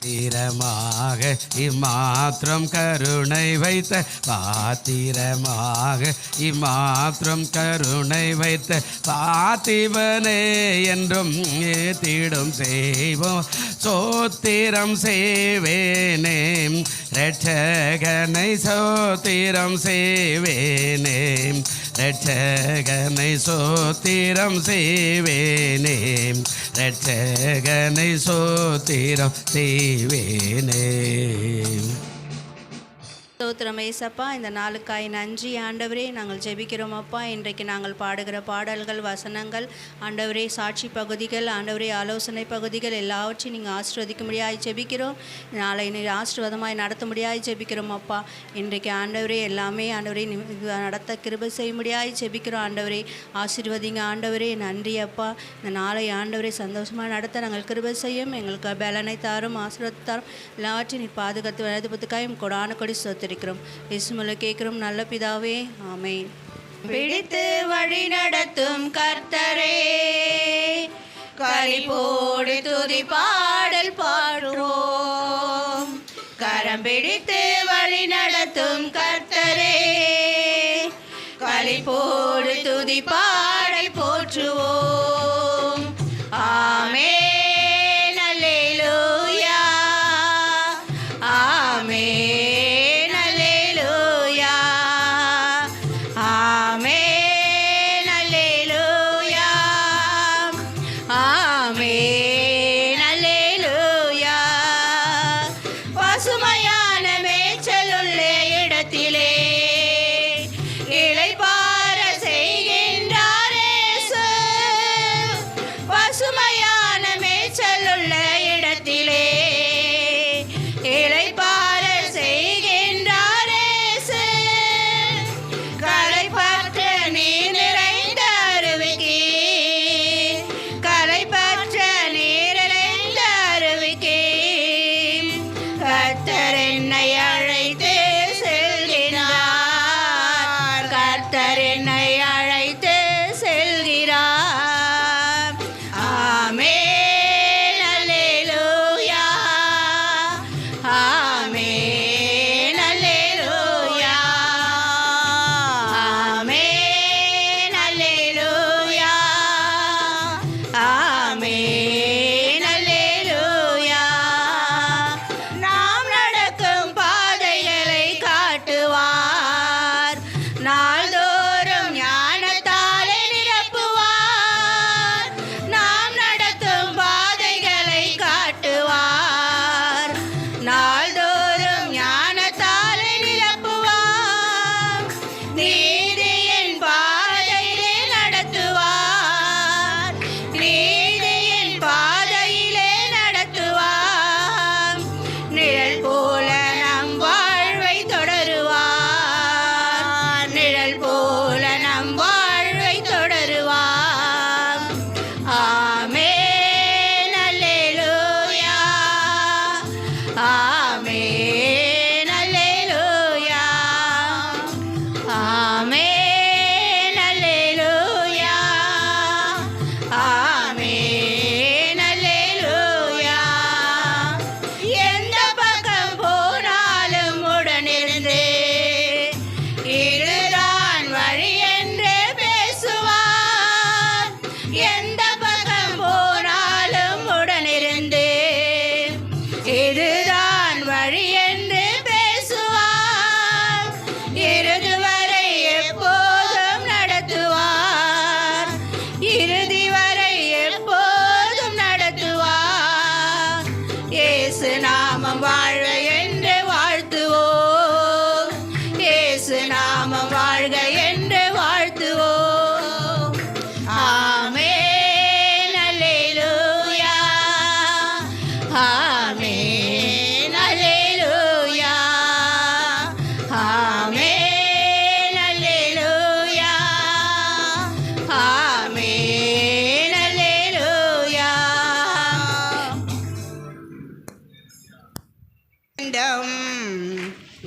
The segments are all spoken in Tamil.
பாத்திரமாக இம்மாத்திரம் கருணை வைத்த பாத்திரமாக இம்மாத்திரம் கருணை வைத்த பாத்திவனே என்றும் ஏத்திடும் செய்வோம் சோத்திரம் செய்வேனே இரட்சகனை சோத்திரம் செய்வேனே இரட்சகனை சோத்திரம் செய்வேனே இரட்சகனை சோத்திரம் செய்வேனே. ஸ்தோத்திரம் ஏசப்பா, இந்த நாளுக்காய் நன்றி ஆண்டவரே. நாங்கள் ஜெபிக்கிறோம் அப்பா. இன்றைக்கு நாங்கள் பாடுகிற பாடல்கள், வசனங்கள் ஆண்டவரே, சாட்சி பகுதிகள் ஆண்டவரே, ஆலோசனை பகுதிகள் எல்லாவற்றையும் நீங்கள் ஆசீர்வதிக்கும்படியாய் ஜெபிக்கிறோம். நாளை நீர் ஆசீர்வாதமாய் நடத்தும்படியாய் ஜெபிக்கிறோம் அப்பா. இன்றைக்கு ஆண்டவரே எல்லாமே ஆண்டவரே நடத்த கிருபை செய்யும்படியாய் ஜெபிக்கிறோம் ஆண்டவரே. ஆசீர்வதிங்க ஆண்டவரே. நன்றி அப்பா. இந்த நாளை ஆண்டவரே சந்தோஷமாக நடத்த நாங்கள் கிருபை செய்யும். எங்களுக்கு பலனை தாரும், ஆசீர்வாதத்தை தாரும். எல்லாவற்றையும் நீர் பாதுகாத்து வலது புத்துக்காயும் கொடான கொடி சொத்து இயேசுவின் கேட்கிறோம் நல்ல பிதாவே, ஆமென். பிடித்து வழி நடத்தும் கர்த்தரே, கரிபோடு துதி பாடல் பாடுவோம். கரம் பிடித்து வழி நடத்தும் கர்த்தரே, கரிபோடு துதி பாடல் போற்றுவோம். ஆமென்.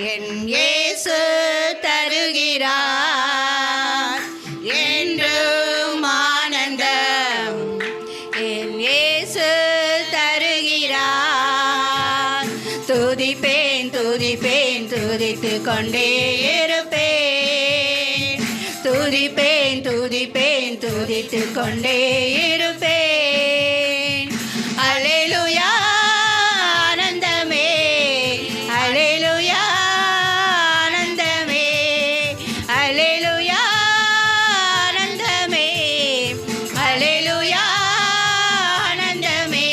என் இயேசு தருகிறார் என்றும் ஆனந்தம். என் இயேசு தருகிறார் துதிப்பேன் துதிப்பேன் துதித்து கொண்டே இருப்பேன். துதிப்பேன் துதிப்பேன் துதித்து கொண்டே இருப்பேன். அல்லேலூயா ஆனந்தமே, அல்லேலூயா ஆனந்தமே, அல்லேலூயா ஆனந்தமே, அல்லேலூயா ஆனந்தமே.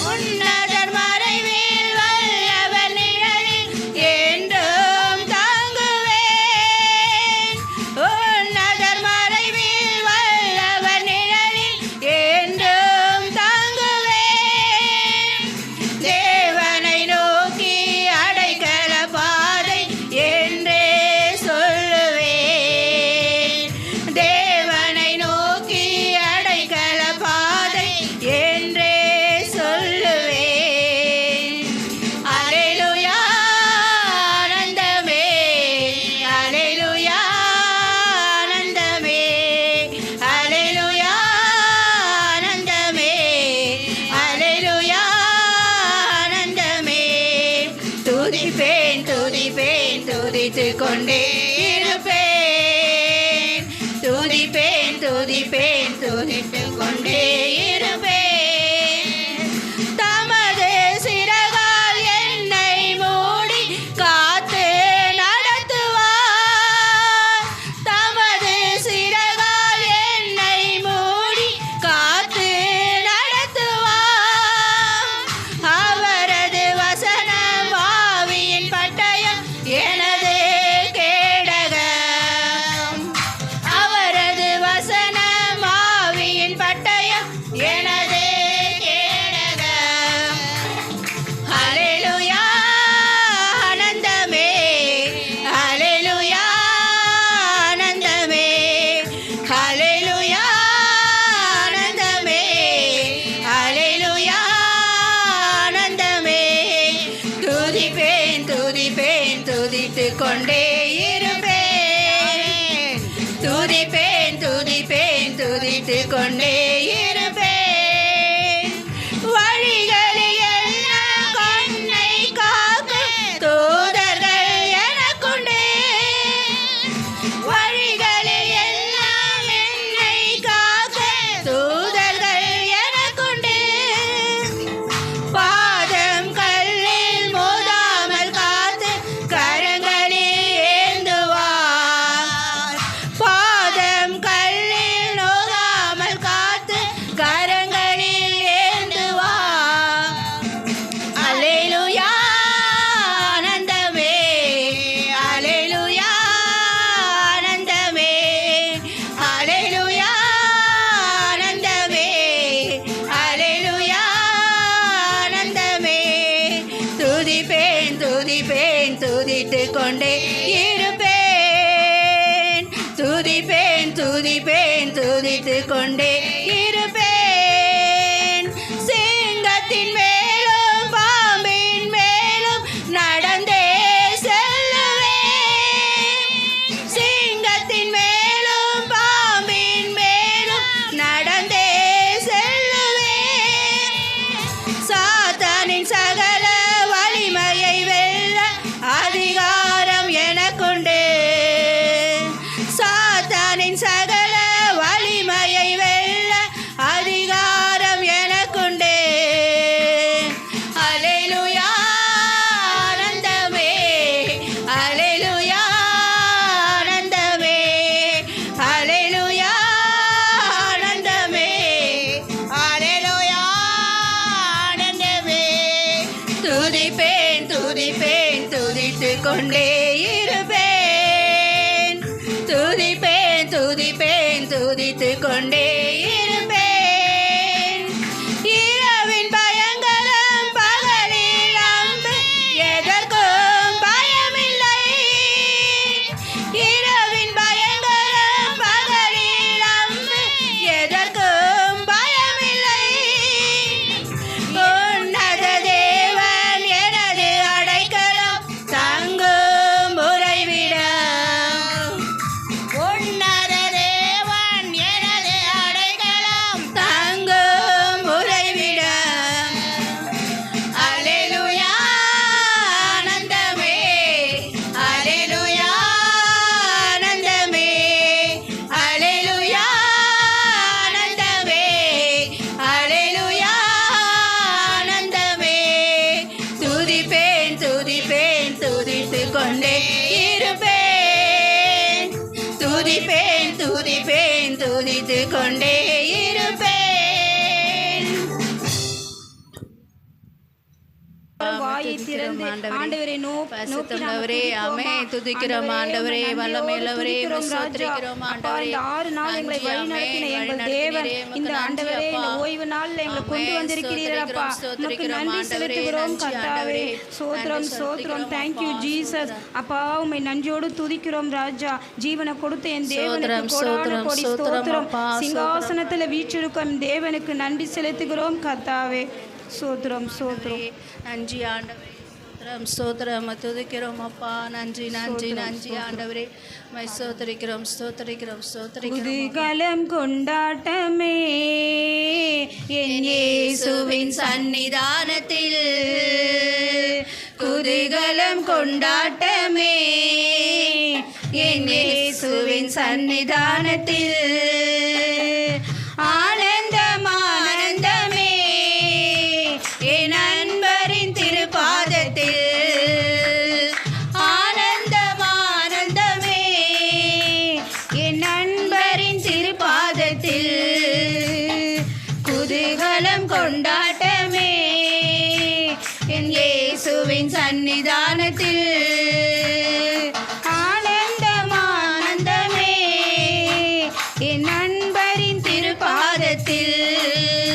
உன்னதர் மறைவில் வல்லவர் நிழலில் என்றும் தாங்குவேன். உன்னதர் மறைவில் வல்லவர் நிழலில் என்றும் தாங்குவேன். தேவனை நோக்கி அடைக்கல பாதை என்றே சொல்லுவேன். தேவனை நோக்கி அடைக்கல பாதை என்றே சொல்லுவேன். அல்லேலூயா ஆனந்தமே, அல்லேலூயா ஆனந்தமே, அல்லேலூயா ஆனந்தமே, அல்லேலூயா ஆனந்தமே. துதிப்பேன் துதிப்பேன் துதித்து கொண்டே இருப்பேன். துதிப்பேன் துதிப்பேன் துதித்து கொண்டே இருப்பேன். தமது சிறகால் என்னை மூடி காத்து நடத்துவார். தமது சிறகால் என்னை மூடி காத்து நடத்துவார். அவரது வசனம் ஆவியின் பட்டயம் எனது கேடகம். அவரது வசனம் ஆவியின் பட்டயம் எனது கேடகம். அல்லேலூயா ஆனந்தமே, அல்லேலூயா ஆனந்தமே, அல்லேலூயா ஆனந்தமே, அல்லேலூயா ஆனந்தமே. துதிப்பேன் துதிப்பேன் துதித்து கொண்டே இருப்பேன். துதிப்பேன் துதிப்பேன் துதித்து கொண்டே இருப்பேன். வழிகளில் எல்லாம் கண்ணை காக்கும் தூதர்கள் எனக்குண்டு. வழிகளில் எல்லாம் என்னை காக்க தூதர்கள் எனக்குண்டு. பாதம் கல்லில் மோதாமல் காத்து கரங்களில் ஏந்துவார். பாதம் கல்லில் மோதாமல் காத்து கரங்களில் ஏந்துவார். அல்லேலூயா ஆனந்தமே, அல்லேலூயா ஆனந்தமே, அல்லேலூயா ஆனந்தமே, அல்லேலூயா ஆனந்தமே. துதிப்பேன் துதிப்பேன் துதித்து கொண்டே இருப்பேன். துதிப்பேன் துதிப்பேன் துதித்து கொண்டே இருப்பேன். சிங்கத்தின் மேலும் பாம்பின் மேலும் நடந்தே செல்லுவேன். சிங்கத்தின் மேலும் பாம்பின் மேலும் நடந்தே செல்லுவேன். சாத்தானின் சகல வலிமையை வெல்ல அதிகாரம் எனக்குண்டு. சாத்தானின் சகல வலிமையை வெல்ல அதிகாரம் எனக்குண்டு. அல்லேலூயா ஆனந்தமே, அல்லேலூயா ஆனந்தமே, அல்லேலூயா ஆனந்தமே, அல்லேலூயா ஆனந்தமே. துதிப்பேன் துதிப்பேன் துதித்து கொண்டே இருப்பேன். துதிப்பேன் துதிப்பேன் துதித்து கொண்டே இருப்பேன். இரவின் பயங்கரம் பகலில் அம்பு எதற்கும் பயமில்லை. இரவின் பயங்கரம் பகலில் அம்பு எதற்கும் பயமில்லை. உன்னத தேவன் எனது அடைக்கலம் தங்கும் கொண்டே இருப்பேன். வாயை திறந்து ஆண்டவரை பரிசுத்தமானவரே, ஆமென். துதிக்கிறோம் ஆண்டவரே, வல்லமையுள்ளவரே, ஸ்தோத்திரிக்கிறோம் ஆண்டவரே. இந்த 6 நாள் எங்களை வழிநடத்தின எங்கள் தேவன், இந்த ஆண்டவரே இந்த ஓய்வு நாள்ல எங்களை கொண்டு வந்திருக்கிறீர்கள் அப்பா. உமக்கு நன்றி செலுத்துகிறோம் கர்த்தாவே. சோத்ரம் சோத்ரம். Thank you Jesus. அப்பா உம்மை நன்றியோடு துதிக்கிறோம் ராஜா. ஜீவனை கொடுத்த என் தேவனுக்கு கோடான கோடி ஸ்தோத்திரம். சிங்காசனத்தில் வீற்றிருக்கும் தேவனுக்கு நன்றி செலுத்துகிறோம் கர்த்தாவே. சோத்ரம் சோத்ரம். நன்றி ஆண்டவரே, ஸ்தோத்திரம் துதிக்கிறோம் அப்பா. நன்றி நன்றி நன்றி ஆண்டவரே, மை ஸ்தோத்திரிக்கிறோம் ஸ்தோத்திரிக்கிறோம் ஸ்தோத்திரிக்கிறோம். புதுகலம் கொண்டாட்டமே என் இயேசுவின் சந்நிதானத்தில், குதூகலம் கொண்டாட்டமே என் இயேசுவின் சந்நிதானத்தில், ஆனந்தம் ஆனந்தமே என் அன்பரின் திருப்பாதத்தில், ஆனந்தம் ஆனந்தமே என் அன்பரின் திருப்பாதத்தில், குதூகலம் கொண்டாட்டமே என் இயேசுவின் சந்நிதானத்தில், ஆனந்தம் ஆனந்தமே என் அன்பரின் திருப்பாதத்தில்.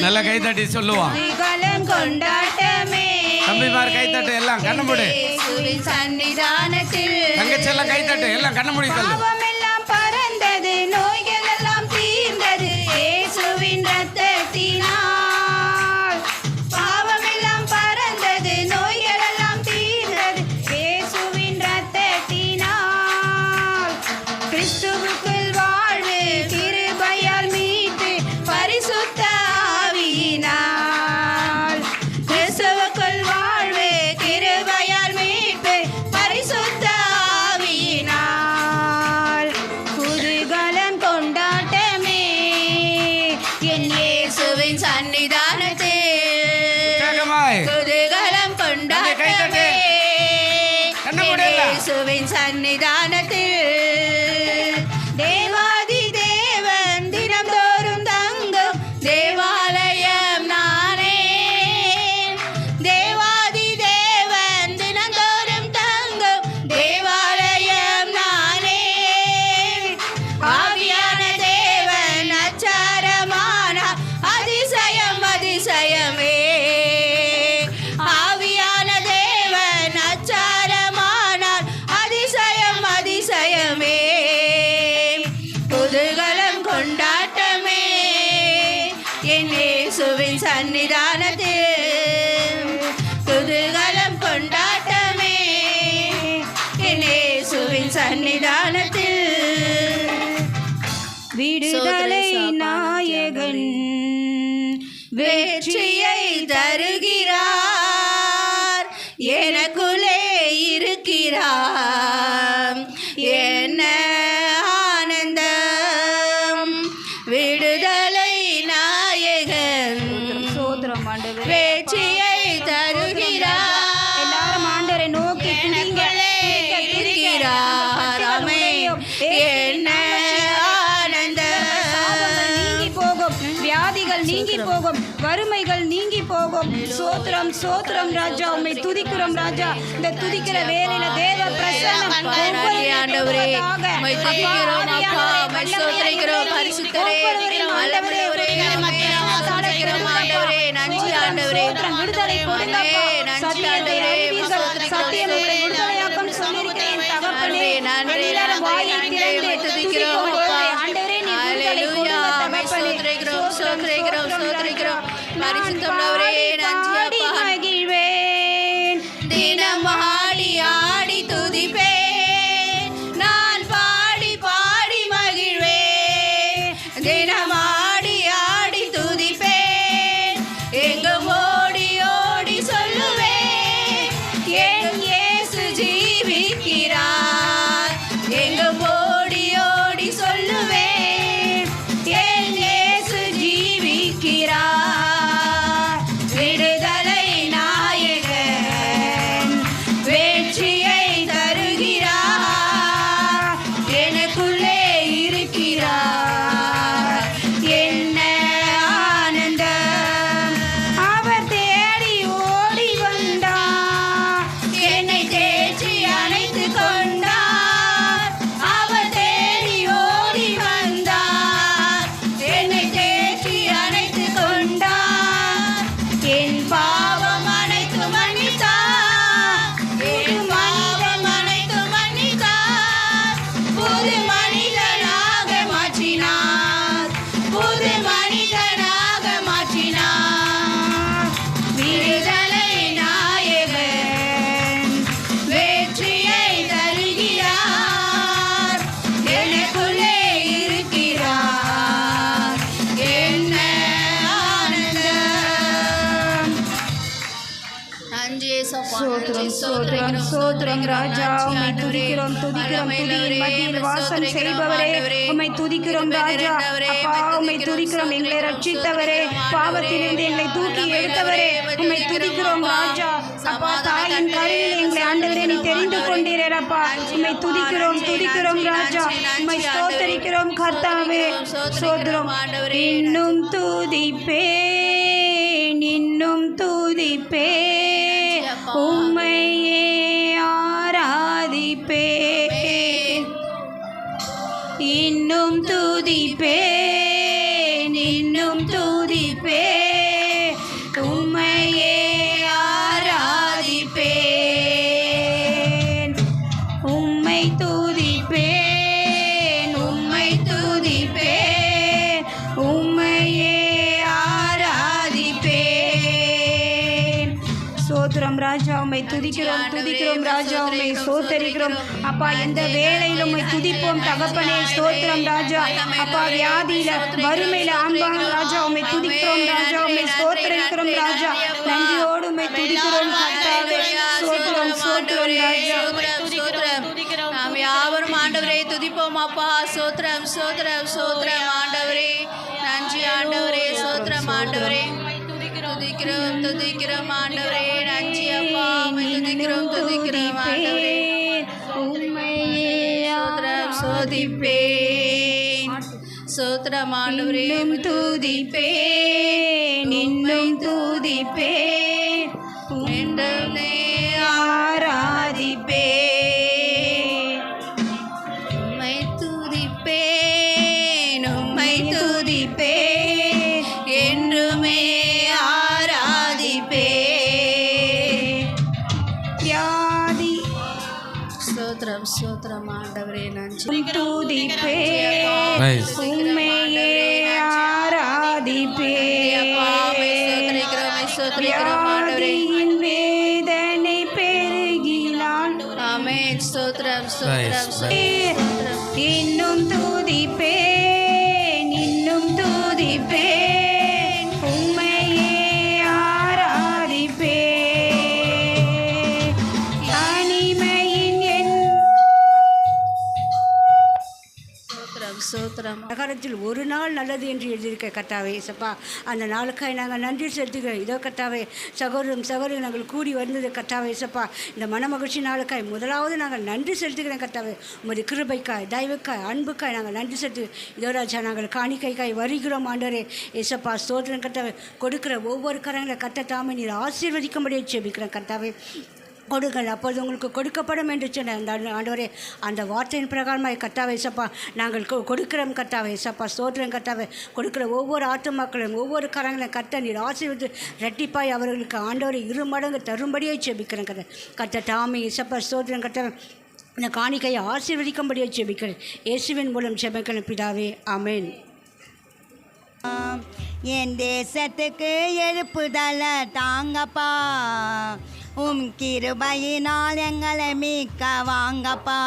நல்ல கைத்தட்டி சொல்லுவான். குதூகலம் கொண்டாட்டமே தம்பிமார் கைத்தட்டு, எல்லாம் கண்ண மூடு. இயேசுவின் சந்நிதானத்தில், தங்கச்சி எல்லாம் கைத்தட்டு, எல்லாம் கண்ண மூடி சொல்லு. பாவமெல்லாம் பறந்தது, நோய்கள் எல்லாம் தீர்ந்தது இயேசுவின் இரத்தத்தினால். பாவமெல்லாம் பறந்தது, நோய்கள் எல்லாம் தீர்ந்தது இயேசுவின் இரத்தத்தினால். கிறிஸ்துவுக்குள் வாழ்வு கிருபையால் மீட்டு பரிசுத்த ஆவியினால். கிறிஸ்துவுக்குள் வாழ்வு கிருபையால் மீட்டு பரிசுத்த ஆவியினால். குதூகலம் கொண்டாட்டமே என் இயேசுவின் சந்நிதானத்தில், உற்சாகமாய். குதூகலம் கொண்டாட்டமே கண்ணை என் மூடு எல்லாம். இயேசுவின் சந்நிதானத்தில். தேவாதி தேவன் தினம்தோறும் தங்கும் தேவாலயம் நானே. தேவாதி தேவன் தினம்தோறும் தங்கும் தேவாலயம் நானே. ஆவியான தேவன் அச்சாரமானார் அதிசயம் அதிசயமே. ஆவியான தேவன் அச்சாரமானார் அதிசயம் அதிசயமே. குதூகலம் கொண்டாட்டமே என் இயேசுவின் சந்நிதானத்தில், குதூகலம் கொண்டாட்டமே என் இயேசுவின் சந்நிதானத்தில். விடுதலை நாயகன் வெற்றியை தருகிறார், எனக்குள்ளே இருக்கிறார். என்ன ஆனந்தம், விடுதலை நாயகன் சோத்ரம் ஆண்டவரே. வெற்றியை தருகிறார், எல்லாரும் ஆண்டவரை நோக்கி எனக்குள்ளே இருக்கிறார். ஆமென். என்ன ஆனந்தம், நீங்கி போகும், வியாதிகள் நீங்கி போகும், வறுமைகள் நீங்கி போகும். சோத்ரம் சோத்ரம் ராஜா, உம்மை துதிக்கிறோம் ராஜா. இந்த துதிக்கிற வேளையில தேவ பிரசன்னம் நன்றி ஆண்டவரே, உம்மை துதிக்கிறோம் அப்பா, உம்மை ஸ்தோத்திரிக்கிறோம் பரிசுத்தரே, வல்லமையுள்ளவரே, ஸ்தோத்திரிக்கிறோம் ஆண்டவரே. நன்றி ஆண்டவரே, விடுதலை கொடுங்க அப்பா. சத்தியத்தை அறிவீர்கள், சத்தியம் உங்களை விடுதலையாக்கும் சொல்லியிருக்கிறேன் தகப்பனே. எல்லாரும் வாயை திறந்து துதிக்கிறோம் அப்பா. ஆண்டவரே நீ விடுதலை கொடுங்க தகப்பனே. ஸ்தோத்திரிக்கிறோம் ஸ்தோத்திரிக்கிறோம் ஸ்தோத்திரிக்கிறோம் பரிசுத்தமுள்ளவரே. நன்றி ஆடி அப்பா. மகிழ்வேன், தினம் ஆடி ஆடி துதிப்பேன், நான் பாடி பாடி மகிழ்வேன். தினம் ஆடி ஆடி துதிப்பேன், எங்கும் ஓடி ஓடி சொல்லுவேன், என் இயேசு ஜீவிக்கிறார். எங்கும் ஓடி ஓடி சொல்லுவேன், என் இயேசு ஜீவிக்கிறார். விடுதலை நாயகன் வெற்றியை நன்றி ஏசப்பா. சோத்திரம் சோத்திரம் சோத்திரம் ராஜா, உம்மை துதிக்கிறோம் துதிக்கிறோம். துதியின் மத்தியில் வாசம் செய்பவரே உம்மை துதிக்கிறோம் ராஜா. அப்பா உம்மை துதிக்கிறோம். எங்களை ரட்சித்தவரே, பாவத்திலிருந்து எங்களை தூக்கி எடுத்தவரே உம்மை துதிக்கிறோம் ராஜா. அப்பா தாயின் கருவில் எங்களை ஆண்டவரே நீ தெரிந்து கொண்டீரப்பா. உம்மை துதிக்கிறோம் துதிக்கிறோம் ராஜா. உம்மை ஸ்தோத்தரிக்கிறோம் கர்த்தாவே. சோத்திரம். இன்னும் துதிப்பேன் இன்னும் துதிப்பேன் உம்மையே ஆராதிப்பேன். இன்னும் துதிப்பேன் இன்னும் துதிப்பேன் உம்மையே ஆராதிப்பேன். உம்மை துதிப்பேன் உம்மை துதிப்பேன் உம்மையே ஆராதிப்பேன். சோத்திரம் ராஜா, உம்மை துதிக்கிறோம் துதிக்கிறோம் ராஜா. உம்மை சோத்தரிக்கிறோம் அப்பா. எந்த வேளையிலும் உம்மை துதிப்போம் தகப்பனே. சோத்திரம் ராஜா. அப்பா வியாதியில வறுமையில ஆண்பாங்க ராஜா, உம்மை துதிக்கிறோம் ராஜா. உம்மை சோத்தரிக்கிறோம் ராஜா. நன்றியோடு உம்மை துதிக்கிறோம் கர்த்தாவே. சோத்திரம் சோத்திரம் ராஜா. நாம் யாவரும் ஆண்டவரே துதிப்போம் அப்பா. சோத்திரம் சோத்திரம் சோத்திரம் ஆண்டவரே. நன்றி ஆண்டவரே. சோத்திரம் ஆண்டவரே. துதிக்கிறோம் துதிக்கிறோம் ஆண்டவரே. நன்றி அப்பா. துதிக்கிறோம் துதிக்கிறோம் ஆண்டவரே. சோத்திரம் சோதிப்பேன் சோத்திரம் ஆண்டவரே. துதிப்பேன் இன்னும் துதிப்பேன் உம்மை ஆராதிப்பேன். உம்மை துதிப்பேன் உம்மை துதிப்பேன் என்றுமே ஆராதிப்பேன். வியாதி ஸ்தோத்திரம் ஸ்தோத்திரம் ஆண்டவரே. நன்றி துதிப்பேன் Nice. உம்மையே ஆராதிப்பேன். வியாதியின் வேதனை பெருகினான். ஆமென். ஸ்தோத்திரம் ஸ்தோத்திரம் இன்னும் துதிப்பேன் இன்னும் துதிப்பேன் உம்மையே ஆராதிப்பேன். தனிமையின் என் ஸ்தோத்திரம். நகரத்தில் ஒரு நாள் நல்லது என்று எழுதியிருக்க கர்த்தாவே இயேசப்பா, அந்த நாளுக்காக நாங்கள் நன்றி செலுத்துகிறோம். இதோ கர்த்தாவே சகோதரன் நாங்கள் கூடி வந்தது கர்த்தாவே இயேசப்பா. இந்த மனமகிழ்ச்சி நாளுக்காய் முதலாவது நாங்கள் நன்றி செலுத்துகிறோம் கர்த்தாவே. உமது கிருபைக்காய் தயவுக்காய் அன்புக்காய் நாங்கள் நன்றி செலுத்து. இதோ ராஜா நாங்கள் காணிக்கைக்காய் வருகிறோம் ஆண்டவரே இயேசப்பா. ஸ்தோத்திரம் கர்த்தாவே. கொடுக்கிற ஒவ்வொரு கரங்களை கர்த்த தாமே நீர் ஆசீர்வதிக்கும்படியே ஜெபிக்கிறேன் கர்த்தாவே. கொடுங்கள் அப்போது உங்களுக்கு கொடுக்கப்படும் என்று சொன்ன அந்த ஆண்டவரே, அந்த வார்த்தையின் பிரகாரமாக கர்த்தாவே இயேசப்பா நாங்கள் கொடுக்கிறோம் கர்த்தாவே இயேசப்பா. ஸ்தோத்திரம் கர்த்தாவே. கொடுக்கிற ஒவ்வொரு ஆத்துமாக்களையும் ஒவ்வொரு கரங்களையும் கர்த்த நீர் ஆசீர்வதித்து இரட்டிப்பாய் அவர்களுக்கு ஆண்டவரை 2 மடங்கு தரும்படியே ஜெபிக்கிறேன் கர்த்த தாமே இயேசப்பா. ஸ்தோத்திரம் கர்த்தாவே. இந்த காணிக்கையை ஆசீர்வதிக்கும்படியே ஜெபிக்கிறேன் இயேசுவின் மூலம் ஜெபிக்கிறேன் பிதாவே. ஆமென். என் தேசத்துக்கு எழுப்புதல தாங்கப்பா, உம் கிருபையினால் எங்களை மீட்க வாங்கப்பா.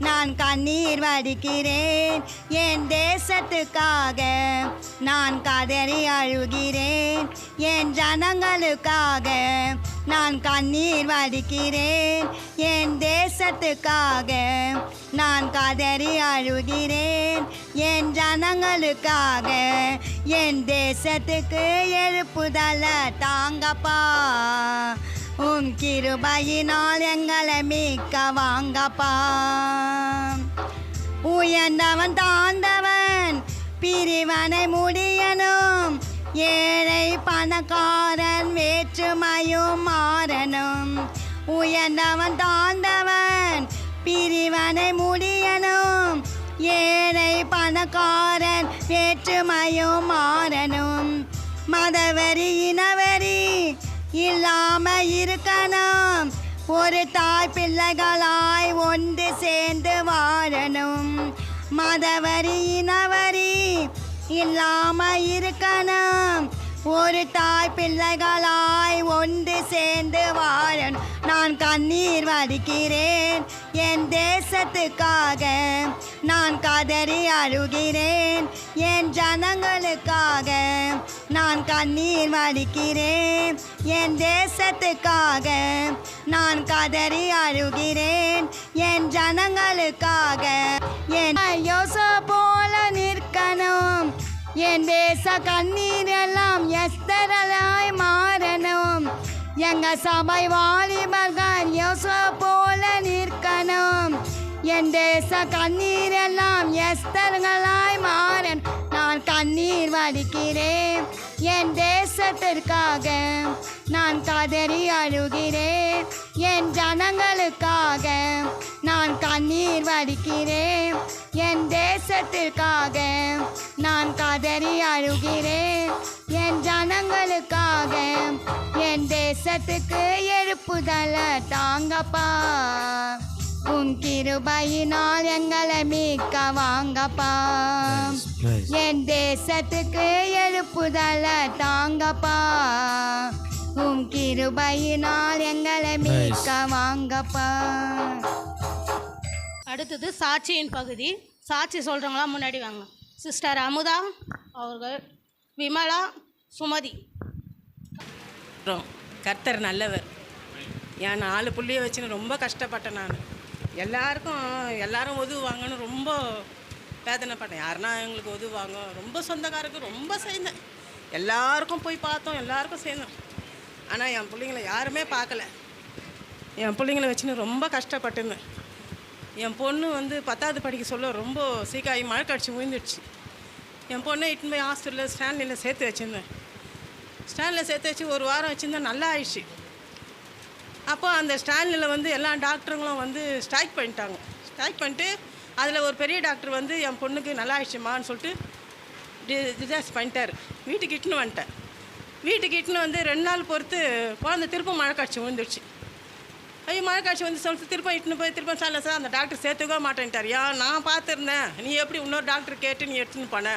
நான் கண்ணீர் வடிக்கிறேன் என் தேசத்துக்காக, நான் கதறி அழுகிறேன் என் ஜனங்களுக்காக. நான் கண்ணீர் வடிக்கிறேன் என் தேசத்துக்காக, நான் கதறி அழுகிறேன் என் ஜனங்களுக்காக. என் தேசத்துக்கு எழுப்புதல தாங்கப்பா, உம் கிருபையினால் எங்களை மீட்க வாங்கப்பா. உயர்ந்தவன் தாழ்ந்தவன் பிரிவனை முடியணும், ஏழை பணக்காரன் வேற்றுமையும் மாறணும். உயர்ந்தவன் தாழ்ந்தவன் பிரிவனை முடியணும், ஏழை பணக்காரன் வேற்றுமையும் மாறணும். மதவரி இனவரி இல்லாம இருக்கணும், ஒரு தாய் பிள்ளைகளாய் ஒன்று சேர்ந்து வாழணும். மதவரி இனவரி இல்லாம இருக்கணும், ஒரு தாய் பிள்ளைகளாய் ஒன்று சேர்ந்து வாழணும். மாறன் நான் கண்ணீர் வடிக்கிறேன் என் தேசத்துக்காக நான் கதறி அழுகிறேன் என் ஜனங்களுக்காக நான் கண்ணீர் வடிக்கிறேன் என் தேசத்துக்காக நான் கதறி அழுகிறேன் என் ஜனங்களுக்காக என் யோசா போல நிற்கணும் என் தேச கண்ணீர் எல்லாம் எஸ்தரலாய் மாறணும் எங்க சபை வாலிபர்கள் யோசா போல நிற்கணும் என் தேச கண்ணீர் எல்லாம் எஸ்தர்களாய் மாறன் நான் கண்ணீர் வடிக்கிறேன் என் தேசத்திற்காக நான் கதறி அழுகிறேன் என் ஜனங்களுக்காக நான் கண்ணீர் வடிக்கிறேன் என் தேசத்திற்காக நான் கதறி அழுகிறேன் என் ஜனங்களுக்காக என் தேசத்துக்கு எழுப்புதல தாங்கப்பா உன் கிருபையினால் எங்களை மீட்க வாங்கப்பா என் தேசத்துக்கு எழுப்புதல தாங்கப்பா உன் கிருபையினால் எங்களை மீட்க வாங்கப்பா. அடுத்தது சாட்சியின் பகுதி. சாட்சி சொல்கிறவங்களாம் முன்னாடி வாங்க. சிஸ்டர் அமுதா அவர்கள், விமலா, சுமதி. கர்த்தர் நல்லவர். என் 4 புள்ளியை வச்சுன்னு ரொம்ப கஷ்டப்பட்டேன். நான் எல்லாரும் உதவுவாங்கன்னு ரொம்ப வேதனைப்பட்டேன். யாருன்னா எங்களுக்கு உதவுவாங்க, ரொம்ப சொந்தக்காரருக்கு ரொம்ப செய்தேன். எல்லாருக்கும் போய் பார்த்தோம், எல்லாருக்கும் செய்தோம். ஆனால் என் பிள்ளைங்களை யாருமே பார்க்கல. என் பிள்ளைங்களை வச்சுன்னு ரொம்ப கஷ்டப்பட்டுருந்தேன். என் பொண்ணு 10வது படிக்க சொல்ல ரொம்ப சீக்காகி மழை கடிச்சு விழுந்துடுச்சு. என் பொண்ணை இட்டுன்னு போய் ஹாஸ்பிட்டலில் ஸ்டான்லியில் சேர்த்து வச்சுருந்தேன். ஸ்டான்லில் சேர்த்து வச்சு 1 வாரம் வச்சுருந்தேன், நல்லா ஆயிடுச்சு. அப்போ அந்த ஸ்டான்லில் எல்லா டாக்டருங்களும் ஸ்ட்ரைக் பண்ணிட்டாங்க. ஸ்ட்ரைக் பண்ணிட்டு அதில் ஒரு பெரிய டாக்டர் என் பொண்ணுக்கு நல்லா ஆயிடுச்சுமான்னு சொல்லிட்டு டிசார்ஜ் பண்ணிட்டார். வீட்டுக்கு இட்டுன்னு வந்துட்டேன். வீட்டுக்கு இட்டுன்னு 2 நாள் பொறுத்து குழந்தை திரும்ப மழை காய்ச்சி விழுந்துடுச்சு. ஐயோ, மழை காய்ச்சி சொல்லிட்டு திரும்ப இட்டுன்னு போய் திரும்ப சார் அந்த டாக்டர் சேர்த்துக்கவே மாட்டேன்ட்டார். ஏன், நான் பார்த்துருந்தேன், நீ எப்படி இன்னொரு டாக்டர் கேட்டு நீ எடுத்துன்னு போன,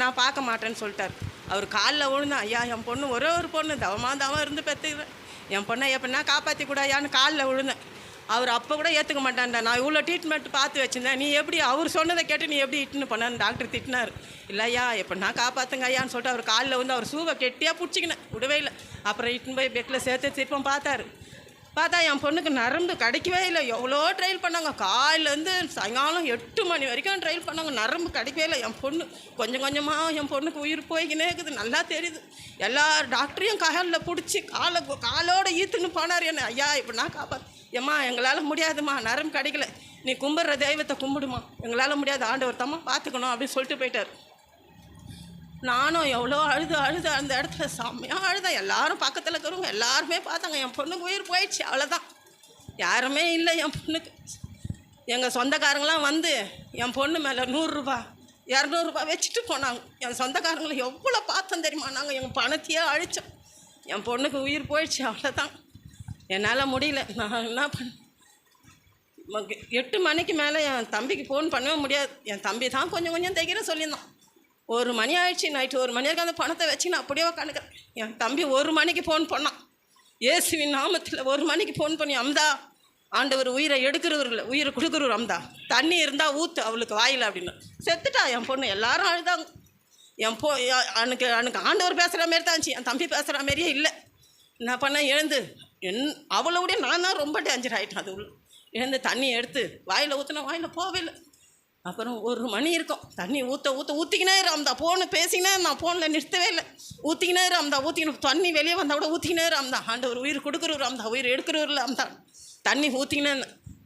நான் பார்க்க மாட்டேன்னு சொல்லிட்டார். அவர் காலில் விழுந்தான். ஐயா, என் பொண்ணு ஒரே ஒரு பொண்ணு தவமாக இருந்து பெற்றுக்கிறேன், என் பொண்ணை எப்படின்னா காப்பாற்றி கூடாயான்னு காலில் விழுந்தேன். அவர் அப்போ கூட ஏற்றுக்க மாட்டான்டா, நான் இவ்வளோ ட்ரீட்மெண்ட் பார்த்து வச்சுருந்தேன், நீ எப்படி அவர் சொன்னதை கேட்டு நீ எப்படி இட்டுன்னு பண்ணான்னு டாக்டர் திட்டினார். இல்லையா, எப்படின்னா காப்பாற்றுங்க ஐயான்னு சொல்லிட்டு அவர் காலில் அவர் சூவை கெட்டியாக பிடிச்சிக்கினேன், விடவே இல்லை. அப்புறம் இட்டுன்னு போய் பெட்டில் சேர்த்து திருப்பம் பார்த்தா என் பொண்ணுக்கு நரம்பு கிடைக்கவே இல்லை. எவ்வளோ ட்ரையல் பண்ணாங்க, காலையிலேருந்து சாயங்காலம் 8 மணி வரைக்கும் ட்ரையல் பண்ணாங்க, நரம்பு கிடைக்கவே இல்லை. என் பொண்ணு கொஞ்சம் கொஞ்சமாக என் பொண்ணுக்கு உயிர் போய்க்கினே இருக்குது, நல்லா தெரியுது. எல்லா டாக்டரையும் காலில் பிடிச்சி காலோட ஈத்துன்னு போனார் என்ன. ஐயா, இப்போ நான் காப்பாற்று, ஏம்மா எங்களால் முடியாதுமா, நரம்பு கிடைக்கல, நீ கும்பிட்ற தெய்வத்தை கும்பிடுமா, எங்களால் முடியாது, ஆண்டவர் தம்மா பார்த்துக்கணும் அப்படின்னு சொல்லிட்டு போயிட்டார். நானும் எவ்வளோ அழுது அந்த இடத்துல செம்மையாக அழுதேன். எல்லாரும் பக்கத்தில் இருக்கிறவங்க எல்லாருமே பார்த்தாங்க, என் பொண்ணுக்கு உயிர் போயிடுச்சு, அவ்வளோதான், யாருமே இல்லை என் பொண்ணுக்கு. எங்கள் சொந்தக்காரங்களாம் என் பொண்ணு மேலே 100 ரூபா 200 ரூபா வச்சுட்டு போனாங்க. என் சொந்தக்காரங்களை எவ்வளோ பார்த்தோம் தெரியுமா, நாங்கள் எங்கள் பணத்தையே அழித்தோம். என் பொண்ணுக்கு உயிர் போயிடுச்சு, அவ்வளோதான், என்னால் முடியல. நான் என்ன பண்ணேன், 8 மணிக்கு மேலே என் தம்பிக்கு ஃபோன் பண்ணவே முடியாது. என் தம்பி தான் கொஞ்சம் தைக்கிற சொல்லியிருந்தான். 1 மணி ஆயிடுச்சு, நைட்டு 1 மணி வரைக்கும் அந்த பணத்தை வச்சு நான் அப்படியே உட்காந்துக்கிறேன். என் தம்பி 1 மணிக்கு ஃபோன் பண்ணான், இயேசுவின் நாமத்தில் 1 மணிக்கு ஃபோன் பண்ணி, அம்தா, ஆண்டவர் உயிரை எடுக்கிறவர் இல்லை, உயிரை கொடுக்குறவர், அம்தா தண்ணி இருந்தால் ஊற்று அவளுக்கு வாயில் அப்படின்னு. செத்துட்டா என் பொண்ணு. எல்லாரும் அழுதாங்க. எனக்கு ஆண்டவர் பேசுகிற மாரி தான் இருந்துச்சு, என் தம்பி பேசுகிற மாரியே இல்லை. என்ன பண்ணேன், எழுந்து அவளோடைய நான் தான் ரொம்ப டேஞ்சர் ஆகிட்டேன். அது உள்ள எழுந்து தண்ணி எடுத்து வாயில் ஊற்றினா வாயில் போவே இல்லை. அப்புறம் 1 மணி இருக்கும், தண்ணி ஊற்றிக்கினே அம்தா, ஃபோனு பேசிக்கினே, நான் ஃபோனில் நிறுத்தவே இல்லை, ஊற்றிக்கினே அம்தா, ஊற்றிக்கணும், தண்ணி வெளியே வந்தால் கூட ஊற்றிக்கினே அம்தா, ஆண்டவர் உயிர் கொடுக்குறவர் அம்தா, உயிர் எடுக்கிறவரில் அம்தா, தண்ணி ஊற்றிக்கினே.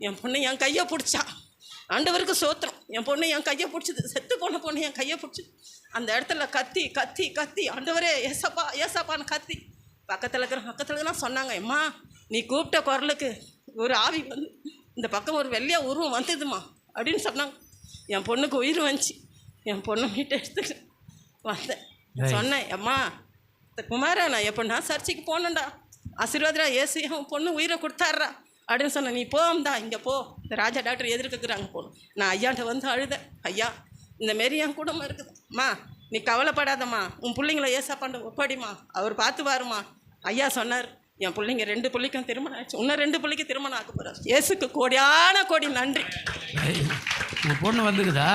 என் பொண்ணு என் கையை பிடிச்சா, ஆண்டவருக்கு சோத்திரம், என் பொண்ணு என் கையை பிடிச்சிது, செத்து போன பொண்ணு என் கையை பிடிச்சி அந்த இடத்துல கத்தி கத்தி கத்தி, ஆண்டவரே ஏசப்பா ஏசப்பான்னு கத்தி. பக்கத்தில் இருக்கிற சொன்னாங்க, அம்மா நீ கூப்பிட்ட குரலுக்கு ஒரு ஆவி இந்த பக்கம் ஒரு வெள்ளையா உருவம் வந்ததுமா அப்படின்னு சொன்னாங்க. என் பொண்ணுக்கு உயிர் வந்துச்சு. என் பொண்ணை மீட்டை எடுத்துட்டு வந்தேன். சொன்னேன், அம்மா குமாரா, நான் எப்படின்னா சர்ச்சைக்கு போனேன்டா, ஆசீர்வாதரா, ஏசு என் பொண்ணு உயிரை கொடுத்தாட்றா அப்படின்னு சொன்னேன். நீ போம்தா, இங்கே போ, இந்த ராஜா டாக்டர் எதிர்க்கிறாங்க போகணும். நான் ஐயாண்ட அழுதேன், ஐயா இந்தமாரி என் குடும்பம் இருக்குது, அம்மா நீ கவலைப்படாதம்மா, உன் பிள்ளைங்கள ஏசாப்பாண்ட ஒப்பாடிம்மா, அவர் பார்த்துவாருமா. ஐயா சொன்னார், என் பிள்ளைங்க 2 பிள்ளைக்கும் திருமணம் ஆச்சு. இன்னும் 2 பிள்ளைக்கு திருமணம் ஆக போகிறார். இயேசுக்கு கோடியான கோடி நன்றி. உங்கள் பொண்ணு வந்துக்குதா?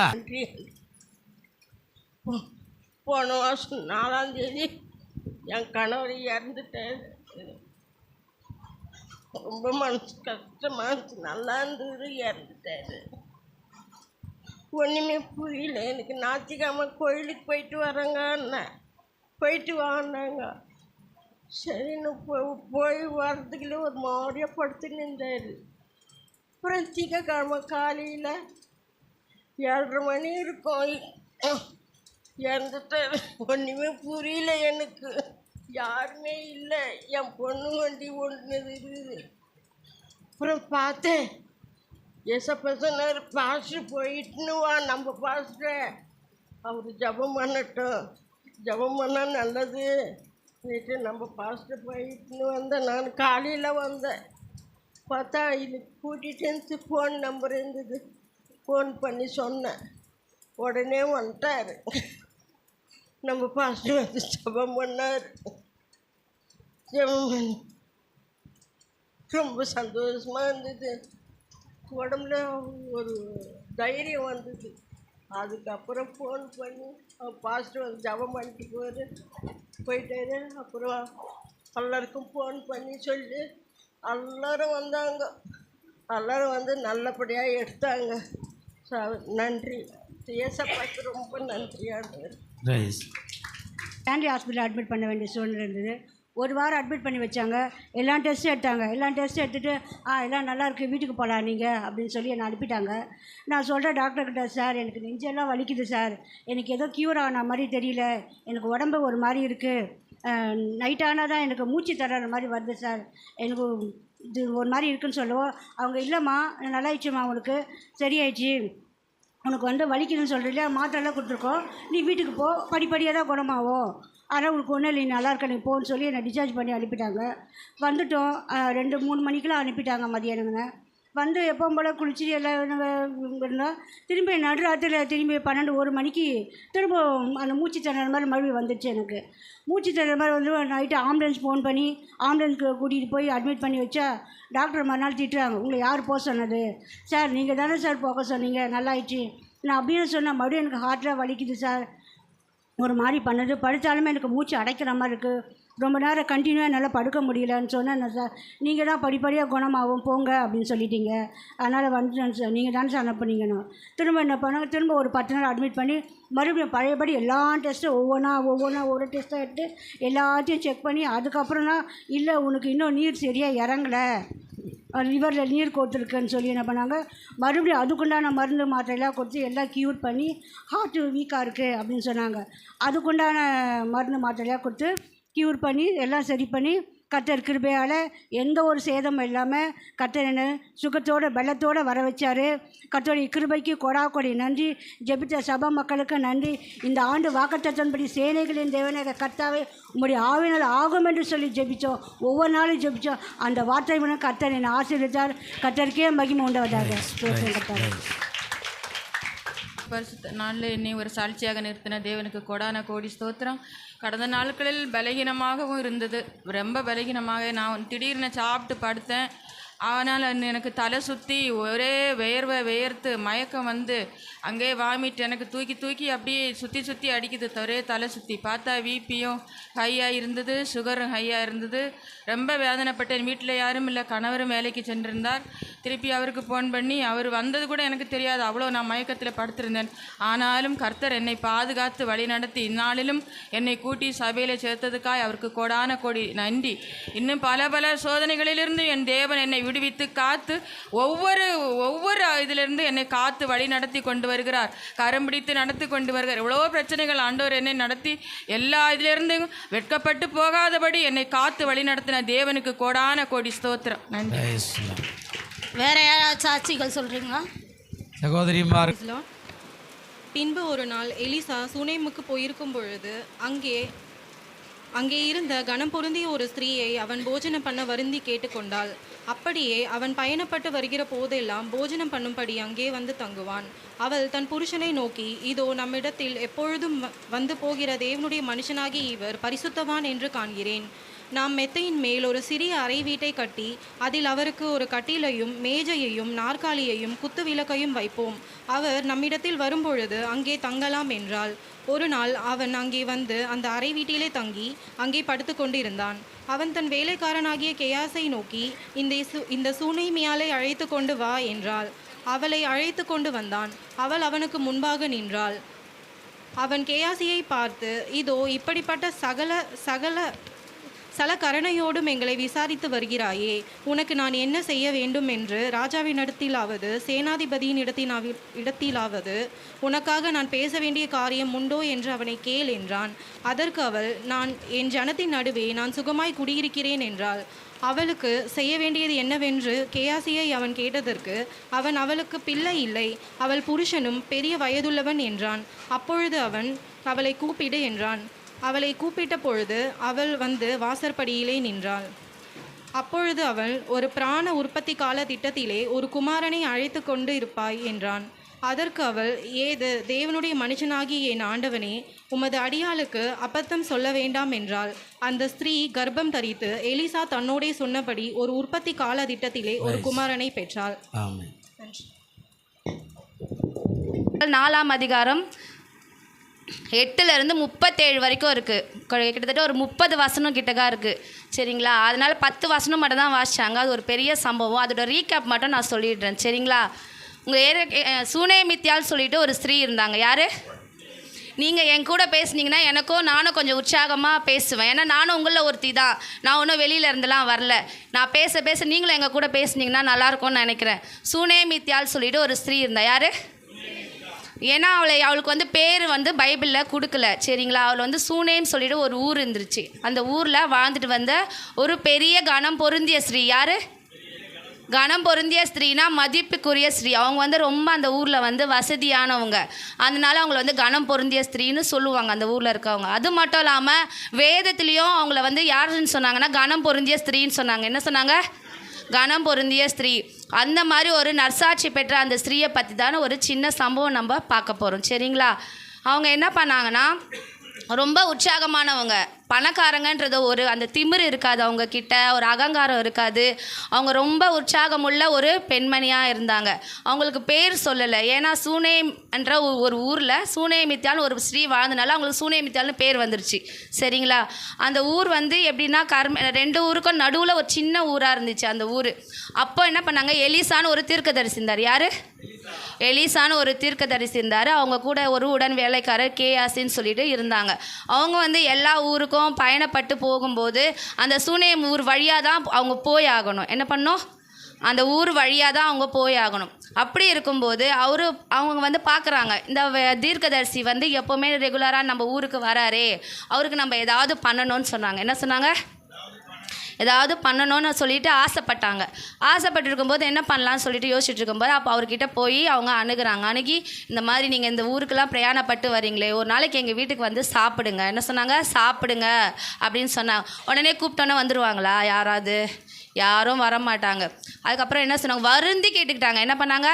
போன வருஷம் 4ஆம் தேதி என் கணவர் இறந்துட்டார். ரொம்ப மனசு கஷ்டமாக இருந்துச்சு. நல்லா இருந்தது, இறந்துட்டாரு. ஒன்றுமே புரியல எனக்கு. ஞாயிற்றுக்கிழமை கோயிலுக்கு போயிட்டு வரேங்க, போயிட்டு வாங்கினாங்க. சரின்னு போய் வரதுக்குள்ளே ஒரு மாதிரியாக படுத்து நின்றார். அப்புறம் திங்கக்கிழமை காலையில் 7:30 மணி இருக்கும், இறந்துட்டார். ஒன்றுமே புரியல எனக்கு. யாருமே இல்லை. என் பொண்ணு வண்டி ஒன்று இருக்குது. அப்புறம் பார்த்தேன், ஏசப்பா சொன்னார், பாஸ்டர் போயிட்டுன்னு வா, நம்ம பாஸ்டர் அவர் ஜபம் பண்ணட்டும், ஜபம் பண்ணால் நல்லது நேற்று நம்ம பாஸ்டர் போயிட்டுன்னு வந்தேன். நான் காலையில் வந்தேன், பார்த்தா இது கூட்டிகிட்டு ஃபோன் நம்பர் இருந்தது. ஃபோன் பண்ணி சொன்னேன், உடனே வந்துட்டார். நம்ம பாஸ்டர் வந்து ஜபம் பண்ணார். ஜபம் பண்ணி ரொம்ப சந்தோஷமாக இருந்தது. உடம்புல ஒரு தைரியம் வந்தது. அதுக்கப்புறம் ஃபோன் பண்ணி பாஸ்டர் வந்து ஜபம் பண்ணிட்டு போயிட்டாரு. அப்புறம் எல்லாருக்கும் ஃபோன் பண்ணி சொல்லி எல்லோரும் வந்தாங்க. எல்லோரும் வந்து நல்லபடியாக எடுத்தாங்க. நன்றி ஏசப்பாக்கு, ரொம்ப நன்றியானவர். கேண்டி ஹாஸ்பிட்டல் அட்மிட் பண்ண வேண்டிய சூழ்நிலை இருந்தது. 1 வாரம் அட்மிட் பண்ணி வச்சாங்க. எல்லாம் டெஸ்ட் எடுத்தாங்க. எல்லாம் டெஸ்ட் எடுத்துகிட்டு எல்லாம் நல்லா இருக்குது, வீட்டுக்கு போகலாம் நீங்கள் அப்படின்னு சொல்லி என்னை அனுப்பிட்டாங்க. நான் சொல்கிறேன் டாக்டர்கிட்ட, சார் எனக்கு நெஞ்செல்லாம் வலிக்குது சார், எனக்கு ஏதோ க்யூர் ஆன மாதிரி தெரியல, எனக்கு உடம்பு ஒரு மாதிரி இருக்குது, நைட் ஆனால் தான் எனக்கு மூச்சு தர்ற மாதிரி வருது சார், எனக்கு இது ஒரு மாதிரி இருக்குதுன்னு சொல்லுவோம். அவங்க இல்லைம்மா நல்லாயிடுச்சுமா, உனக்கு சரியாயிடுச்சு, உனக்கு வந்து வலிக்குதுன்னு சொல்கிறீங்களா, மாத்திரைலாம் கொடுத்துருக்கோம், நீ வீட்டுக்கு போ, படிப்படியாக தான் குணமாகும், ஆனால் உனக்கு ஒன்றும் இல்லை, நீ நல்லா இருக்க, நீ போன்னு சொல்லி என்னை டிஸ்சார்ஜ் பண்ணி அனுப்பிட்டாங்க. வந்துட்டோம். 2-3 மணிக்கெலாம் அனுப்பிட்டாங்க மதியானங்க. வந்து எப்பவும் போல் குளிச்சு எல்லாம் இருந்தோம். திரும்பி நடுராத்திரியில் திரும்பி 12-1 மணிக்கு திரும்ப அந்த மூச்சு திணற மாதிரி மறுபடியும் வந்துடுச்சு எனக்கு. மூச்சு திணற மாதிரி வந்து நைட்டு ஆம்புலன்ஸ் ஃபோன் பண்ணி ஆம்புலன்ஸ்க்கு கூட்டிகிட்டு போய் அட்மிட் பண்ணி வச்சா டாக்டர் மறுநாள் திட்டுறாங்க, உங்களை யார் போக சொன்னது, சார் நீங்கள் தானே சார் போக சொன்னீங்க, நல்லாயிடுச்சு. நான் அப்படின்னு சொன்னேன், மறுபடியும் எனக்கு ஹார்ட்டில் வலிக்குது சார், ஒரு மாதிரி பண்ணுது, படுத்தாலுமே எனக்கு மூச்சு அடைக்கிற மாதிரி இருக்குது, ரொம்ப நேரம் கண்டினியூவாக என்னால் படுக்க முடியலன்னு சொன்னேன் சார். நீங்கள் தான் படிப்படியாக குணமாகும் போங்க அப்படின்னு சொல்லிட்டீங்க, அதனால் வந்துட்டேன் சார், நீங்கள் தானே சார் அனுப்புனீங்கன்னு. திரும்ப என்ன பண்ணாங்க, திரும்ப ஒரு 10 நாள் அட்மிட் பண்ணி மறுபடியும் பழையபடி எல்லா டெஸ்ட்டும் ஒவ்வொன்றா ஒரு டெஸ்ட்டாக எடுத்து எல்லாத்தையும் செக் பண்ணி அதுக்கப்புறம் தான், இல்லை உனக்கு இன்னும் நீர் சரியாக இறங்கலை, லிவரில் நீர் கோத்துருக்குன்னு சொல்லி என்ன பண்ணாங்க, மறுபடியும் அதுக்குண்டான மருந்து மாத்திரையெல்லாம் கொடுத்து எல்லாம் க்யூர் பண்ணி ஹார்ட்டு வீக்காக இருக்குது அப்படின்னு சொன்னாங்க. அதுக்குண்டான மருந்து மாத்திரையெல்லாம் கொடுத்து க்யூர் பண்ணி எல்லாம் சரி பண்ணி கர்த்தர் கிருபையால் எந்த ஒரு சேதமும் இல்லாமல் கர்த்தர் என்ன சுகத்தோடு பலத்தோடு வர வச்சார். கர்த்தருடைய கிருபைக்கு கொடாக்கொடி நன்றி. ஜெபித்த சபா மக்களுக்கு நன்றி. இந்த ஆண்டு வாக்குத்தத்தன்படி சேனைகளின் தேவனாக கர்த்தாவே உங்களுடைய ஆவினால் ஆகும் என்று சொல்லி ஜெபித்தோம். ஒவ்வொரு நாளும் ஜெபித்தோம். அந்த வார்த்தை மூலம் கர்த்தர் என்னை ஆசீர்வதித்தார். கர்த்தருக்கே மகிமை உண்டாவதாக. பரிசுத்த நாளில் என்னை ஒரு சாட்சியாக நிறுத்தின தேவனுக்கு கொடான கோடி ஸ்தோத்திரம். கடந்த நாட்களில் பலகீனமாகவும் இருந்தது, ரொம்ப பலகீனமாக நான் திடீர்னு சாப்பிட்டு படுத்தேன். ஆனால் எனக்கு தலை சுற்றி ஒரே வேர்த்து மயக்கம் வந்து அங்கே வாமிட் எனக்கு தூக்கி அப்படியே சுற்றி அடிக்குது, ஒரே தலை சுற்றி. பார்த்தா பிபியும் ஹையாக இருந்தது, சுகரும் ஹையாக இருந்தது. ரொம்ப வேதனைப்பட்டேன். வீட்டில் யாரும் இல்லை, கணவரும் வேலைக்கு சென்றிருந்தார். திருப்பி அவருக்கு ஃபோன் பண்ணி அவர் வந்தது கூட எனக்கு தெரியாது, அவ்வளோ நான் மயக்கத்தில் படுத்திருந்தேன். ஆனாலும் கர்த்தர் என்னை பாதுகாத்து வழி நடத்தி இந்நாளிலும் என்னை கூட்டி சபையில் சேர்த்ததுக்காய் அவருக்கு கொடான கோடி நன்றி. இன்னும் பல சோதனைகளிலிருந்து என் தேவன் என்னை விடுவித்து காத்து ஒவ்வொரு இதிலிருந்து என்னை காத்து வழி நடத்தி கொண்டு வருகிறார். கரம் பிடித்து நடத்தி கொண்டு வருகிறார். எவ்வளோ பிரச்சனைகள் ஆண்டவர் என்னை நடத்தி எல்லா இதிலிருந்தும் வெட்கப்பட்டு போகாதபடி என்னை காத்து வழி நடத்தின தேவனுக்கு கோடான கோடி ஸ்தோத்திரம். நன்றி. வேற யாராவது சாட்சிகள் சொல்கிறீங்களா? சகோதரிமார். பின்பு ஒரு நாள் எலிசா சுனேமுக்கு போயிருக்கும் பொழுது அங்கே இருந்த கனம் பொருந்திய ஒரு ஸ்திரீயை அவன் போஜனம் பண்ண வருந்தி கேட்டுக்கொண்டாள். அப்படியே அவன் பயணப்பட்டு வருகிற போதெல்லாம் போஜனம் பண்ணும்படி அங்கே வந்து தங்குவான். அவள் தன் புருஷனை நோக்கி, இதோ நம்மிடத்தில் எப்பொழுதும் வந்து போகிற தேவனுடைய மனுஷனாகி இவர் பரிசுத்தவான் என்று காண்கிறேன். நாம் மெத்தையின் மேல் ஒரு சிறிய அறை வீட்டை கட்டி அதில் அவருக்கு ஒரு கட்டிலையும் மேஜையையும் நாற்காலியையும் குத்து விளக்கையும் வைப்போம். அவர் நம்மிடத்தில் வரும்பொழுது அங்கே தங்கலாம் என்றாள். ஒரு நாள் அவன் அங்கே வந்து அந்த அறை வீட்டிலே தங்கி அங்கே படுத்து கொண்டிருந்தான். அவன் தன் வேலைக்காரனாகிய கேயாசை நோக்கி, இந்த சூனேமியாளை அழைத்து கொண்டு வா என்றாள். அவளை அழைத்து கொண்டு வந்தான். அவள் அவனுக்கு முன்பாக நின்றாள். அவன் கேயாசியை பார்த்து, இதோ இப்படிப்பட்ட சல கருணையோடும் எங்களை விசாரித்து வருகிறாயே, உனக்கு நான் என்ன செய்ய வேண்டும் என்று ராஜாவினிடத்திலாவது சேனாதிபதியின் இடத்திலாவது உனக்காக நான் பேச வேண்டிய காரியம் உண்டோ என்று அவனை கேள் என்றான். அதற்கு அவள், நான் என் ஜனத்தின் நடுவே நான் சுகமாய் குடியிருக்கிறேன் என்றாள். அவளுக்கு செய்ய வேண்டியது என்னவென்று கேயாசியை அவன் கேட்டதற்கு அவன், அவளுக்கு பிள்ளை இல்லை, அவள் புருஷனும் பெரிய வயதுள்ளவன் என்றான். அப்பொழுது அவன், அவளை கூப்பிடு என்றான். அவளை கூப்பிட்ட பொழுது அவள் வந்து வாசற்படியிலே நின்றாள். அப்பொழுது அவள், ஒரு பிராண உற்பத்தி கால திட்டத்திலே ஒரு குமாரனை அழைத்து கொண்டு இருப்பாய் என்றான். அதற்கு அவள், ஏது தேவனுடைய மனுஷனாகிய என் ஆண்டவனே, உமது அடியாளுக்கு அபத்தம் சொல்ல வேண்டாம் என்றாள். அந்த ஸ்திரீ கர்ப்பம் தரித்து எலிசா தன்னோடே சொன்னபடி ஒரு உற்பத்தி கால திட்டத்திலே ஒரு குமாரனை பெற்றாள். 4ஆம் அதிகாரம் 8லேருந்து 37 வரைக்கும் இருக்குது. கிட்டத்தட்ட ஒரு 30 வசனம் கிட்டக்கா இருக்குது. சரிங்களா? அதனால் 10 வசனம் மட்டும் தான் வாசித்தாங்க. அது ஒரு பெரிய சம்பவம். அதோட ரீகேப் மட்டும் நான் சொல்லிடுறேன். சரிங்களா? உங்கள் சூனேமித்தியால் சொல்லிட்டு ஒரு ஸ்திரீ இருந்தாங்க. யார்? நீங்கள் என் கூட பேசுனீங்கன்னா நானும் கொஞ்சம் உற்சாகமாக பேசுவேன். ஏன்னா நானும் உங்களில் ஒருத்தி தான். நான் ஒன்றும் வெளியில் இருந்தெல்லாம் வரல. நான் பேச நீங்களும் எங்கள் கூட பேசுனீங்கன்னா நல்லாயிருக்கும்னு நினைக்கிறேன். சூனேமித்தியால் சொல்லிட்டு ஒரு ஸ்திரீ இருந்தா. யார்? ஏன்னா அவளுக்கு வந்து பேர் வந்து பைபிளில் கொடுக்கல. சரிங்களா? அவள் வந்து சூனேம் சொல்லிட்டு ஒரு ஊர் இருந்துருச்சு. அந்த ஊரில் வாழ்ந்துட்டு வந்த ஒரு பெரிய கணம் பொருந்திய ஸ்திரீ. யார்? கணம் பொருந்திய ஸ்திரீனா மதிப்புக்குரிய ஸ்திரீ. அவங்க வந்து ரொம்ப அந்த ஊரில் வந்து வசதியானவங்க. அதனால அவங்கள வந்து கணம் பொருந்திய ஸ்திரீன்னு சொல்லுவாங்க அந்த ஊரில் இருக்கவங்க. அது மட்டும் இல்லாமல் வேதத்துலேயும் அவங்கள வந்து யாருன்னு சொன்னாங்கன்னா கணம் பொருந்திய ஸ்திரீன்னு சொன்னாங்க. என்ன சொன்னாங்க? கணம் பொருந்திய ஸ்திரீ. அந்த மாதிரி ஒரு நற்சாட்சி பெற்ற அந்த ஸ்திரீயை பற்றி தானே ஒரு சின்ன சம்பவம் நம்ம பார்க்க போகிறோம். சரிங்களா? அவங்க என்ன பண்ணாங்கன்னா, ரொம்ப உற்சாகமானவங்க, பணக்காரங்கன்றது ஒரு அந்த திமிர் இருக்காது அவங்க கிட்ட, ஒரு அகங்காரம் இருக்காது. அவங்க ரொம்ப உற்சாகமுள்ள ஒரு பெண்மணியாக இருந்தாங்க. அவங்களுக்கு பேர் சொல்லலை. ஏன்னா சூனேம் என்ற ஒரு ஊரில் சூனேமித்தியால்னு ஒரு ஸ்ரீ வாழ்ந்தனால அவங்களுக்கு சூனேமித்தியால்னு பேர் வந்துருச்சு. சரிங்களா? அந்த ஊர் வந்து எப்படின்னா 2 ஊருக்கும் நடுவில் ஒரு சின்ன ஊராக இருந்துச்சு அந்த ஊர். அப்போ என்ன பண்ணாங்க, எலிசான்னு ஒரு தீர்க்கதரிசி இருந்தார். யார்? எலிசான்னு ஒரு தீர்க்கதரிசி இருந்தார். அவங்க கூட ஒரு உடன் வேலைக்காரர் கேயாசின்னு சொல்லிட்டு இருந்தாங்க. அவங்க வந்து எல்லா ஊருக்கும் பயணப்பட்டு போகும்போது அந்த சூனேம் ஊர் வழியாக தான் அவங்க போய் ஆகணும். என்ன பண்ணோம்? அந்த ஊர் வழியாக தான் அவங்க போய் ஆகணும். அப்படி இருக்கும்போது அவங்க வந்து பார்க்குறாங்க, இந்த தீர்க்கதரிசி வந்து எப்போவுமே ரெகுலராக நம்ம ஊருக்கு வராரே, அவருக்கு நம்ம ஏதாவது பண்ணணும்னு சொன்னாங்க. என்ன சொன்னாங்க? ஏதாவது பண்ணணும்னு சொல்லிட்டு ஆசைப்பட்டாங்க. ஆசைப்பட்டு இருக்கும்போது என்ன பண்ணலான்னு சொல்லிட்டு யோசிச்சுட்டு இருக்கும்போது அப்போ அவர்கிட்ட போய் அவங்க அணுகி, இந்த மாதிரி நீங்கள் இந்த ஊருக்கெல்லாம் பிரயாணப்பட்டு வரீங்களே, ஒரு நாளைக்கு எங்கள் வீட்டுக்கு வந்து சாப்பிடுங்க. என்ன சொன்னாங்க? சாப்பிடுங்க அப்படின்னு சொன்னாங்க. உடனே கூப்பிட்டோன்னே வந்துடுவாங்களா? யாரும் வரமாட்டாங்க. அதுக்கப்புறம் என்ன சொன்னாங்க? வருந்தி கேட்டுக்கிட்டாங்க. என்ன பண்ணாங்க?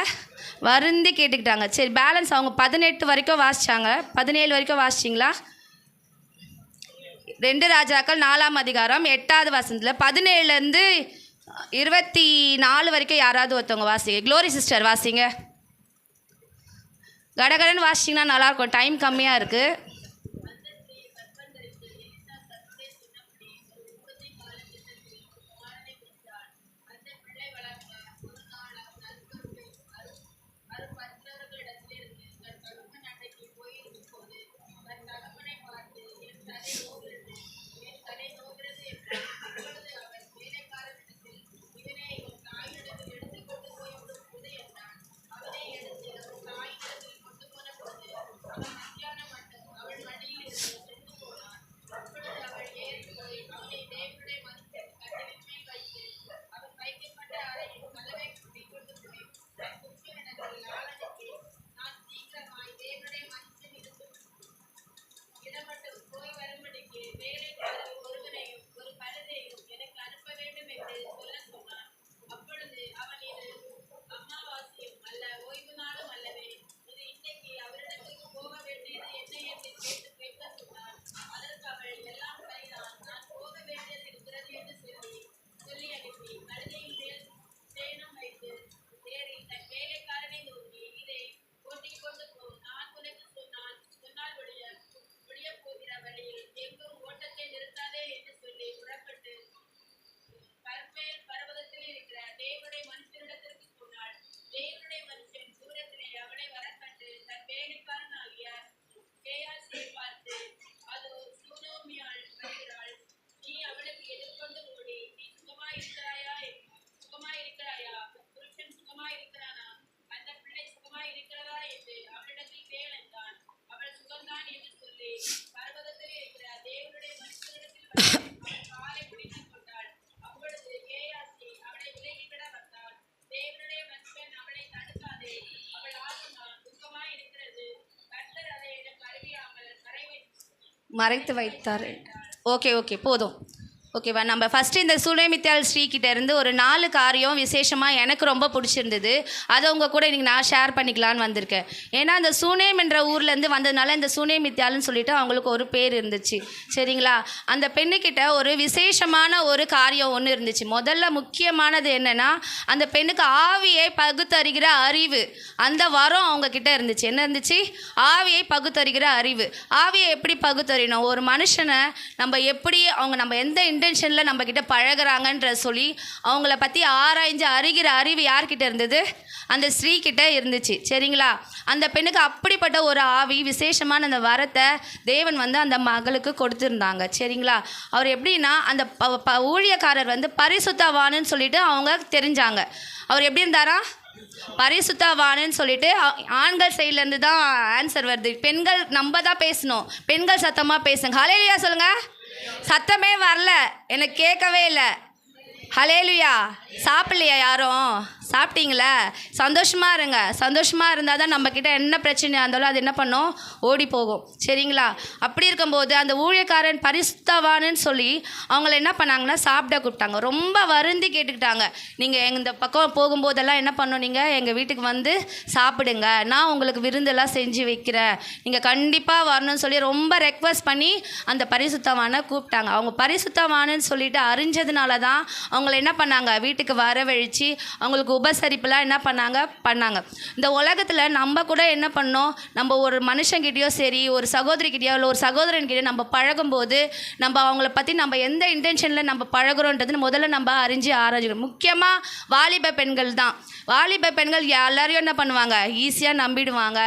வருந்தி கேட்டுக்கிட்டாங்க. சரி, பேலன்ஸ் அவங்க 18 வரைக்கும் வாசித்தாங்க. 17 வரைக்கும் வாசிச்சிங்களா? 2 ராஜாக்கள் 4ஆம் அதிகாரம் 8வது வசனத்தில் 17லேருந்து 24 வரைக்கும் யாராவது ஒருத்தவங்க வாசிங்க. க்ளோரி சிஸ்டர் வாசிங்க. கடகடன்னு வாசிச்சிங்கன்னா நல்லாயிருக்கும், டைம் கம்மியாக இருக்குது. மறைத்து வைத்தார். ஓகே ஓகே போதும். ஓகேவா? நம்ம ஃபஸ்ட்டு இந்த சுனேமித்தாள் ஸ்ரீகிட்ட இருந்து ஒரு 4 காரியம் விசேஷமாக எனக்கு ரொம்ப பிடிச்சிருந்தது. அதை உங்கள் கூட இன்றைக்கி நான் ஷேர் பண்ணிக்கலான்னு வந்திருக்கேன். ஏன்னா இந்த சுனேம் என்ற ஊர்லேருந்து வந்ததுனால இந்த சுனேமித்தாள்னு சொல்லிட்டு அவங்களுக்கு ஒரு பேர் இருந்துச்சு. சரிங்களா? அந்த பெண்ணுக்கிட்ட ஒரு விசேஷமான ஒரு காரியம் ஒன்று இருந்துச்சு. முதல்ல முக்கியமானது என்னென்னா, அந்த பெண்ணுக்கு ஆவியை பகுத்தறிகிற அறிவு, அந்த வரம் அவங்கக்கிட்ட இருந்துச்சு. என்ன இருந்துச்சு? ஆவியை பகுத்தறிகிற அறிவு. ஆவியை எப்படி பகுத்தறியணும்? ஒரு மனுஷனை நம்ம எப்படி நம்ம எந்த இன்டென்ஷனில் நம்மக்கிட்ட பழகிறாங்கன்ற சொல்லி அவங்கள பற்றி ஆராய்ஞ்சு அறிகிற அறிவு யார்கிட்ட இருந்தது? அந்த ஸ்ரீகிட்ட இருந்துச்சு. சரிங்களா? அந்த பெண்ணுக்கு அப்படிப்பட்ட ஒரு ஆவி, விசேஷமான அந்த வரத்தை தேவன் வந்து அந்த மகளுக்கு கொடுத்துருந்தாங்க. சரிங்களா? அவர் எப்படின்னா, அந்த ஊழியக்காரர் வந்து பரிசுத்தவானுன்னு சொல்லிட்டு அவங்க தெரிஞ்சாங்க. அவர் எப்படி இருந்தாரா? பரிசுத்தவானுன்னு சொல்லிட்டு ஆண்கள் சைட்லேருந்து தான் ஆன்சர் வருது. பெண்கள் நம்ம தான் பேசணும். பெண்கள் சத்தமாக பேசுங்க. ஹல்லேலூயா சொல்லுங்கள். சத்தமே வரல, எனக்கு கேட்கவே இல்லை. ஹல்லேலூயா. சாப்பிட்லையா யாரும்? சாப்பிட்டீங்களா? சந்தோஷமாக இருங்க. சந்தோஷமாக இருந்தால் தான் நம்மக்கிட்ட என்ன பிரச்சனையாக இருந்தாலும் அது என்ன பண்ணோம்? ஓடி போகும். சரிங்களா? அப்படி இருக்கும்போது அந்த ஊழியக்காரன் பரிசுத்தவானுன்னு சொல்லி அவங்கள என்ன பண்ணாங்கன்னா சாப்பிட கூப்பிட்டாங்க. ரொம்ப வருந்தி கேட்டுக்கிட்டாங்க, நீங்கள் இந்த பக்கம் போகும்போதெல்லாம் என்ன பண்ணணும்? நீங்கள் எங்கள் வீட்டுக்கு வந்து சாப்பிடுங்க, நான் உங்களுக்கு விருந்தெல்லாம் செஞ்சு வைக்கிறேன், நீங்கள் கண்டிப்பாக வரணும்னு சொல்லி ரொம்ப ரெக்வஸ்ட் பண்ணி அந்த பரிசுத்தவானை கூப்பிட்டாங்க. அவங்க பரிசுத்தவானுன்னு சொல்லிட்டு அறிஞ்சதுனால தான் அவங்கள என்ன பண்ணாங்க? வீட்டுக்கு வரவழைச்சி அவங்களுக்கு உபசரிப்புலாம் என்ன பண்ணாங்க. இந்த உலகத்தில் நம்ம கூட என்ன பண்ணோம்? நம்ம ஒரு மனுஷங்கிட்டேயோ சரி, ஒரு சகோதரிக்கிட்டேயோ இல்லை ஒரு சகோதரன்கிட்டயோ நம்ம பழகும்போது நம்ம அவங்கள பற்றி நம்ம எந்த இன்டென்ஷனில் நம்ம பழகுறோன்றது முதல்ல நம்ம ஆராய்ஞ்சிக்கணும். முக்கியமாக வாலிப பெண்கள் தான். வாலிப பெண்கள் எல்லாரையும் என்ன பண்ணுவாங்க? ஈஸியாக நம்பிடுவாங்க.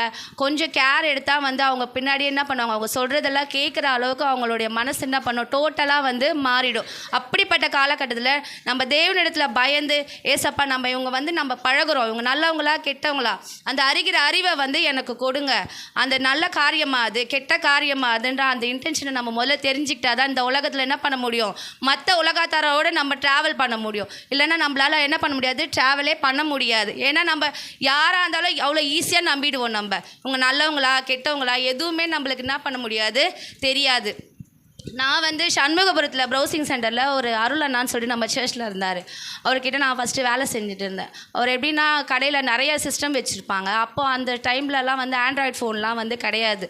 கொஞ்சம் கேர் எடுத்தால் வந்து அவங்க பின்னாடி என்ன பண்ணுவாங்க? அவங்க சொல்கிறதெல்லாம் கேட்குற அளவுக்கு அவங்களுடைய மனசு என்ன பண்ணும்? டோட்டலாக வந்து மாறிடும். அப்படிப்பட்ட காலகட்டத்தில் நம்ம தேவனிடத்தில் பயந்து, ஏசப்பா நம்ம இவங்க வந்து நம்ம பழகுறோம், இவங்க நல்லவங்களா கெட்டவங்களா, அந்த அறிகிற அறிவை வந்து எனக்கு கொடுங்க. அந்த நல்ல காரியமா அது கெட்ட காரியமா அதுன்ற அந்த இன்டென்ஷனை நம்ம முதல்ல தெரிஞ்சுக்கிட்டா தான் இந்த உலகத்தில் என்ன பண்ண முடியும்? மற்ற உலகத்தாரோடு நம்ம ட்ராவல் பண்ண முடியும். இல்லைன்னா நம்மளால் என்ன பண்ண முடியாது? ட்ராவலே பண்ண முடியாது. ஏன்னா நம்ம யாராக இருந்தாலும் அவ்வளோ ஈஸியாக நம்பிடுவோம். நம்ம இவங்க நல்லவங்களா கெட்டவங்களா எதுவுமே நம்மளுக்கு என்ன பண்ண முடியாது, தெரியாது. நான் வந்து சண்முகபுரத்தில் ப்ரௌசிங் சென்டரில் ஒரு அருள் அண்ணான்னு சொல்லிட்டு நம்ம சர்ச்சில் இருந்தார். அவர்கிட்ட நான் ஃபஸ்ட்டு வேலை செஞ்சுட்டு இருந்தேன். அவர் எப்படின்னா கடையில் நிறைய சிஸ்டம் வச்சுருப்பாங்க. அப்போது அந்த டைம்லலாம் வந்து ஆண்ட்ராய்டு ஃபோன்லாம் வந்து கிடையாது,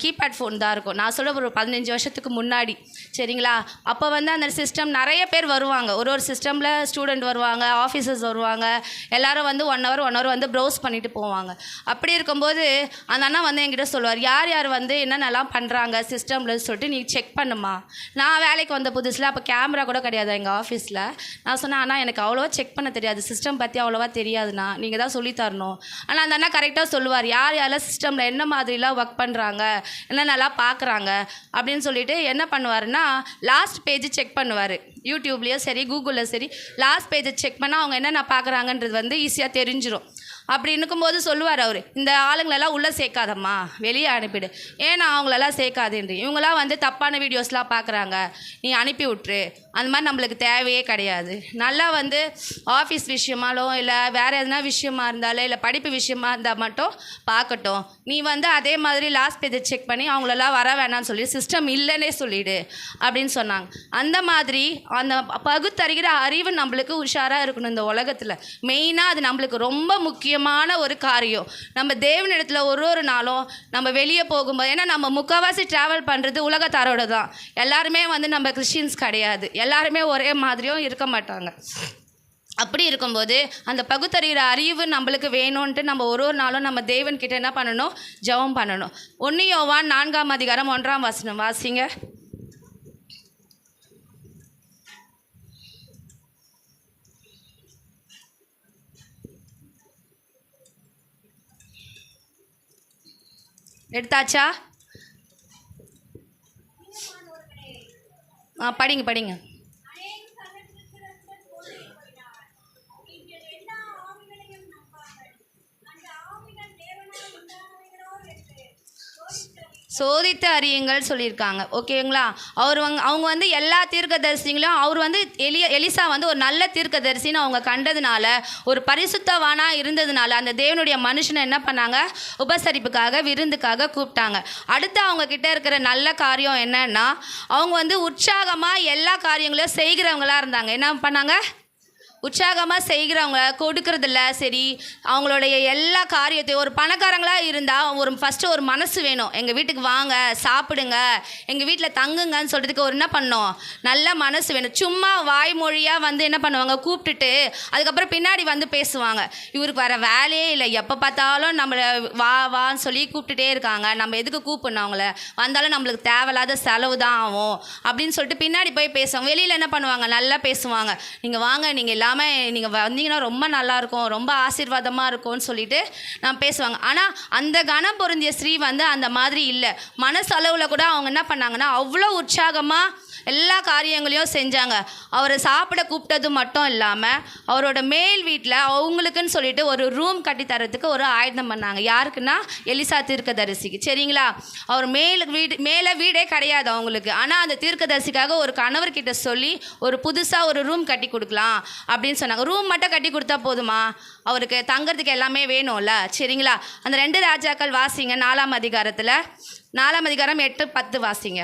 கீபேட் ஃபோன் தான் இருக்கும். நான் சொல்ல ஒரு 15 வருஷத்துக்கு முன்னாடி. சரிங்களா? அப்போ வந்து அந்த சிஸ்டம் நிறைய பேர் வருவாங்க. ஒரு சிஸ்டமில் ஸ்டூடெண்ட் வருவாங்க, ஆஃபீஸர்ஸ் வருவாங்க, எல்லோரும் வந்து 1 hour வந்து ப்ரௌஸ் பண்ணிவிட்டு போவாங்க. அப்படி இருக்கும்போது அந்த அண்ணா வந்து என்கிட்ட சொல்லுவார், யார் யார் வந்து என்னென்னலாம் பண்ணுறாங்க சிஸ்டமில் சொல்லிட்டு நீ செக் பண்ணுமா. நான் வேலைக்கு வந்த புதுசில் அப்போ கேமரா கூட கிடையாது எங்கள் ஆஃபீஸில். நான் சொன்னேன், ஆனால் எனக்கு அவ்வளோவா செக் பண்ண தெரியாது, சிஸ்டம் பற்றி அவ்வளோவா தெரியாதுண்ணா, நீங்கள் தான் சொல்லித்தரணும். ஆனால் அந்த அண்ணா கரெக்டாக சொல்லுவார், யார் யாரெல்லாம் சிஸ்டமில் என்ன மாதிரிலாம் ஒர்க் பண்ணுறாங்க, என்னென்னலாம் பார்க்குறாங்க அப்படின்னு சொல்லிட்டு என்ன பண்ணுவாருன்னா லாஸ்ட் பேஜ் செக் பண்ணுவார். யூடியூப்லேயோ சரி கூகுளில் சரி லாஸ்ட் பேஜை செக் பண்ணால் அவங்க என்னென்ன பார்க்குறாங்கன்றது வந்து ஈஸியாக தெரிஞ்சிடும். அப்படி இருக்கும்போது சொல்லுவார் அவர், இந்த ஆளுங்களெல்லாம் உள்ளே சேர்க்காதம்மா, வெளியே அனுப்பிடு, ஏன்னா அவங்களெல்லாம் சேர்க்காதுன்றி, இவங்களாம் வந்து தப்பான வீடியோஸ்லாம் பார்க்குறாங்க, நீ அனுப்பி விட்ரு, அந்த மாதிரி நம்மளுக்கு தேவையே கிடையாது. நல்லா வந்து ஆஃபீஸ் விஷயமாலோ இல்லை வேறு எதுனா விஷயமா இருந்தாலும் இல்லை படிப்பு விஷயமா இருந்தால் மட்டும் பார்க்கட்டும், நீ வந்து அதே மாதிரி லாஸ்ட் பேஜை செக் பண்ணி அவங்களெல்லாம் வர வேணான்னு சொல்லி சிஸ்டம் இல்லைன்னே சொல்லிவிடு அப்படின்னு சொன்னாங்க. அந்த மாதிரி அந்த பகுத்தறிகிற அறிவு நம்மளுக்கு உஷாராக இருக்கணும். இந்த உலகத்தில் மெயினாக அது நம்மளுக்கு ரொம்ப முக்கியமான ஒரு காரியம். நம்ம தேவனிடத்தில் ஒரு நாளும் நம்ம வெளியே போகும்போது, ஏன்னா நம்ம முக்கால்வாசி ட்ராவல் பண்ணுறது உலகத்தாரோட தான். எல்லாருமே வந்து நம்ம கிறிஸ்டின்ஸ் கிடையாது, எல்லாருமே ஒரே மாதிரியும் இருக்க மாட்டாங்க. அப்படி இருக்கும்போது அந்த பகுத்தறிகிற அறிவு நம்மளுக்கு வேணும்ன்ட்டு நம்ம ஒரு நாளும் நம்ம தேவன்கிட்ட என்ன பண்ணணும்? ஜெபம் பண்ணணும். 1 யோவான் 4:1 வாசிங்க. எடுத்தாச்சா? படிங்க. சோதித்து அறியுங்கள் சொல்லியிருக்காங்க. ஓகேங்களா? அவங்க வந்து எல்லா தீர்க்கதரிசிகளையும் அவர் வந்து எலிசா வந்து ஒரு நல்ல தீர்க்கதரிசின்னு அவங்க கண்டதுனால, ஒரு பரிசுத்தவானாக இருந்ததுனால அந்த தேவனுடைய மனுஷனை என்ன பண்ணாங்க, உபசரிப்புக்காக விருந்துக்காக கூப்பிட்டாங்க. அடுத்து அவங்க கிட்ட இருக்கிற நல்ல காரியம் என்னன்னா, அவங்க வந்து உற்சாகமாக எல்லா காரியங்களையும் செய்கிறவங்களா இருந்தாங்க. என்ன பண்ணாங்க? உற்சாகமாக செய்கிறவங்க, கொடுக்கறதில்ல. சரி, அவங்களுடைய எல்லா காரியத்தையும் ஒரு பணக்காரங்களாக இருந்தால் ஃபஸ்ட்டு ஒரு மனசு வேணும். எங்கள் வீட்டுக்கு வாங்க, சாப்பிடுங்க, எங்கள் வீட்டில் தங்குங்கன்னு சொல்கிறதுக்கு என்ன பண்ணோம், நல்ல மனசு வேணும். சும்மா வாய்மொழியாக வந்து என்ன பண்ணுவாங்க, கூப்பிட்டுட்டு அதுக்கப்புறம் பின்னாடி வந்து பேசுவாங்க. இவருக்கு வேறு வேலையே இல்லை, எப்போ பார்த்தாலும் நம்மளை வான்னு சொல்லி கூப்பிட்டுட்டே இருக்காங்க, நம்ம எதுக்கு கூப்பிடணும், அவங்கள வந்தாலும் நம்மளுக்கு தேவையில்லாத செலவு தான் ஆகும் அப்படின்னு சொல்லிட்டு பின்னாடி போய் பேசுவாங்க. வெளியில் என்ன பண்ணுவாங்க, நல்லா பேசுவாங்க. நீங்கள் வாங்க, நீங்கள் இல்லாமல் நீங்கள் வந்தீங்கன்னா ரொம்ப நல்லாயிருக்கும், ரொம்ப ஆசீர்வாதமாக இருக்கும்னு சொல்லிட்டு நான் பேசுவாங்க. ஆனால் அந்த கனம் பொருந்திய ஸ்ரீ வந்து அந்த மாதிரி இல்லை. மனசளவில் கூட அவங்க என்ன பண்ணாங்கன்னா அவ்வளோ உற்சாகமாக எல்லா காரியங்களையும் செஞ்சாங்க. அவரை சாப்பிட கூப்பிட்டது மட்டும் இல்லாமல் அவரோட மேல் வீட்டில் அவங்களுக்குன்னு சொல்லிட்டு ஒரு ரூம் கட்டி தரத்துக்கு ஒரு ஆயுதம் பண்ணாங்க. யாருக்குன்னா எலிசா தீர்க்கதரிசிக்கு. சரிங்களா? அவர் மேலே வீடே கிடையாது அவங்களுக்கு. ஆனால் அந்த தீர்க்கதரிசிக்காக ஒரு கணவர்கிட்ட சொல்லி ஒரு புதுசாக ஒரு ரூம் கட்டி கொடுக்கலாம் அப்படின்னு சொன்னாங்க. ரூம் மட்டும் கட்டி கொடுத்தா போதுமா? அவருக்கு தங்கிறதுக்கு எல்லாமே வேணும்ல. சரிங்களா? அந்த 2 ராஜாக்கள் வாசிங்க, 4ஆம் அதிகாரத்தில், 4ஆம் அதிகாரம் 8-10 வாசிங்க.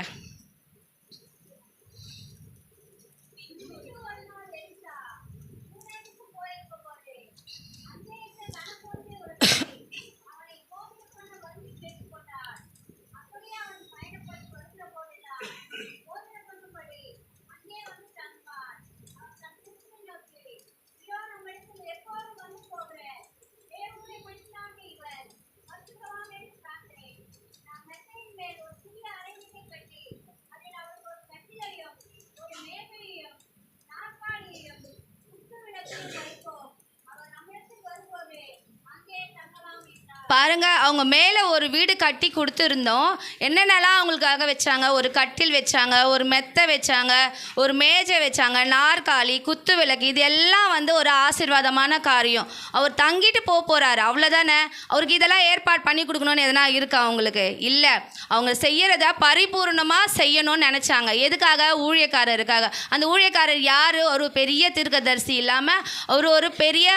பாருங்க, அவங்க மேலே ஒரு வீடு கட்டி கொடுத்துருந்தோம். என்னென்னலாம் அவங்களுக்காக வச்சாங்க, ஒரு கட்டில் வச்சாங்க, ஒரு மெத்தை வச்சாங்க, ஒரு மேஜை வச்சாங்க, நாற்காலி, குத்து விளக்கு, இது எல்லாம் வந்து ஒரு ஆசீர்வாதமான காரியம். அவர் தங்கிட்டு போகிறாரு, அவ்வளோதானே. அவருக்கு இதெல்லாம் ஏற்பாடு பண்ணி கொடுக்கணும்னு எதனா இருக்கா அவங்களுக்கு? இல்லை. அவங்க செய்யறத பரிபூர்ணமாக செய்யணும்னு நினச்சாங்க. எதுக்காக? ஊழியக்காரருக்காக. அந்த ஊழியக்காரர் யார்? ஒரு பெரிய தீர்க்கதரிசி இல்லாமல் ஒரு பெரிய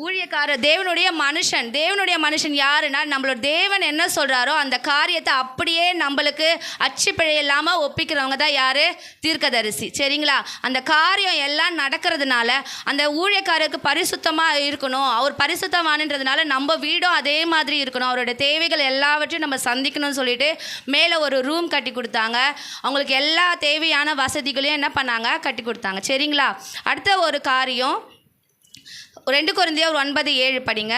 ஊழியக்காரர், தேவனுடைய மனுஷன். தேவனுடைய மனுஷன் யாருன்னா, நம்மளோட தேவன் என்ன சொல்கிறாரோ அந்த காரியத்தை அப்படியே நம்மளுக்கு அச்சுப்பிழை இல்லாமல் ஒப்பிக்கிறவங்க தான் யார்? தீர்க்கதரிசி. சரிங்களா? அந்த காரியம் எல்லாம் நடக்கிறதுனால அந்த ஊழியக்காரருக்கு பரிசுத்தமாக இருக்கணும். அவர் பரிசுத்தமானன்றதுனால நம்ம வீடும் அதே மாதிரி இருக்கணும். அவரோட தேவைகள் எல்லாவற்றையும் நம்ம சந்திக்கணும்னு சொல்லிட்டு மேலே ஒரு ரூம் கட்டி கொடுத்தாங்க. அவங்களுக்கு எல்லா தேவையான வசதிகளையும் என்ன பண்ணாங்க, கட்டி கொடுத்தாங்க. சரிங்களா? அடுத்த ஒரு காரியம் 2 கொரிந்தியர் 9:7 படிங்க.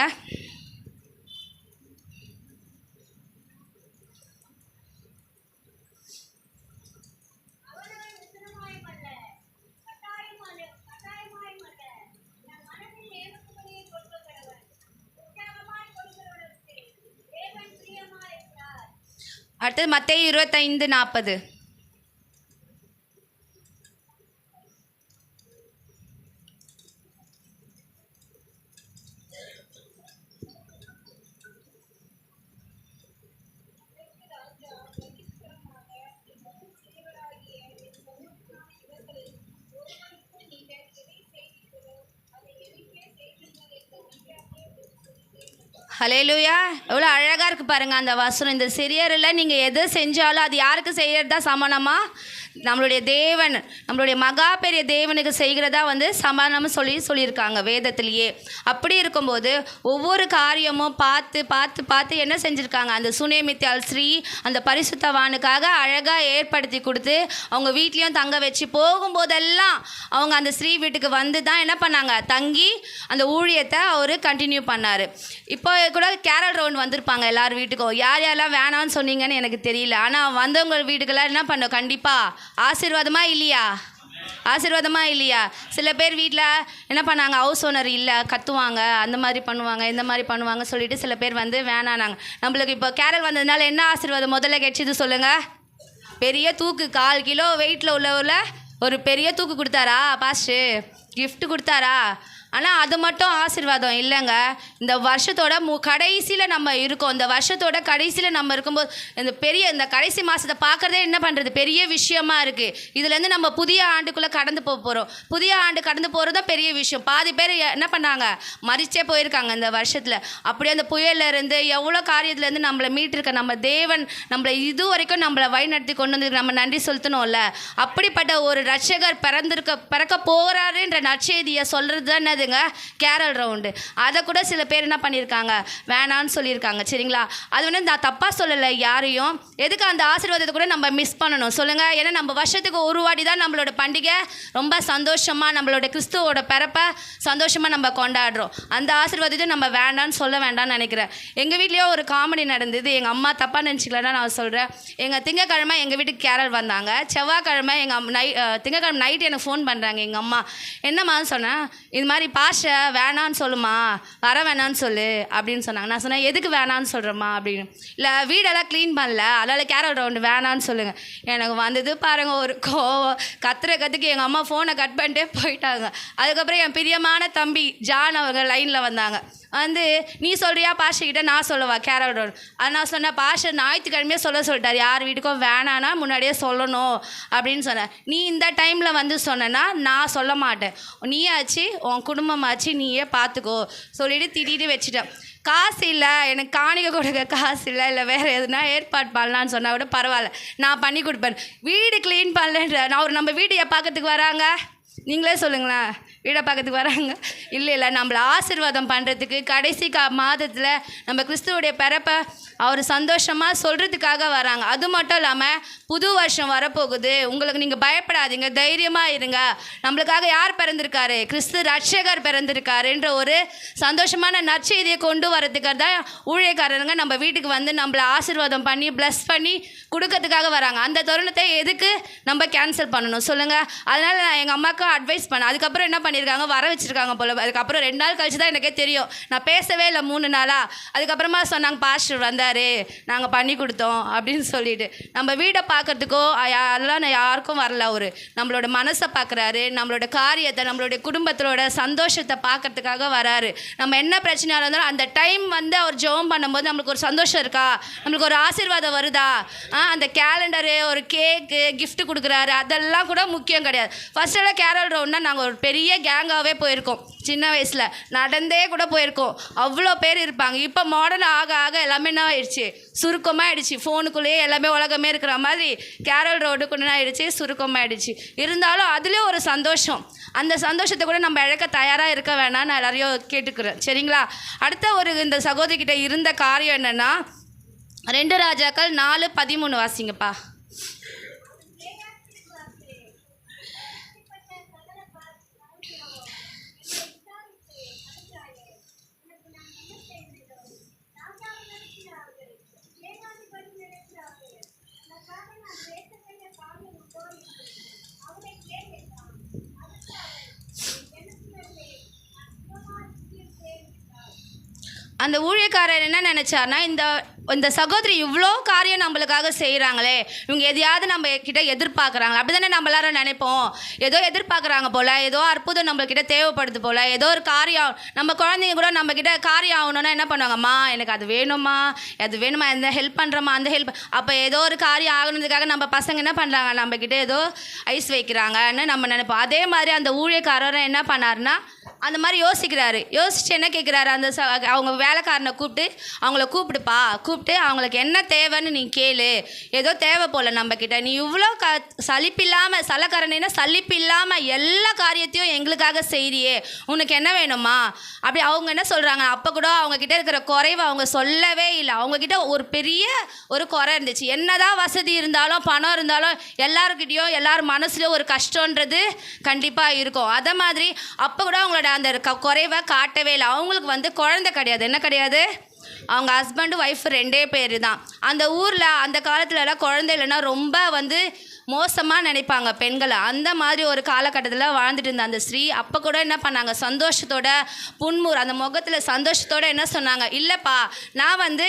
அடுத்தது மத்தேயு 25:40. ஹல்லேலூயா! எவ்வளோ அழகாக இருக்குது பாருங்கள் அந்த வசனம். இந்த சிறியரில் நீங்கள் எது செஞ்சாலும் அது யாருக்கு செய்கிறது தான் சமானமா? நம்மளுடைய தேவன், நம்மளுடைய மகா பெரிய தேவனுக்கு செய்கிறதா வந்து சமானம்னு சொல்லியிருக்காங்க வேதத்திலேயே. அப்படி இருக்கும்போது ஒவ்வொரு காரியமும் பார்த்து பார்த்து பார்த்து என்ன செஞ்சுருக்காங்க, அந்த சுனேமித்தாள் ஸ்ரீ அந்த பரிசுத்தவானுக்காக அழகாக ஏற்படுத்தி கொடுத்து அவங்க வீட்லேயும் தங்க வச்சு, போகும்போதெல்லாம் அவங்க அந்த ஸ்ரீ வீட்டுக்கு வந்து தான் என்ன பண்ணாங்க, தங்கி அந்த ஊழியத்தை அவர் கண்டினியூ பண்ணார். இப்போ கூட கேரல் ரவுண்ட் வந்திருப்பாங்க எல்லார் வீட்டுக்கும். யார் யாரெல்லாம் வேணான்னு சொன்னீங்கன்னு எனக்கு தெரியல. ஆனால் வந்தவங்க வீட்டுக்கெல்லாம் என்ன பண்ணோம், கண்டிப்பாக ஆசீர்வாதமா இல்லையா? ஆசீர்வாதமா இல்லையா? சில பேர் வீட்டில் என்ன பண்ணாங்க, ஹவுஸ் ஓனர் இல்லை, கத்துவாங்க, அந்த மாதிரி பண்ணுவாங்க, இந்த மாதிரி பண்ணுவாங்க சொல்லிட்டு சில பேர் வந்து வேணானாங்க. நம்மளுக்கு இப்போ கேரல் வந்ததுனால என்ன ஆசீர்வாதம் முதல்ல கிடைச்சிது சொல்லுங்கள்? பெரிய தூக்கு, 1/4 கிலோ வெயிட்டில் உள்ள ஒரு பெரிய தூக்கு கொடுத்தாரா பாஸ்டர்? கிஃப்ட் கொடுத்தாரா? ஆனால் அது மட்டும் ஆசீர்வாதம் இல்லைங்க. இந்த வருஷத்தோட கடைசியில் நம்ம இருக்கோம். இந்த வருஷத்தோட கடைசியில் நம்ம இருக்கும்போது இந்த கடைசி மாதத்தை பார்க்குறதே என்ன பண்ணுறது பெரிய விஷயமா இருக்குது. இதுலேருந்து நம்ம புதிய ஆண்டுக்குள்ளே கடந்து போகிறோம். புதிய ஆண்டு கடந்து போகிறது தான் பெரிய விஷயம். பாதி பேர் என்ன பண்ணாங்க, மறிச்சே போயிருக்காங்க இந்த வருஷத்தில். அப்படியே அந்த புயல்லேருந்து எவ்வளோ காரியத்துலேருந்து நம்மளை மீட்டிருக்க நம்ம தேவன் நம்மளை இது வரைக்கும் நம்மளை வழிநடத்தி கொண்டு வந்து நம்ம நன்றி செலுத்தணும்ல. அப்படிப்பட்ட ஒரு ரட்சகர் பிறக்க போகிறாருன்ற நற்செய்தியை சொல்கிறது தான் என்னதுங்க, கேரல் ரவுண்டு. அதை கூட சில பேர் என்ன பண்ணியிருக்காங்க, வேணான்னு சொல்லியிருக்காங்க. சரிங்களா, அது வந்து நான் தப்பாக சொல்லலை யாரையும். எதுக்கு அந்த ஆசீர்வாதத்தை கூட நம்ம மிஸ் பண்ணணும் சொல்லுங்கள். ஏன்னா நம்ம வருஷத்துக்கு ஒரு வாட்டி தான் நம்மளோட பண்டிகை ரொம்ப சந்தோஷமாக நம்மளோட கிறிஸ்துவோட பிறப்பை சந்தோஷமாக நம்ம கொண்டாடுறோம். அந்த ஆசீர்வாதத்தை நம்ம வேண்டான்னு சொல்ல வேண்டாம்னு நினைக்கிறேன். எங்கள் வீட்லேயே ஒரு காமெடி நடந்தது. எங்கள் அம்மா தப்பாக நினச்சிக்கலன்னா நான் சொல்கிறேன். திங்கக்கிழமை எங்கள் வீட்டுக்கு கேரல் வந்தாங்க. செவ்வாய்க்கிழமை திங்கக்கிழமை நைட்டு எனக்கு ஃபோன் பண்ணுறாங்க எங்கள் அம்மா. என்னம்மான்னு சொன்னேன், இது மாதிரி பாஷை வேணான்னு சொல்லுமா, வர வேணான்னு சொல்லு அப்படின்னு சொன்னாங்க. நான் சொன்னேன், எதுக்கு வேணான்னு சொல்கிறேம்மா அப்படின்னு. இல்லை வீடெல்லாம் க்ளீன் பண்ணல, அதனால் கேரல் ரவுண்டு வேணான்னு சொல்லுங்கள். எனக்கு வந்தது பாருங்கள் ஒரு கோவம். கத்துறதுக்கு எங்கள் அம்மா ஃபோனை கட் பண்ணிட்டே போயிட்டாங்க. அதுக்கப்புறம் என் பிரியமான தம்பி ஜான் அவங்க லைனில் வந்தாங்க. நீ சொல்கிறியா பாஷைக்கிட்ட, நான் சொல்லவா கேரல் ரவுண்ட். அது நான் சொன்னேன், பாஷை ஞாயிற்றுக்கிழமையே சொல்லிட்டார், யார் வீட்டுக்கும் வேணான்னா முன்னாடியே சொல்லணும் அப்படின்னு சொன்னேன். நீ இந்த டைமில் சொன்னேன்னா நான் சொல்ல மாட்டேன், நீ ஆச்சு உன் குடும்பமாச்சு நீயே பார்த்துக்கோ சொல்லிவிட்டு திட்டிட்டு வச்சுட்டேன். காசு இல்லை, எனக்கு காணிக்க கொடுக்க காசு இல்லை வேறு எதுனா ஏற்பாடு பண்ணலான்னு சொன்னால் கூட பரவாயில்ல, நான் பண்ணி கொடுப்பேன். வீடு க்ளீன் பண்ணலன்ற நான் நம்ம வீடு பார்க்கறதுக்கு வராங்க, நீங்களே சொல்லுங்களேன். வீடை பார்க்கறதுக்கு வராங்க இல்லை நம்மளை ஆசீர்வாதம் பண்ணுறதுக்கு கடைசி மாதத்தில் நம்ம கிறிஸ்துவோடைய பிறப்பை அவர் சந்தோஷமாக சொல்கிறதுக்காக வராங்க. அது மட்டும் இல்லாமல் புது வருஷம் வரப்போகுது, உங்களுக்கு நீங்கள் பயப்படாதீங்க, தைரியமாக இருங்க. நம்மளுக்காக யார் பிறந்திருக்காரு, கிறிஸ்து ரட்சகர் பிறந்திருக்காருன்ற ஒரு சந்தோஷமான நற்செய்தியை கொண்டு வரதுக்காக தான் ஊழியக்காரங்க நம்ம வீட்டுக்கு வந்து நம்மளை ஆசீர்வாதம் பண்ணி ப்ளஸ் பண்ணி கொடுக்கறதுக்காக வராங்க. அந்த தருணத்தை எதுக்கு நம்ம கேன்சல் பண்ணணும் சொல்லுங்கள். அதனால் நான் எங்கள் அம்மாவுக்கு அட்வைஸ் பண்ணேன். அதுக்கப்புறம் என்ன பண்ணியிருக்காங்க, வர வச்சுருக்காங்க போல். அதுக்கப்புறம் 2 நாள் கழிச்சு தான் எனக்கே தெரியும். நான் பேசவே இல்லை 3 நாளாக. அதுக்கப்புறமா சொன்னாங்க, பாஸ்டர் வந்தார், நாங்கள் பண்ணி கொடுத்தோம் அப்படின்னு சொல்லிட்டு. நம்ம வீடை பார்க்கறதுக்கோ அதெல்லாம் யாருக்கும் வரல. அவர் நம்மளோட மனசை பார்க்குறாரு, நம்மளோட காரியத்தை, நம்மளுடைய குடும்பத்தோட சந்தோஷத்தை பார்க்கறதுக்காக வராரு. நம்ம என்ன பிரச்சனையாக இருந்தாலும் அந்த டைம் அவர் ஜெபம் பண்ணும்போது நம்மளுக்கு ஒரு சந்தோஷம் இருக்கா, நம்மளுக்கு ஒரு ஆசீர்வாதம் வருதா, அந்த கேலண்டரு, ஒரு கேக்கு, கிஃப்ட் கொடுக்குறாரு, அதெல்லாம் கூட முக்கியம் கிடையாது. ஃபர்ஸ்டெல்லாம் கேரல் ரவுண்ட்னா நாங்கள் ஒரு பெரிய கேங்காகவே போயிருக்கோம். சின்ன வயசில் நடந்தே கூட போயிருக்கோம். அவ்வளோ பேர் இருப்பாங்க. இப்போ மாடர்ன் ஆக ஆக எல்லாமே என்ன ஆயிடுச்சு, சுருக்கமாக ஆயிடுச்சு. ஃபோனுக்குள்ளேயே எல்லாமே உலகமே இருக்கிற மாதிரி கேரல் ரோடுக்குன்னு ஆயிடுச்சு, சுருக்கமாகிடுச்சு. இருந்தாலும் அதுலேயும் ஒரு சந்தோஷம். அந்த சந்தோஷத்தை கூட நம்ம இழக்க தயாராக இருக்க வேணாம், நான் எல்லாரையும் கேட்டுக்கிறேன். சரிங்களா. அடுத்த இந்த சகோதரிக்கிட்ட இருந்த காரியம் என்னென்னா, 2 ராஜாக்கள் 4:13 வாசிங்கப்பா. அந்த ஊழியக்காரர் என்ன நினச்சார்னா, இந்த சகோதரி இவ்வளோ காரியம் நம்மளுக்காக செய்கிறாங்களே, இவங்க எதையாவது நம்ம கிட்ட எதிர்பார்க்குறாங்களா, அப்படி தானே நம்ம எல்லாரும் நினைப்போம். ஏதோ எதிர்பார்க்குறாங்க போல், ஏதோ அற்புதம் நம்மக்கிட்ட தேவைப்படுது போல், ஏதோ ஒரு காரியம். நம்ம குழந்தைங்க கூட நம்மக்கிட்ட காரியம் ஆகணுன்னா என்ன பண்ணுவாங்கம்மா, எனக்கு அது வேணுமா, எந்த ஹெல்ப் பண்ணுறோமா, அந்த ஹெல்ப். அப்போ ஏதோ ஒரு காரியம் ஆகணுன்றதுக்காக நம்ம பசங்க என்ன பண்ணுறாங்க, நம்மக்கிட்ட ஏதோ ஐஸ் வைக்கிறாங்கன்னு நம்ம நினைப்போம். அதே மாதிரி அந்த ஊழியக்காரரை என்ன பண்ணாருன்னா, அந்த மாதிரி யோசிச்சு என்ன கேட்குறாரு, அவங்க வேலைக்காரனை அவங்கள கூப்பிட்டு அவங்களுக்கு என்ன தேவைன்னு நீ கேளு. ஏதோ தேவை போல் நம்மக்கிட்ட, நீ இவ்வளோ சலிப்பில்லாமல், சலக்கரணைனா சலிப்பில்லாமல் எல்லா காரியத்தையும் எங்களுக்காக செய்றியே, உனக்கு என்ன வேணுமா அப்படி அவங்க என்ன சொல்கிறாங்க. அப்போ கூட அவங்கக்கிட்ட இருக்கிற குறைவை அவங்க சொல்லவே இல்லை. அவங்கக்கிட்ட ஒரு பெரிய ஒரு குறை இருந்துச்சு. என்னதான் வசதி இருந்தாலும் பணம் இருந்தாலும் எல்லாருக்கிட்டையும் எல்லார் மனசுலையும் ஒரு கஷ்டன்றது கண்டிப்பாக இருக்கும். அதை மாதிரி அப்போ கூட அவங்களோட அந்த குறைவை காட்டவே இல்லை. அவங்களுக்கு குழந்தை கிடையாது. என்ன கிடையாது, அவங்க ஹஸ்பண்டு ஒய்ஃப் 2 பேர் தான். அந்த ஊரில் அந்த காலத்துலலாம் குழந்தை இல்லைன்னா ரொம்ப மோசமாக நினைப்பாங்க பெண்களை. அந்த மாதிரி ஒரு காலகட்டத்தில் வாழ்ந்துட்டு இருந்த அந்த ஸ்ரீ அப்போ கூட என்ன பண்ணாங்க, சந்தோஷத்தோட அந்த முகத்தில் சந்தோஷத்தோட என்ன சொன்னாங்க, இல்லைப்பா நான்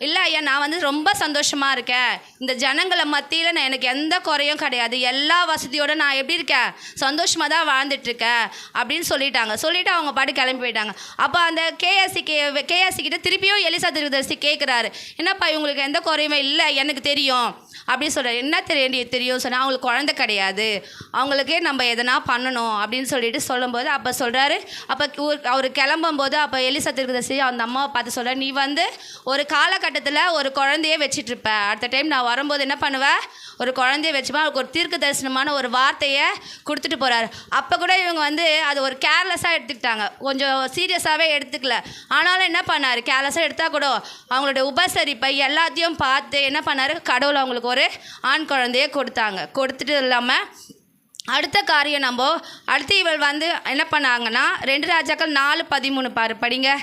இல்லை ஐயா, நான் ரொம்ப சந்தோஷமாக இருக்கேன். இந்த ஜனங்களை மத்தியில் எனக்கு எந்த குறையும் கிடையாது, எல்லா வசதியோடு நான் எப்படி இருக்கேன், சந்தோஷமாக தான் வாழ்ந்துட்டுருக்கேன் அப்படின்னு சொல்லிட்டு அவங்க பாட்டு கிளம்பி போயிட்டாங்க. அப்போ அந்த கேஎஸ்சி கிட்ட திருப்பியும் எலிசா தீர்க்கதரிசி கேட்குறாரு, என்னப்பா இவங்களுக்கு எந்த குறையுமே இல்லை, எனக்கு தெரியும் அப்படின்னு சொல்கிறார். என்ன தெரியும் சொன்னால், அவங்களுக்கு குழந்தை கிடையாது, அவங்களுக்கு நம்ம எதனா பண்ணணும் அப்படின்னு சொல்லும்போது அப்போ சொல்கிறாரு. அப்போ அவர் கிளம்பும்போது அப்போ எலிசா தீர்க்கதரிசி அந்த அம்மாவை பார்த்து சொல்கிறார், நீ ஒரு காலகட்டத்தில் ஒரு குழந்தையே வச்சிட்ருப்ப, அடுத்த டைம் நான் வரும்போது என்ன பண்ணுவேன், ஒரு குழந்தைய வச்சுப்பா. அவருக்கு ஒரு தீர்க்க தரிசனமான ஒரு வார்த்தையை கொடுத்துட்டு போகிறாரு. அப்போ கூட இவங்க அது ஒரு கேர்லெஸ்ஸாக எடுத்துக்கிட்டாங்க, கொஞ்சம் சீரியஸாகவே எடுத்துக்கல. ஆனாலும் என்ன பண்ணார், கேர்லெஸ்ஸாக எடுத்தால் கூட அவங்களுடைய உபசரிப்பை எல்லாத்தையும் பார்த்து என்ன பண்ணார், கடவுள் அவங்களுக்கு ஒரு ஆண் குழந்தைய கொடுத்துட்டு இல்லாமல் அடுத்த காரியம் அடுத்து இவள் என்ன பண்ணாங்கன்னா 2 ராஜாக்கள் 4:13 படிங்க.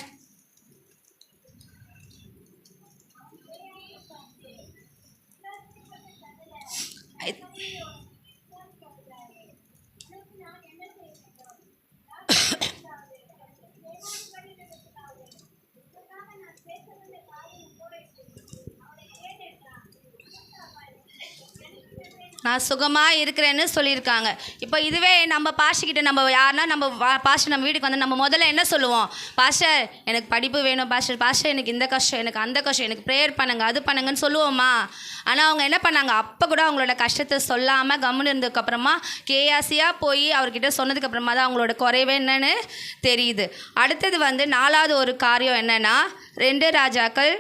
நான் சுகமாக இருக்கிறேன்னு சொல்லியிருக்காங்க. இப்போ இதுவே நம்ம பாஸ்டர்கிட்ட நம்ம யாருன்னா பாஸ்டர் நம்ம வீட்டுக்கு நம்ம முதல்ல என்ன சொல்லுவோம், பாஸ்டர் எனக்கு படிப்பு வேணும், பாஸ்டர் எனக்கு இந்த கஷ்டம், எனக்கு அந்த கஷ்டம், எனக்கு ப்ரேயர் பண்ணுங்க, அது பண்ணுங்கன்னு சொல்லுவோமா? ஆனால் அவங்க என்ன பண்ணாங்க, அப்போ கூட அவங்களோட கஷ்டத்தை சொல்லாமல் கம்முன்னு இருந்ததுக்கப்புறமா கேஆசியாக போய் அவர்கிட்ட சொன்னதுக்கப்புறமா தான் அவங்களோட குறைவே என்னன்னு தெரியுது. அடுத்தது 4வது ஒரு காரியம் என்னென்னா 2 ராஜாக்கள்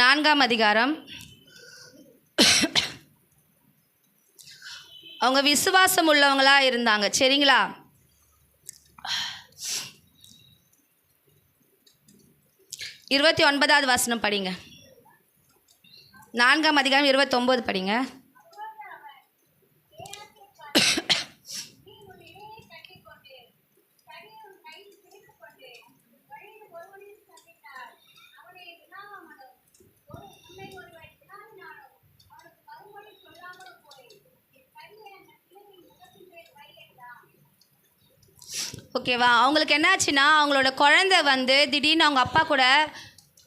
4ஆம் அதிகாரம். அவங்க விசுவாசம் உள்ளவங்களா இருந்தாங்க, சரிங்களா? 29வது வசனம் படிங்க. 4ஆம் அதிகாரம் 29 படிங்க. ஓகேவா? அவங்களுக்கு என்னாச்சுன்னா, அவங்களோட குழந்தை திடீர்னு அவங்க அப்பா கூட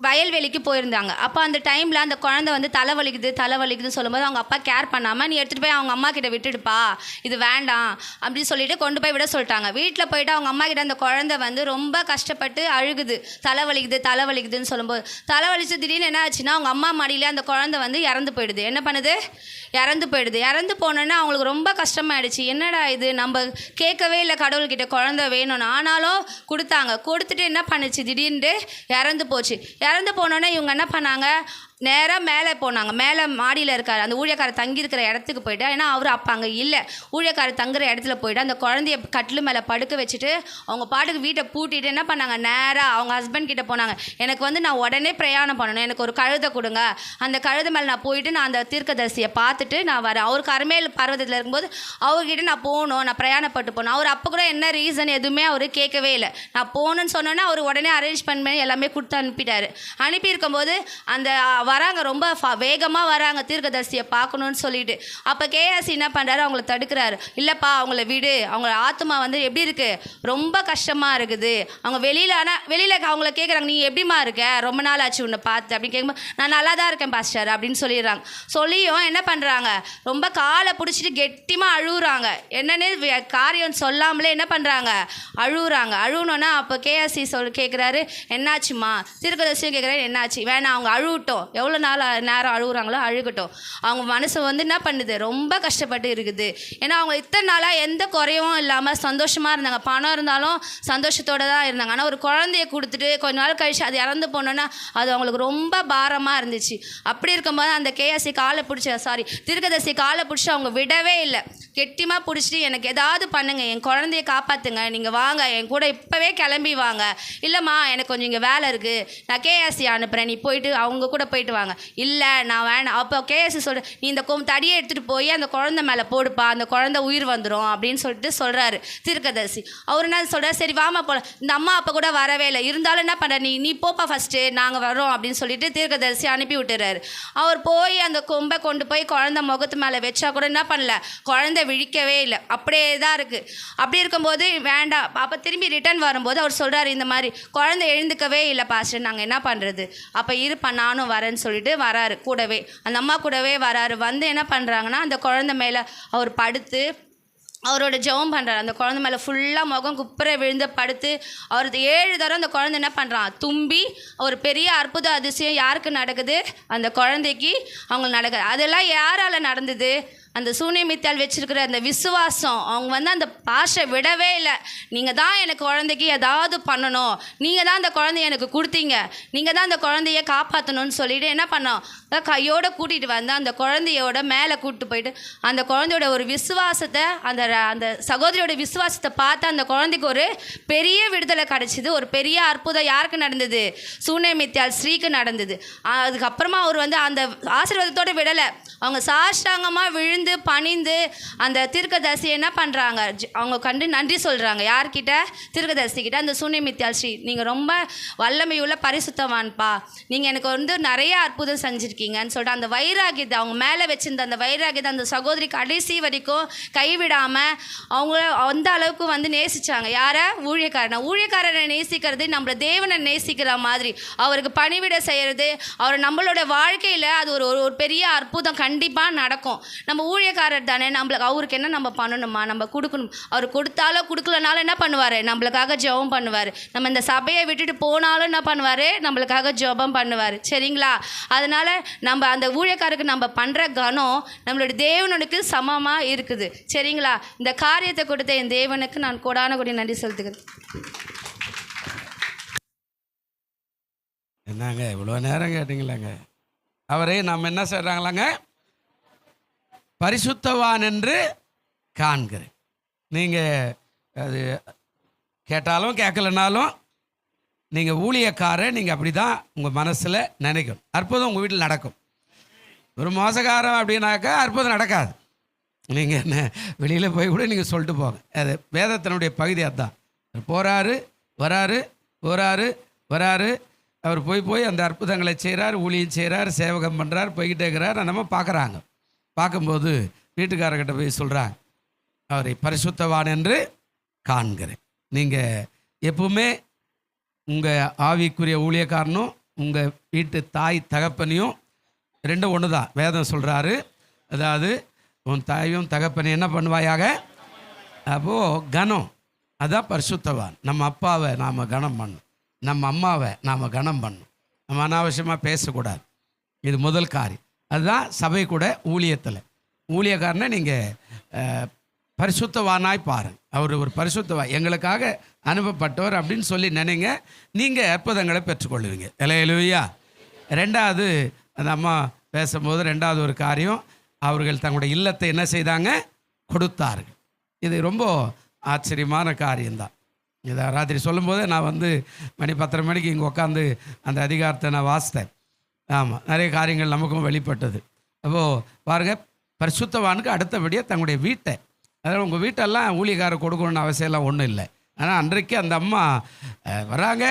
வயல்வெளிக்கு போயிருந்தாங்க. அப்போ அந்த டைமில் அந்த குழந்தை தலைவலிக்குதுன்னு சொல்லும்போது அவங்க அப்பா கேர் பண்ணாமல், நீ எடுத்துகிட்டு போய் அவங்க அம்மா கிட்ட விட்டுடுப்பா, இது வேண்டாம் அப்படின்னு சொல்லிட்டு கொண்டு போய் விட சொல்லிட்டாங்க. வீட்டில் போயிட்டு அவங்க அம்மா கிட்ட அந்த குழந்தை ரொம்ப கஷ்டப்பட்டு அழுகுது, தலைவலிக்குதுன்னு சொல்லும்போது தலைவலிச்சு திடீர்னு என்ன ஆச்சுன்னா, அவங்க அம்மா மடியில் அந்த குழந்தை இறந்து போயிடுது. என்ன பண்ணுது, இறந்து போயிடுது. இறந்து போனோன்னா அவங்களுக்கு ரொம்ப கஷ்டமாயிடுச்சு. என்னடா இது, நம்ம கேட்கவே இல்லை கடவுள்கிட்ட குழந்தை வேணும்னு, ஆனாலும் கொடுத்துட்டு என்ன பண்ணுச்சு, திடீர்னு இறந்து போச்சு. இறந்து போனோன்னே இவங்க என்ன பண்ணாங்க, நேராக மேலே போனாங்க. மேலே மாடியில் இருக்கார் அந்த ஊழியக்காரர் தங்கியிருக்கிற இடத்துக்கு போய்ட்டு, ஏன்னா அவர் அப்போ அங்கே இல்லை, ஊழியக்காரர் தங்குற இடத்துல போய்ட்டு அந்த குழந்தைய கட்டில் மேலே படுக்க வச்சுட்டு அவங்க பாட்டுக்கு வீட்டை பூட்டிட்டு என்ன பண்ணாங்க, நேராக அவங்க ஹஸ்பண்ட் கிட்டே போனாங்க. எனக்கு நான் உடனே பிரயாணம் பண்ணணும், எனக்கு ஒரு கழுதை கொடுங்க, அந்த கழுதை மேலே நான் போயிட்டு நான் அந்த தீர்க்கதரிசியை பார்த்துட்டு நான் வரேன். அவர் கர்மேல் பர்வதத்தில் இருக்கும்போது அவர்கிட்ட நான் போகணும், நான் பிரயாணப்பட்டு போகணும். அவர் அப்போ கூட என்ன ரீசன் எதுவுமே அவர் கேட்கவே இல்லை. நான் போகணுன்னு சொன்னோன்னா அவர் உடனே அரேஞ்ச் பண்ணி எல்லாமே கொடுத்து அனுப்பிட்டார். அனுப்பியிருக்கும்போது அந்த வராங்க, ரொம்ப வேகமாக வராங்க தீர்க்கதரிசியை பார்க்கணுன்னு சொல்லிட்டு. அப்போ கேஎஸ்சி என்ன பண்ணுறாரு, அவங்கள தடுக்கிறாரு. இல்லைப்பா அவங்கள விடு, அவங்க ஆத்மா எப்படி இருக்குது, ரொம்ப கஷ்டமாக இருக்குது. அவங்க வெளியில் அவங்கள கேட்குறாங்க, நீ எப்படிமா இருக்க, ரொம்ப நாள் ஆச்சு உன்னை பார்த்து அப்படின்னு கேட்கும்போது, நான் நல்லா தான் இருக்கேன் பாஸ்டர் அப்படின்னு சொல்லிடுறாங்க. சொல்லியும் என்ன பண்ணுறாங்க, ரொம்ப காலை பிடிச்சிட்டு கெட்டிமாக அழுகுறாங்க. என்னென்னு காரியம் சொல்லாமலே என்ன பண்ணுறாங்க, அழுகணுன்னா அப்போ கேஎஸ்சி கேட்குறாரு, என்னாச்சுமா? தீர்க்கதரிசியும் கேட்குறாரு, என்னாச்சு? வேணாம், அவங்க அழுகட்டும், எவ்வளோ நேரம் அழுகுறாங்களோ அழுகட்டும். அவங்க மனசு என்ன பண்ணுது, ரொம்ப கஷ்டப்பட்டு இருக்குது. ஏன்னா அவங்க இத்தனை நாளாக எந்த குறையும் இல்லாமல் சந்தோஷமாக இருந்தாங்க, பணம் இருந்தாலும் சந்தோஷத்தோடு தான் இருந்தாங்க. ஆனால் ஒரு குழந்தைய கொடுத்துட்டு கொஞ்ச நாள் கழிச்சு அது இறந்து போனோன்னா அது அவங்களுக்கு ரொம்ப பாரமாக இருந்துச்சு. அப்படி இருக்கும்போது அந்த கேஎஸ்சி தீர்க்கதரிசி காலை பிடிச்சி அவங்க விடவே இல்லை, கெட்டிமாக பிடிச்சிட்டு எனக்கு ஏதாவது பண்ணுங்கள், என் குழந்தைய காப்பாற்றுங்க, நீங்கள் வாங்க என் கூட இப்போவே கிளம்பி வாங்க. இல்லைம்மா எனக்கு கொஞ்சம் இங்கே வேலை இருக்குது, நான் கேஎஸ்சி அனுப்புகிறேன், நீ போயிட்டு அவங்க கூட போயிட்டு போயிட்டு வாங்க. இல்லை நான் வேணாம். அப்போ கேஎஸ்சி சொல்கிற, நீ இந்த தடியை எடுத்துகிட்டு போய் அந்த குழந்தை மேலே போடுப்பா, அந்த குழந்தை உயிர் வந்துடும் அப்படின்னு சொல்லிட்டு சொல்கிறாரு தீர்க்கதரிசி. அவர் என்ன சொல்கிறார், சரி வாமா போகலாம். இந்த அம்மா அப்போ கூட வரவே இல்லை, இருந்தாலும் என்ன பண்ணுற, நீ போப்பா ஃபஸ்ட்டு, நாங்கள் வரோம் அப்படின்னு சொல்லிட்டு தீர்க்கதரிசி அனுப்பி விட்டுறாரு. அவர் போய் அந்த கொம்பை கொண்டு போய் குழந்தை முகத்து மேலே வச்சா கூட என்ன பண்ணல, குழந்தை விழிக்கவே இல்லை, அப்படியே தான் இருக்குது. அப்படி இருக்கும்போது வேண்டாம். அப்போ திரும்பி ரிட்டர்ன் வரும்போது அவர் சொல்கிறாரு, இந்த மாதிரி குழந்தை எழுந்துக்கவே இல்லை பாஸ்டர், நாங்கள் என்ன பண்ணுறது. அப்போ இருப்பா நானும் வரேன்னு சொல்லிட்டு வராரு, கூடவே அந்த அம்மா கூடவே வராரு. வந்து என்ன பண்ணுறாங்கன்னா, அந்த குழந்தை மேலே அவர் படுத்து அவரோட ஜெபம் பண்ணுறாரு. அந்த குழந்தை மேலே ஃபுல்லாக முகம் குப்புற விழுந்து படுத்து அவர் 7 தடவை அந்த குழந்தை என்ன பண்ணுறான், தும்பி. ஒரு பெரிய அற்புத அதிசயம் யாருக்கு நடக்குது, அந்த குழந்தைக்கு அவங்களுக்கு நடக்குது. அதெல்லாம் யாரால் நடந்தது, அந்த சூனியமித்தால் வச்சிருக்கிற அந்த விசுவாசம். அவங்க வந்து அந்த பாஷை விடவே இல்லை. நீங்கள் தான் எனக்கு குழந்தைக்கு ஏதாவது பண்ணணும், நீங்கள் தான் அந்த குழந்தைய எனக்கு கொடுத்தீங்க, நீங்கள் தான் அந்த குழந்தைய காப்பாற்றணும்னு சொல்லிட்டு என்ன பண்ணோம், கையோடு கூட்டிகிட்டு வந்து அந்த குழந்தையோட மேலே கூப்பிட்டு போயிட்டு அந்த குழந்தையோட ஒரு விசுவாசத்தை, அந்த சகோதரியோட விசுவாசத்தை பார்த்து அந்த குழந்தைக்கு ஒரு பெரிய விடுதலை கிடச்சிது. ஒரு பெரிய அற்புதம் யாருக்கு நடந்தது, சூனியமித்தால் ஸ்ரீக்கு நடந்தது. அதுக்கப்புறமா அவர் வந்து அந்த ஆசீர்வாதத்தோடு விடலை. அவங்க சாஷ்டாங்கமாக விழுந்து பணிந்து அந்த தீர்க்கதரிசி என்ன பண்ணுறாங்க, அவங்க கண்டு நன்றி சொல்கிறாங்க. யார்கிட்ட, தீர்க்கதரிசிக்கிட்ட. அந்த சூனியமித்தால் ஸ்ரீ, நீங்கள் ரொம்ப வல்லமையுள்ள பரிசுத்தவான்ப்பா, நீங்கள் எனக்கு வந்து நிறைய அற்புதம் செஞ்சுருக்கீங்கன்னு சொல்லிட்டு அந்த வைராகியத்தை, அவங்க மேலே வச்சிருந்த அந்த வைராகியத்தை அந்த சகோதரி கடைசி வரைக்கும் கைவிடாமல் அவங்கள அந்த அளவுக்கு வந்து நேசித்தாங்க. யாரை, ஊழியக்காரனை நேசிக்கிறது நம்மளை தேவனை நேசிக்கிற மாதிரி அவருக்கு பணிவிட செய்கிறது, அவர் நம்மளோட வாழ்க்கையில் அது ஒரு பெரிய அற்புதம் கண்டிப்பாக நடக்கும். நம்ம ஊழியக்காரர் தானே, நம்மளுக்கு அவருக்கு என்ன நம்ம பண்ணணுமா, நம்ம கொடுக்கணும். அவர் கொடுத்தாலும் கொடுக்கலனாலும் என்ன பண்ணுவார், நம்மளுக்காக ஜெபம் பண்ணுவார். நம்ம இந்த சபையை விட்டுட்டு போனாலும் என்ன பண்ணுவார், நம்மளுக்காக ஜெபம் பண்ணுவார். சரிங்களா? அதனால் நம்ம அந்த ஊழியக்காரருக்கு நம்ம பண்ணுற கனம் நம்மளுடைய தேவனுக்கு சமமாக இருக்குது. சரிங்களா? இந்த காரியத்தை கொடுத்த என் தேவனுக்கு நான் கோடான கோடி நன்றி செலுத்துகிறேன். என்னங்க இவ்வளோ நேரம் கேட்டிங்களாங்க. அவரே நாம் என்ன செய்கிறாங்களாங்க, பரிசுத்தவான் என்று காண்கிறேன். நீங்கள் அது கேட்டாலும் கேட்கலனாலும் நீங்கள் ஊழியக்காரன், நீங்கள் அப்படி தான் உங்கள் மனசில் நினைக்கணும். அற்புதம் உங்கள் வீட்டில் நடக்கும். ஒரு மோசக்காரன் அப்படின்னாக்கா அற்புதம் நடக்காது. நீங்கள் என்ன வெளியில் போய் கூட நீங்கள் சொல்லிட்டு போங்க. அது வேதத்தினுடைய பகுதி. அதுதான் போகிறாரு வராரு போகிறாரு வராரு. அவர் போய் அந்த அற்புதங்களை செய்கிறார், ஊழியம் செய்கிறார், சேவகம் பண்ணுறார், போய்கிட்டே இருக்கிறார். நம்ம பார்க்குறாங்க. பார்க்கும்போது வீட்டுக்காரர்கிட்ட போய் சொல்கிறாங்க, அவரை பரிசுத்தவான் என்று காண்கிறேன். நீங்கள் எப்பவுமே உங்கள் ஆவிக்குரிய ஊழியக்காரனும் உங்கள் வீட்டு தாய் தகப்பனையும் ரெண்டும் ஒன்று தான். வேதம் சொல்கிறாரு, அதாவது உன் தாயும் தகப்பனையும் என்ன பண்ணுவாயாக. அப்போது கனம், அதுதான் பரிசுத்தவான். நம்ம அப்பாவை நாம் கனம் பண்ணணும், நம்ம அம்மாவை நாம் கனம் பண்ணணும். நம்ம அனாவசியமாக பேசக்கூடாது. இது முதல் காரியம். அதுதான் சபை கூட ஊழியத்தில். ஊழியக்காரனை நீங்கள் பரிசுத்தவானாய் பாருங்கள். அவர் ஒரு பரிசுத்தவான், எங்களுக்காக அனுப்பப்பட்டவர் அப்படின்னு சொல்லி நினைங்க. நீங்கள் அற்புதங்களை பெற்றுக்கொள்ளுவீங்க. அல்லேலூயா. ரெண்டாவது, அந்த அம்மா பேசும்போது ரெண்டாவது ஒரு காரியம், அவர்கள் தங்களுடைய இல்லத்தை என்ன செய்தாங்க, கொடுத்தார்கள். இது ரொம்ப ஆச்சரியமான காரியம்தான். இதை ராத்திரி சொல்லும்போது நான் வந்து மணி 10:30 மணிக்கு இங்கே உட்காந்து அந்த அதிகாரத்தை நான் வாசித்தேன். ஆமாம், நிறைய காரியங்கள் நமக்கும் வெளிப்பட்டது. அப்போது பாருங்கள், பரிசுத்தவானுக்கு அடுத்தபடியாக தங்களுடைய வீட்டை, அதாவது உங்கள் வீட்டெல்லாம் ஊழியக்காரர் கொடுக்கணுன்னு அவசியம்லாம் ஒன்றும் இல்லை. ஆனால் அன்றைக்கு அந்த அம்மா வராங்க.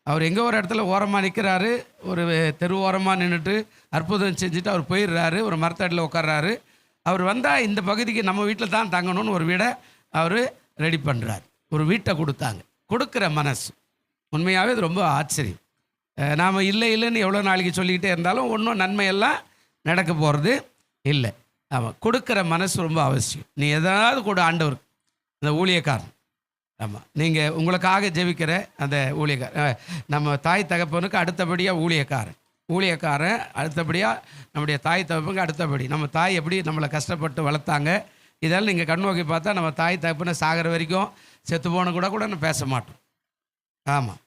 அவர் எங்கே ஒரு இடத்துல ஓரமாக நிற்கிறாரு, ஒரு தெரு ஓரமாக நின்றுட்டு அற்புதம் செஞ்சுட்டு அவர் போயிடுறாரு. ஒரு மரத்தடியில் உட்கார்றாரு. அவர் வந்தால் இந்த பகுதிக்கு நம்ம வீட்டில் தான் தங்கணும்னு ஒரு வீடை அவர் ரெடி பண்ணுறாரு. ஒரு வீட்டை கொடுத்தாங்க. கொடுக்குற மனசு உண்மையாகவே இது ரொம்ப ஆச்சரியம். நாம் இல்லைன்னு எவ்வளோ நாளைக்கு சொல்லிக்கிட்டே இருந்தாலும் ஒன்றும் நன்மையெல்லாம் நடக்க போகிறது இல்லை. ஆமாம், கொடுக்குற மனசு ரொம்ப அவசியம். நீ எதாவது கூட ஆண்டவருக்கு, அந்த ஊழியக்காரன், ஆமாம், நீங்கள் உங்களுக்காக ஜெபிக்கிற அந்த ஊழியக்காரன், நம்ம தாய் தகப்பனுக்கு அடுத்தபடியாக ஊழியக்காரன் அடுத்தபடியாக நம்முடைய தாய் தகப்பனுக்கு அடுத்தபடி. நம்ம தாய் எப்படி நம்மளை கஷ்டப்பட்டு வளர்த்தாங்க, இதெல்லாம் நீங்கள் கண்ணோக்கி பார்த்தா நம்ம தாய் தகப்பனை சாகிற வரைக்கும் செத்து போன கூட நான் பேச மாட்டோம். ஆமாம்,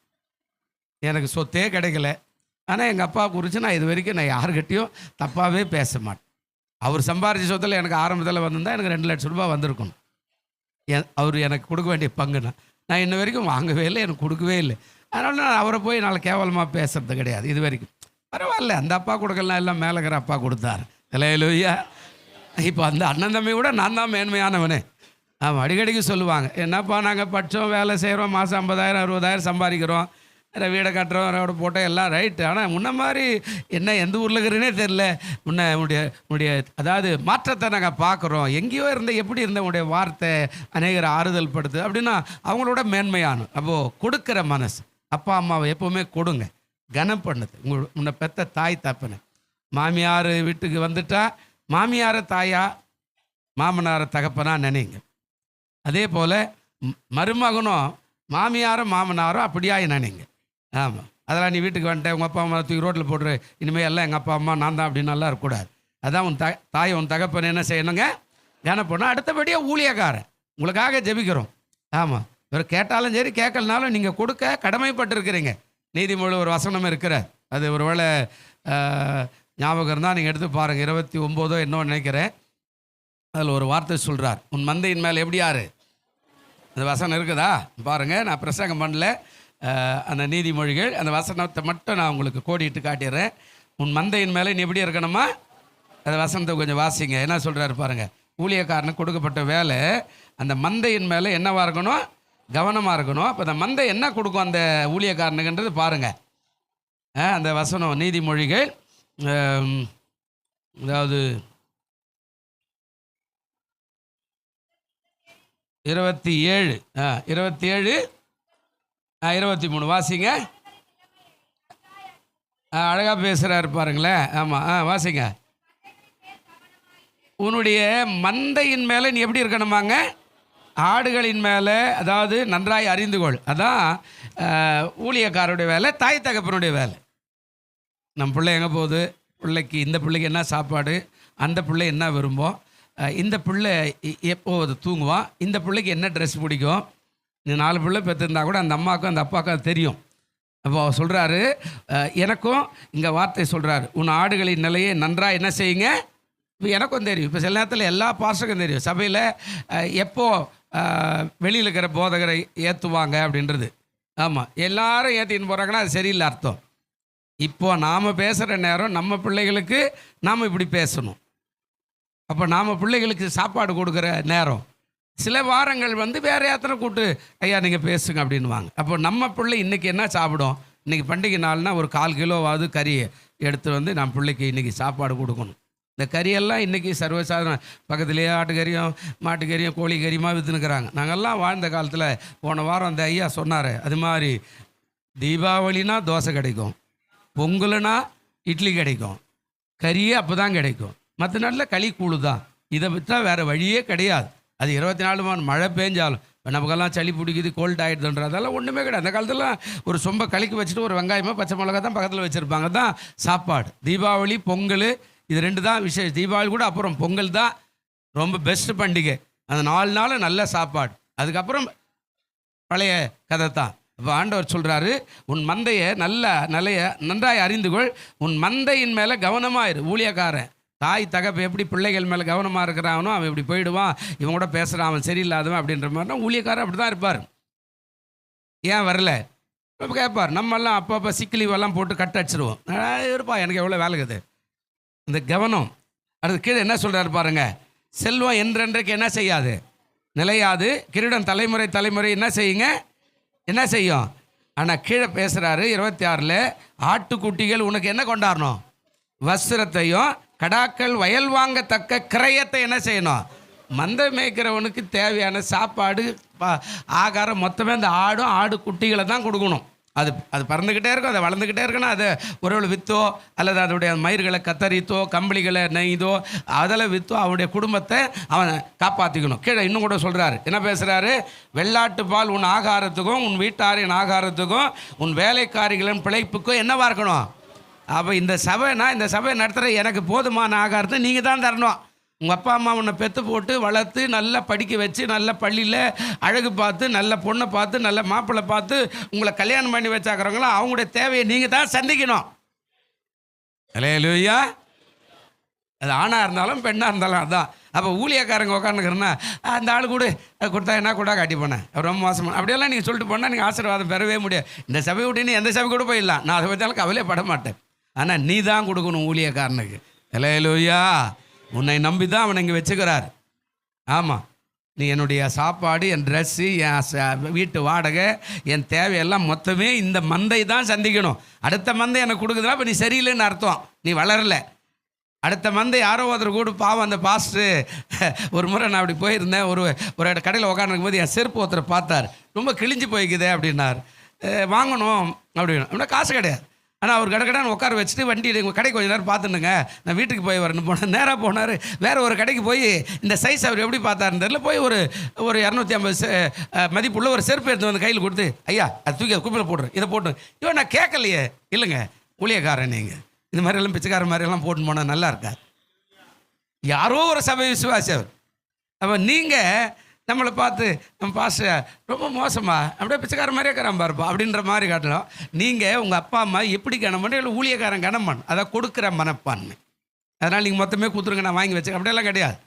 எனக்கு சொத்தே கிடைக்கல, ஆனால் எங்கள் அப்பா குறித்து நான் இது வரைக்கும் நான் யாருக்கிட்டையும் தப்பாகவே பேச மாட்டேன். அவர் சம்பாரித்த சொத்தில் எனக்கு ஆரம்பத்தில் வந்திருந்தால் எனக்கு 2 லட்சம் ரூபாய் வந்திருக்கணும். அவர் எனக்கு கொடுக்க வேண்டிய பங்குன்னா நான் இன்ன வரைக்கும் வாங்கவே இல்லை, எனக்கு கொடுக்கவே இல்லை. அதனால் நான் அவரை போய் நான் கேவலமாக பேசுறது கிடையாது இது வரைக்கும். பரவாயில்ல, அந்த அப்பா கொடுக்கலாம், எல்லாம் மேலே இருக்கிற அப்பா கொடுத்தார். ஹல்லேலூயா. இப்போ அந்த அண்ணன் தம்பி கூட நான் தான் மேன்மையானவனே. ஆமாம், அடிக்கடிக்கு சொல்லுவாங்க, என்னப்பா நாங்கள் படித்தோம், வேலை செய்கிறோம், மாதம் 50,000 60,000 சம்பாதிக்கிறோம், வீடை கட்டுறோம், ரோடு போட்டோம், எல்லாம் ரைட்டு. ஆனால் முன்ன மாதிரி என்ன எந்த ஊரில் இருக்கிறேனே தெரில. உன்னுடைய அதாவது மாற்றத்தை நாங்கள் பார்க்குறோம். எங்கேயோ இருந்த எப்படி இருந்த உன்னுடைய வார்த்தை அநேகரை ஆறுதல் படுத்து அப்படின்னா அவங்களோட மேன்மையானு. அப்போது கொடுக்குற மனசு. அப்பா அம்மாவை எப்போவுமே கொடுங்க, கனம் பண்ணுது. உன்னை பெத்த தாய் தப்பனை. மாமியார் வீட்டுக்கு வந்துட்டா மாமியாரை தாயா, மாமனாரை தகப்பனா நினைங்க. அதே போல் மருமகனும் மாமியாரும் மாமனாரும் அப்படியா நினைங்க. ஆமாம், அதெல்லாம் நீ வீட்டுக்கு வந்துட்டேன், உங்கள் அப்பா அம்மா தூக்கி ரோட்டில் போட்டுரு, இனிமேல் எல்லாம் எங்கள் அப்பா அம்மா நான் தான் அப்படின்னு நல்லா இருக்கக்கூடாது. அதான் உன் தாய் உன் தகப்பன் என்ன செய்யணுங்க, கனம் பண்ணணும். அடுத்தபடியாக ஊழியக்காரன், உங்களுக்காக ஜெபிக்கிறோம். ஆமாம், இவர் கேட்டாலும் சரி கேட்கலனாலும் நீங்கள் கொடுக்க கடமைப்பட்டிருக்கிறீங்க. நீதிமொழி ஒரு வசனம் இருக்கிறார், அது ஒரு வேளை ஞாபகம் இருந்தால் நீங்கள் எடுத்து பாருங்கள். 29 என்னன்னு நினைக்கிறேன். அதில் ஒரு வார்த்தை சொல்கிறார், உன் மந்தையின் மேலே எப்படி யார். அந்த வசனம் இருக்குதா பாருங்கள். நான் பிரசங்கம் பண்ணல, அந்த நீதிமொழிகள் அந்த வசனத்தை மட்டும் நான் உங்களுக்கு கோடிட்டு காட்டிடுறேன். உன் மந்தையின் மேலே நீ எப்படி இருக்கணுமா, அந்த வசனத்தை கொஞ்சம் வாசிங்க. என்ன சொல்கிறாரு பாருங்கள். ஊழியக்காரனுக்கு கொடுக்கப்பட்ட வேலை அந்த மந்தையின் மேலே என்னவாக இருக்கணும், கவனமாக இருக்கணும். அப்போ அந்த மந்தை என்ன கொடுக்கும் அந்த ஊழியக்காரனுக்குன்றது பாருங்கள். அந்த வசனம் நீதிமொழிகள் அதாவது 27 23 வாசிங்க. அழகாக பேசுகிறாரு பாருங்களேன். ஆமாம், வாசிங்க. உன்னுடைய மந்தையின் மேலே நீ எப்படி இருக்கணுமாங்க, ஆடுகளின் மேலே, அதாவது நன்றாய் அறிந்து கொள். அதான் ஊழியக்காரருடைய வேலை, தாய் தகப்பனுடைய வேலை. நம்ம பிள்ளை எங்கே போகுது, பிள்ளைக்கு இந்த பிள்ளைக்கு என்ன சாப்பாடு, அந்த பிள்ளை என்ன விரும்பும், இந்த பிள்ளை எப்போ தூங்குவான், இந்த பிள்ளைக்கு என்ன ட்ரெஸ் பிடிக்கும். இந்த 4 பிள்ளை பெற்றிருந்தா கூட அந்த அம்மாவுக்கும் அந்த அப்பாவுக்கும் அது தெரியும். அப்போ அவர் சொல்கிறாரு, எனக்கும் இங்கே வார்த்தை சொல்கிறாரு, உன் ஆடுகளின் நிலையை நன்றாக என்ன செய்யுங்க. இப்போ எனக்கும் தெரியும், இப்போ சில நேரத்தில் எல்லா பாஸ்டருக்கும் தெரியும் சபையில் எப்போ வெளியில் இருக்கிற போதகரை ஏற்றுவாங்க அப்படின்றது. ஆமாம், எல்லாரும் ஏற்றின்னு போகிறாங்கன்னா அது சரியில்லை அர்த்தம். இப்போ நாம் பேசுகிற நேரம் நம்ம பிள்ளைகளுக்கு நாம் இப்படி பேசணும். அப்போ நாம் பிள்ளைகளுக்கு சாப்பாடு கொடுக்குற நேரம். சில வாரங்கள் வேறு யாத்திரை கூப்பிட்டு ஐயா நீங்கள் பேசுங்க அப்படின்வாங்க. அப்போ நம்ம பிள்ளை இன்றைக்கி என்ன சாப்பிடும், இன்றைக்கி பண்டிகை நாள்னா ஒரு 1/4 கிலோவாவது கறியை எடுத்து நம்ம பிள்ளைக்கு இன்றைக்கி சாப்பாடு கொடுக்கணும். இந்த கறியெல்லாம் இன்றைக்கி சர்வசாதாரண பக்கத்துலேயே ஆட்டுக்கறியும் மாட்டுக்கறியும் கோழிக்கறியுமா விற்றுனுக்கிறாங்க. நாங்கள்லாம் வாழ்ந்த காலத்தில் போன வாரம் அந்த ஐயா சொன்னார், அது மாதிரி தீபாவளினா தோசை கிடைக்கும், பொங்கல்னா இட்லி கிடைக்கும், கறியே அப்போ தான் கிடைக்கும். மற்ற நாட்டில் களி கூழு தான். இதை விற்றா வேறு வழியே கிடையாது. அது 24 மழை பெஞ்சாலும் நமக்கெல்லாம் சளி பிடிக்குது, கோல்ட் ஆகிடுதுன்றதெல்லாம் ஒன்றுமே கிடையாது. அந்த காலத்தில் ஒரு சொம்ப களிக்கு வச்சுட்டு ஒரு வெங்காயமாக பச்சை மிளகா தான் பக்கத்தில் வச்சுருப்பாங்க. தான் சாப்பாடு. தீபாவளி பொங்கல் இது 2 தான் விசேஷம். தீபாவளி கூட அப்புறம் பொங்கல் தான் ரொம்ப பெஸ்ட்டு பண்டிகை. அந்த 4 நாள் நல்ல சாப்பாடு, அதுக்கப்புறம் பழைய கதை தான். இப்போ ஆண்டவர் சொல்கிறாரு, உன் மந்தையை நன்றாய் அறிந்துகொள், உன் மந்தையின் மேலே கவனமாக இரு. ஊழியக்காரன் தாய் தகப்பு எப்படி பிள்ளைகள் மேலே கவனமாக இருக்கிறானோ அவன் இப்படி போயிடுவான், இவன் கூட பேசுகிறான், அவன் சரியில்லாதவன் அப்படின்ற மாதிரினா ஊழியக்காரன் அப்படி தான் இருப்பார். ஏன் வரல இப்போ கேட்பார். நம்மெல்லாம் அப்பப்போ சிக்கிலீவெல்லாம் போட்டு கட் அடிச்சிடுவோம். இருப்பா எனக்கு எவ்வளோ வேலைக்குது. இந்த கவனம். அது கீழே என்ன சொல்கிறாரு பாருங்க, செல்வம் என்றென்றைக்கு என்ன செய்யாது, நிலையாது, கிரீடம் தலைமுறை என்ன செய்யும். ஆனால் கீழே பேசுகிறாரு 26 ஆட்டுக்குட்டிகள் உனக்கு என்ன கொண்டாடணும், வஸ்திரத்தையும் கடாக்கள் வயல் வாங்கத்தக்க கிரயத்தை என்ன செய்யணும். மந்தை மேய்க்கிறவனுக்கு தேவையான சாப்பாடு ஆகாரம் மொத்தமே அந்த ஆடு குட்டிகளை தான் கொடுக்கணும். அது பறந்துக்கிட்டே இருக்கும், அதை வளர்ந்துக்கிட்டே இருக்கணும். அதை ஒருவேளை விற்றோ அல்லது அதனுடைய மயிர்களை கத்தரித்தோ கம்பளிகளை நெய்தோ அதில் விற்றோ அவனுடைய குடும்பத்தை அவன் காப்பாற்றிக்கணும். கீழே இன்னும் கூட சொல்கிறாரு, என்ன பேசுகிறாரு, வெள்ளாட்டு பால் உன் ஆகாரத்துக்கும் உன் வீட்டாரின் ஆகாரத்துக்கும் உன் வேலைக்காரிகளின் பிழைப்புக்கும் என்னவா இருக்கணும். அப்போ இந்த சபை நடத்துகிற எனக்கு போதுமான ஆகாரத்தை நீங்கள் தான் தரணும். உங்கள் அப்பா அம்மா உன்னை பெற்று போட்டு வளர்த்து நல்லா படிக்க வச்சு நல்ல பள்ளியில் அழகு பார்த்து நல்ல பொண்ணை பார்த்து நல்ல மாப்பிள்ளை பார்த்து உங்களை கல்யாணம் பண்ணி வச்சாக்கிறவங்களோ அவங்களுடைய தேவையை நீங்கள் தான் சந்திக்கணும். அல்லேலூயா. அது ஆணாக இருந்தாலும் பெண்ணாக இருந்தாலும் அதான். அப்போ ஊழியக்காரங்க உட்காந்துக்கிறேன்னா அந்த ஆள் கூட கொடுத்தா என்ன கூட காட்டி போனேன் ரொம்ப மோசமாக அப்படியெல்லாம் நீங்கள் சொல்லிட்டு போனால் நீங்கள் ஆசீர்வாதம் பெறவே முடியாது. இந்த சபை விட்டு எந்த சபை கூட போயிடலாம், நான் அதை பற்றியாலும் கவலையே பட மாட்டேன். ஆனால் நீ தான் கொடுக்கணும் ஊழியக்காரனுக்கு. ஹல்லேலூயா. உன்னை நம்பி தான் அவனை இங்கே வச்சுக்கிறார். ஆமாம், நீ என்னுடைய சாப்பாடு, என் ட்ரெஸ்ஸு, என் வீட்டு வாடகை, என் தேவையெல்லாம் மொத்தமே இந்த மந்தை தான் சந்திக்கணும். அடுத்த மந்தை எனக்கு கொடுக்குதுன்னா இப்போ நீ சரியில்லைன்னு அர்த்தம், நீ வளரலை. அடுத்த மந்தை யாரோ ஒருத்தர் கூட பாவம் அந்த பாஸ்ட்டு. ஒரு முறை நான் அப்படி போயிருந்தேன், ஒரு கடையில் உட்காந்துருக்கும் போது என் செருப்பு ஒருத்தர் பார்த்தார், ரொம்ப கிழிஞ்சு போய்க்குதே அப்படின்னார். வாங்கணும் அப்படின்னா காசு கிடையாது. ஆனால் அவர் கடைன்னு உட்கார வச்சுட்டு வண்டி எங்கள் கடைக்கு கொஞ்சம் நேரம் பார்த்துட்டுங்க, நான் வீட்டுக்கு போய் வரணும் போனேன். நேராக போனார், வேறு ஒரு கடைக்கு போய் இந்த சைஸ் அவர் எப்படி பார்த்தாருன்னு தெரியல, போய் ஒரு 250 மதிப்புள்ள ஒரு செருப்பு எடுத்து வந்து கையில் கொடுத்து, ஐயா அது தூக்கி குப்பையில் போடுறேன், இதை போட்டு. இவன் நான் கேட்கலையே. இல்லைங்க ஊழியக்காரன், நீங்கள் இந்த மாதிரியெல்லாம் பிச்சைக்கார மாதிரியெல்லாம் போட்டு போனால் நல்லா இருக்காது. யாரோ ஒரு சபை விசுவாசி அவர். அப்போ நீங்கள் நம்மளை பார்த்து நம்ம பாஸ்டர் ரொம்ப மோசமா அப்படியே பிச்சைக்கார மாதிரியே இருக்கிறான் பாருப்பா அப்படின்ற மாதிரி காட்டலாம். நீங்கள் உங்கள் அப்பா அம்மா எப்படி கனம் பண்ண, இல்லை ஊழியக்காரன் கனம் பண்ண, அதை கொடுக்குற மனப்பான்மை. அதனால் நீங்கள் மொத்தமே கொடுத்துருங்க, நான் வாங்கி வச்சேன் அப்படியெல்லாம் கிடையாது.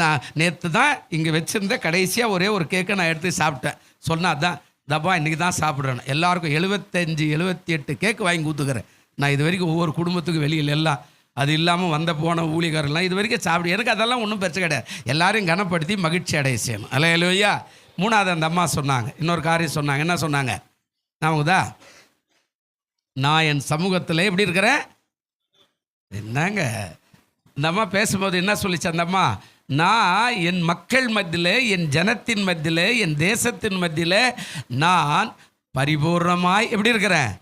நான் நேற்று தான் இங்கே வச்சுருந்த கடைசியாக ஒரே ஒரு கேக்கை நான் எடுத்து சாப்பிட்டேன். சொன்னால் தான் தப்பா இன்றைக்கி தான் சாப்பிட்றேன். எல்லாருக்கும் 75-78 கேக்கு வாங்கி கொடுத்துக்கிறேன். நான் இது வரைக்கும் ஒவ்வொரு குடும்பத்துக்கு வெளியில் எல்லாம் அது இல்லாமல் வந்த போன ஊழியக்காரெல்லாம் இது வரைக்கும் சாப்பிடு. எனக்கு அதெல்லாம் ஒன்றும் பிரச்சனை கிடையாது. எல்லாரையும் கனப்படுத்தி மகிழ்ச்சி அடைய செய்யணும். அல்லேலூயா. மூணாவது அந்த அம்மா சொன்னாங்க, இன்னொரு காரியம் சொன்னாங்க. என்ன சொன்னாங்க? நமக்குதா, நான் என் சமூகத்தில் எப்படி இருக்கிறேன். என்னங்க இந்த அம்மா பேசும்போது என்ன சொல்லிச்சு அந்த அம்மா? நான் என் மக்கள் மத்தியில், என் ஜனத்தின் மத்தியில், என் தேசத்தின் மத்தியில் நான் பரிபூர்ணமாய் எப்படி இருக்கிறேன்.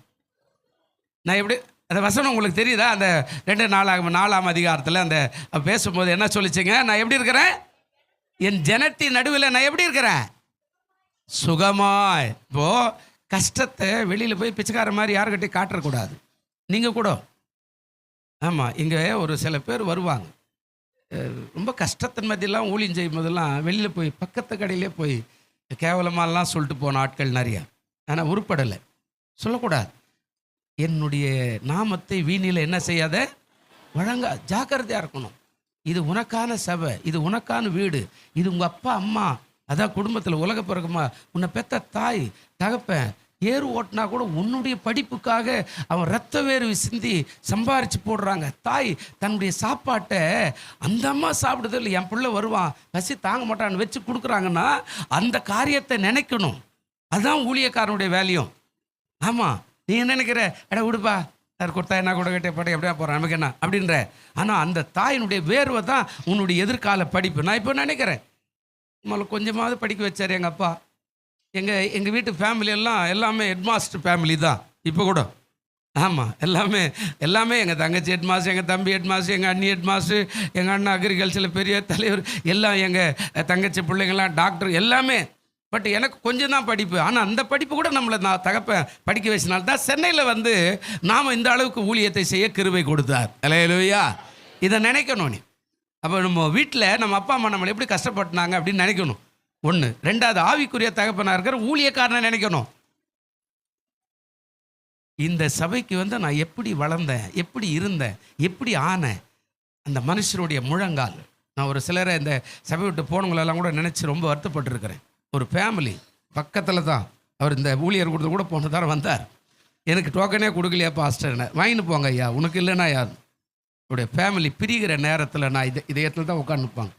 நான் எப்படி, அந்த வசனம் உங்களுக்கு தெரியுதா? அந்த 2 அதிகாரத்தில் அந்த பேசும்போது என்ன சொல்லிச்சுங்க? நான் எப்படி இருக்கிறேன்? என் ஜனத்தின் நடுவில் நான் எப்படி இருக்கிறேன்? சுகமாய். இப்போது கஷ்டத்தை வெளியில் போய் பிச்சைக்கார மாதிரி யாருக்கிட்டே காட்டக்கூடாது. நீங்கள் கூட ஆமாம், இங்கே ஒரு சில பேர் வருவாங்க, ரொம்ப கஷ்டத்தின் மத்தியெல்லாம் ஊழியம் செய்யும் போதெல்லாம் வெளியில் போய் பக்கத்து கடையிலே போய் கேவலமாலாம் சொல்லிட்டு போன ஆட்கள் நிறையா. ஆனால் உருப்படலை. சொல்லக்கூடாது. என்னுடைய நாமத்தை வீணில் என்ன செய்யாத வழங்க, ஜாக்கிரதையாக இருக்கணும். இது உனக்கான சபை, இது உனக்கான வீடு, இது உங்கள் அப்பா அம்மா, அதான் குடும்பத்தில் உலக பிறகுமா உன்னை பெத்த தாய் தகப்பன் ஏறு ஓட்டினா கூட உன்னுடைய படிப்புக்காக அவன் ரத்த வேறு சிந்தி சம்பாரித்து போடுறாங்க. தாய் தன்னுடைய சாப்பாட்டை அந்த அம்மா சாப்பிடுறது இல்லை, என் பிள்ளை வருவான் பசி தாங்க மாட்டான்னு வச்சு கொடுக்குறாங்கன்னா அந்த காரியத்தை நினைக்கணும். அதுதான் ஊழியக்காரனுடைய வேலையும். ஆமாம், நீ என்ன நினைக்கிற? எடா விடுப்பா, யார் கொடுத்தா என்ன கூட கேட்டே படி எப்படியா போகிறேன் நமக்கு என்ன அப்படின்ற. ஆனால் அந்த தாயினுடைய வேர்வை தான் உன்னுடைய எதிர்கால படிப்பு. நான் இப்போ நினைக்கிறேன், நம்மளை கொஞ்சமாவது படிக்க வச்சார் எங்கள் அப்பா. எங்கள் வீட்டு ஃபேமிலி எல்லாமே ஹெட்மாஸ்டர் ஃபேமிலி தான் இப்போ கூட. ஆமாம், எல்லாமே எங்கள் தங்கச்சி ஹெட்மாஸ்டர், எங்கள் தம்பி ஹெட்மாஸ்டர், எங்கள் அண்ணி ஹெட்மாஸ்டர், எங்கள் அண்ணன் அக்ரிகல்ச்சரில் பெரிய தலைவர், எல்லாம் எங்கள் தங்கச்சி பிள்ளைங்கள்லாம் டாக்டர் எல்லாமே. பட் எனக்கு கொஞ்சம் தான் படிப்பு. ஆனால் அந்த படிப்பு கூட நம்மளை நான் தகப்பேன் படிக்க வச்சனால தான் சென்னையில் வந்து நாம் இந்த அளவுக்கு ஊழியத்தை செய்ய கிருபை கொடுத்தார். அல்லேலூயா. இதை நினைக்கணும் நீ. அப்போ நம்ம வீட்டில் நம்ம அப்பா அம்மா நம்மளை எப்படி கஷ்டப்பட்டாங்க அப்படின்னு நினைக்கணும். 1. 2வது ஆவிக்குரிய தகப்பனாக இருக்கிற ஊழியக்காரனை நினைக்கணும். இந்த சபைக்கு வந்து நான் எப்படி வளர்ந்தேன், எப்படி இருந்தேன், எப்படி ஆனேன், அந்த மனுஷனுடைய முழங்கால். நான் ஒரு சிலரை இந்த சபை விட்டு போனவங்களெல்லாம் கூட நினச்சி ரொம்ப வருத்தப்பட்டுருக்கிறேன். ஒரு ஃபேமிலி பக்கத்தில் தான், அவர் இந்த ஊழியர் கொடுத்து கூட போன தரம் வந்தார். எனக்கு டோக்கனே கொடுக்கலையா பாஸ்டர், வாங்கிட்டு போங்க ஐயா, உனக்கு இல்லைன்னா யார். என்னுடைய ஃபேமிலி பிரிகிற நேரத்தில் நான் இதயத்தில் தான் உட்காந்துப்பாங்க.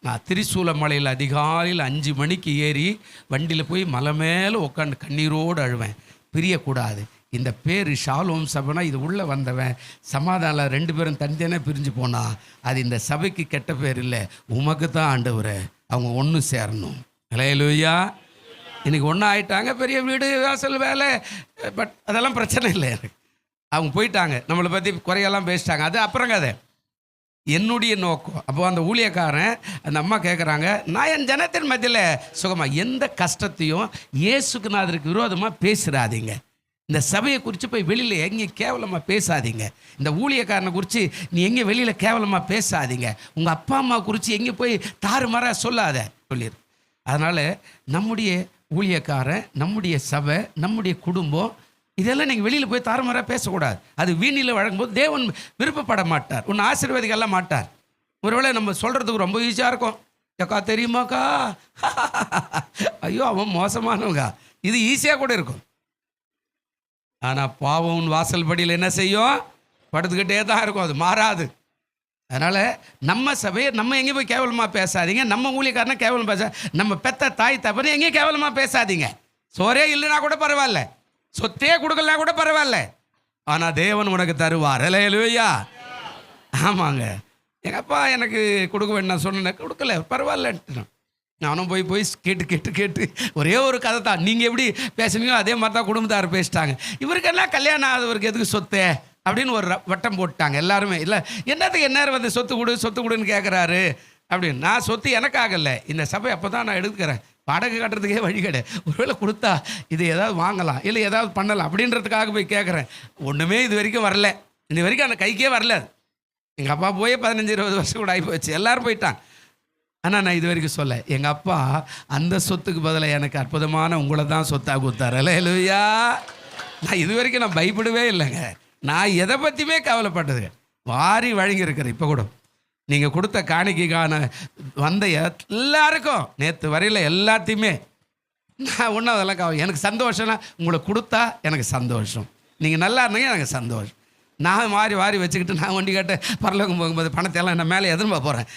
நான் திரிசூலமலையில் அதிகாலையில் 5 மணிக்கு ஏறி வண்டியில் போய் மலை மேலே உட்காந்து கண்ணீரோடு அழுவேன். பிரியக்கூடாது. இந்த பேர் ஷாலோம் சபைனா இது உள்ளே வந்தவன் சமாதானம் 2 பேரும் தனித்தனே பிரிஞ்சு போனா அது இந்த சபைக்கு கெட்ட பேர் இல்லை, உமக்கு தான் ஆண்டவரே. அவங்க ஒன்று சேரணும். அல்லேலூயா. இன்றைக்கி ஒன்றா ஆகிட்டாங்க, பெரிய வீடு வாசல் வேலை, பட் அதெல்லாம் பிரச்சனை இல்லை எனக்கு. அவங்க போயிட்டாங்க, நம்மளை பற்றி குறையெல்லாம் பேசிட்டாங்க, அது அப்புறங்க. அது என்னுடைய நோக்கம். அப்போது அந்த ஊழியக்காரன் அந்த அம்மா கேட்குறாங்க, நான் என் ஜனத்தின் மத்தியில் சுகமாக, எந்த கஷ்டத்தையும் இயேசுக்கு நான் அதற்கு விரோதமாக பேசுகிறாதீங்க. இந்த சபையை குறித்து போய் வெளியில் எங்கேயும் கேவலமாக பேசாதீங்க. இந்த ஊழியக்காரனை குறித்து நீ எங்கேயும் வெளியில் கேவலமாக பேசாதீங்க. உங்கள் அப்பா அம்மா குறித்து எங்கேயும் போய் தாறுமாறாக சொல்லாத சொல்லிடு. அதனால் நம்முடைய ஊழியக்காரன், நம்முடைய சபை, நம்முடைய குடும்பம், இதெல்லாம் நீங்கள் வெளியில் போய் தாறுமாறாக பேசக்கூடாது. அது வீணில் வழங்கும்போது தேவன் விருப்பப்பட மாட்டார், உன்னை ஆசீர்வதிக்கலாம் மாட்டார். ஒருவேளை நம்ம சொல்கிறதுக்கு ரொம்ப ஈஸியாக இருக்கும். அக்கா தெரியுமாக்கா, ஐயோ அவன் மோசமானவங்க, இது ஈஸியாக கூட இருக்கும். ஆனால் பாவம் வாசல் படியில் என்ன செய்யும்? படுத்துக்கிட்டே தான் இருக்கும், அது மாறாது. அதனால் நம்ம சபையை நம்ம எங்கேயும் போய் கேவலமாக பேசாதீங்க. நம்ம ஊழியக்காரனை கேவலம் பேச, நம்ம பெத்த தாய் தப்பனே எங்கேயும் கேவலமாக பேசாதீங்க. சோறே இல்லைனா கூட பரவாயில்ல, சொத்தே கொடுக்கலனா கூட பரவாயில்ல, ஆனால் தேவன் உனக்கு தருவார். அல்லேலூயா. ஆமாங்க, எங்கள் அப்பா எனக்கு கொடுக்க வேண்டாம், நான் சொன்னேன், கொடுக்கல, பரவாயில்லன்ட்டு. நானும் போய் கேட்டு ஒரே ஒரு கதை தான். நீங்கள் எப்படி பேசுனீங்களோ அதே மாதிரி தான் குடும்பத்தார் பேசிட்டாங்க. இவருக்கெல்லாம் கல்யாணம் ஆகுதுவருக்கு எதுக்கு சொத்து அப்படின்னு ஒரு வட்டம் போட்டாங்க எல்லாருமே. இல்லை என்னத்துக்கு எந்நேரம் வந்து சொத்து கொடுன்னு கேட்குறாரு அப்படின்னு. நான் சொத்து எனக்கு ஆகலை, இந்த சபை அப்போ தான் நான் எடுக்கிறேன், வாடகை கட்டுறதுக்கே வழி கிடையாது, ஒருவேளை கொடுத்தா இது ஏதாவது வாங்கலாம் இல்லை ஏதாவது பண்ணலாம் அப்படின்றதுக்காக போய் கேட்குறேன். ஒன்றுமே இது வரைக்கும் வரல, இந்த வரைக்கும் அந்த கைக்கே வரல. எங்கள் அப்பா போய் 15-20 வருஷம் கூட ஆகி போச்சு, எல்லோரும் போயிட்டாங்க. ஆனால் நான் இது வரைக்கும் சொல்ல, எங்கள் அப்பா அந்த சொத்துக்கு பதிலாக எனக்கு அற்புதமான உங்களை தான் சொத்தாக கொடுத்தாரு. அல்லேலூயா. நான் இது வரைக்கும் நான் பயப்படவே இல்லைங்க, நான் எதை பற்றியுமே கவலைப்பட்டது, வாரி வழங்கியிருக்கிறேன். இப்போ கூட நீங்கள் கொடுத்த காணிக்கைக்கான வந்த எல்லாருக்கும் நேற்று வரையில் எல்லாத்தையுமே நான் ஒன்றும் அதெல்லாம் எனக்கு சந்தோஷம்னா உங்களை கொடுத்தா எனக்கு சந்தோஷம், நீங்கள் நல்லா இருந்தீங்க எனக்கு சந்தோஷம். நான் வாரி வச்சுக்கிட்டு நான் வண்டி கட்ட பரலோகம் போகும்போது பணத்தையெல்லாம் என்ன மேலே எதிர்பார்க்க போகிறேன்,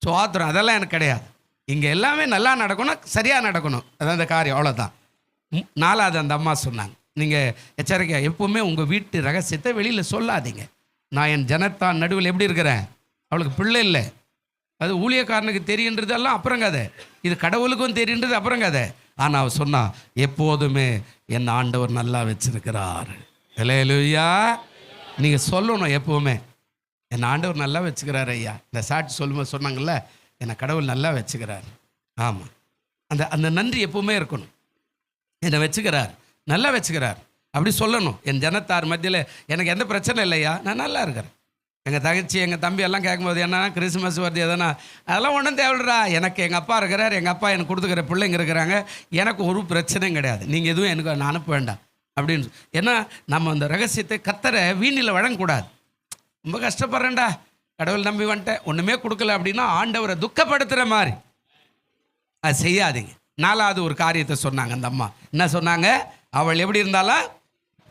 சோத்திரம் அதெல்லாம் எனக்கு கிடையாது. இங்கே எல்லாமே நல்லா நடக்கணும், சரியாக நடக்கணும், அதான் இந்த காரியம், அவ்வளோதான். 4வது அந்த அம்மா சொன்னாங்க, நீங்கள் எச்சரிக்கை, எப்போவுமே உங்கள் வீட்டு ரகசியத்தை வெளியில் சொல்லாதீங்க. நான் என் ஜனத்தான் நடுவில் எப்படி இருக்கிறேன், அவளுக்கு பிள்ளை இல்லை, அது ஊழியக்காரனுக்கு தெரியுன்றதெல்லாம் அப்புறம் கதை, இது கடவுளுக்கும் தெரியுன்றது அப்புறம் கதை. ஆனால் அவள் சொன்னா, எப்போதுமே என் ஆண்டவர் நல்லா வச்சிருக்கிறார். அல்லேலூயா. நீங்கள் சொல்லணும் எப்போவுமே, என் ஆண்டவர் நல்லா வச்சுக்கிறார் ஐயா. இந்த சாட்சி சொல்லும்போது சொன்னாங்கல்ல, என்னை கடவுள் நல்லா வச்சுக்கிறார். ஆமாம், அந்த நன்றி எப்போவுமே இருக்கணும். என்னை வச்சுக்கிறார், நல்லா வச்சுக்கிறார் அப்படி சொல்லணும். என் ஜனத்தார் மத்தியில் எனக்கு எந்த பிரச்சனை இல்லையா, நான் நல்லா இருக்கிறேன். எங்கள் தங்கச்சி எங்கள் தம்பி எல்லாம் கேட்கும்போது என்ன கிறிஸ்மஸ் வருது எதனா, அதெல்லாம் ஒன்றும் தேவையில்லைடா, எனக்கு எங்கள் அப்பா இருக்கிறார், எங்கள் அப்பா எனக்கு கொடுத்துக்கிற பிள்ளைங்க இருக்கிறாங்க, எனக்கு ஒரு பிரச்சனையும் கிடையாது, நீங்கள் எதுவும் எனக்கு நான் அனுப்ப வேண்டாம் அப்படின்னு. ஏன்னா நம்ம அந்த ரகசியத்தை கத்தரை வீணில் வழங்கக்கூடாது. ரொம்ப கஷ்டப்படுறேன்டா, கடவுள் நம்பி வந்துட்டேன், ஒன்றுமே கொடுக்கல அப்படின்னா ஆண்டவரை துக்கப்படுத்துகிற மாதிரி அது செய்யாதீங்க. 4வது ஒரு காரியத்தை சொன்னாங்க அந்த அம்மா. என்ன சொன்னாங்க? அவள் எப்படி இருந்தாலும்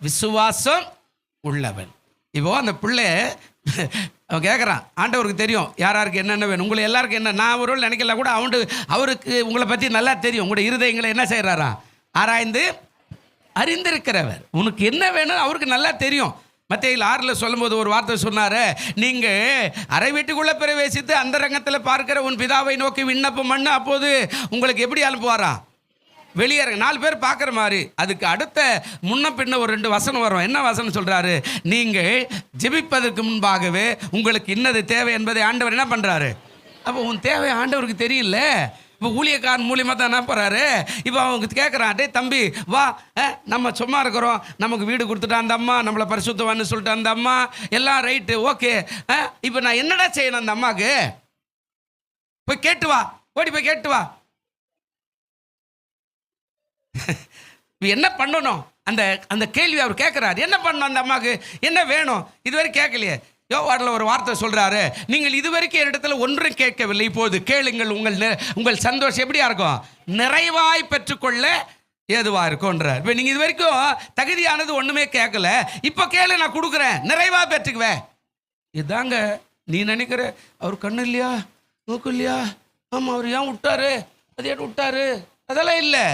விசுவாசம் உள்ளவன். இப்போ அந்த பிள்ளை அவன் கேட்குறான், ஆண்டவருக்கு தெரியும் யாருக்கு என்னென்ன வேணும், உங்களை எல்லாருக்கும் என்ன, நான் ஒரு நினைக்கல கூட அவருக்கு உங்களை பற்றி நல்லா தெரியும், உங்களுடைய இருதயங்களை என்ன செய்கிறாராம், ஆராய்ந்து அறிந்திருக்கிறவர், உனக்கு என்ன வேணும் அவருக்கு நல்லா தெரியும். மத்தேயு 6 சொல்லும்போது ஒரு வார்த்தை சொன்னார், நீங்கள் அறை வீட்டுக்குள்ளே பிரவேசித்து அந்த ரங்கத்தில் பார்க்கிற உன் பிதாவை நோக்கி விண்ணப்பம் பண்ணு, அப்போது உங்களுக்கு எப்படி அனுப்புவாராம், வெளியேற 4 பேர் பார்க்குற மாதிரி. அதுக்கு அடுத்த முன்ன பின்ன ஒரு 2 வசனம் வரும். என்ன வசனம் சொல்கிறாரு? நீங்கள் ஜெபிப்பதற்கு முன்பாகவே உங்களுக்கு இன்னது தேவை என்பதை ஆண்டவர் என்ன பண்ணுறாரு. அப்போ உன் தேவை ஆண்டவருக்கு தெரியல. இப்போ ஊழியக்காரன் மூலியமாக தான் என்ன பண்ணுறாரு. இப்போ அவங்க கேட்குறான், டே தம்பி வா, நம்ம சும்மா இருக்கிறோம், நமக்கு வீடு கொடுத்துட்டா அந்த அம்மா, நம்மளை பரிசுத்தவான்னு சொல்லிட்டு அந்த அம்மா, எல்லாம் ரைட்டு ஓகே, இப்போ நான் என்னடா செய்யணும் அந்த அம்மாவுக்கு? போய் கேட்டு வா, ஓடி போய் கேட்டு வா. என்ன பண்ணணும்? அந்த கேள்வி அவர் கேட்குறாரு. என்ன பண்ணணும் அந்த அம்மாவுக்கு, என்ன வேணும், இதுவரை கேட்கலையே. யோவானில் ஒரு வார்த்தை சொல்கிறாரு, நீங்கள் இதுவரைக்கும் என்னிடத்தில் ஒன்றும் கேட்கவில்லை, இப்போது கேளுங்கள், உங்கள் சந்தோஷம் எப்படியா இருக்கும், நிறைவாய் பெற்றுக்கொள்ள ஏதுவாக இருக்கும்ன்றார். இப்போ நீங்கள் இது வரைக்கும் தகுதியானது ஒன்றுமே கேட்கல, இப்போ கேளு, நான் கொடுக்குறேன், நிறைவாக பெற்றுக்குவேன். இதாங்க நீ நினைக்கிற, அவர் கண்ணு இல்லையா, மூக்கு இல்லையா, ஆமாம் அவர் ஏன் விட்டாரு, அது ஏன் விட்டாரு, அதெல்லாம் இல்லை.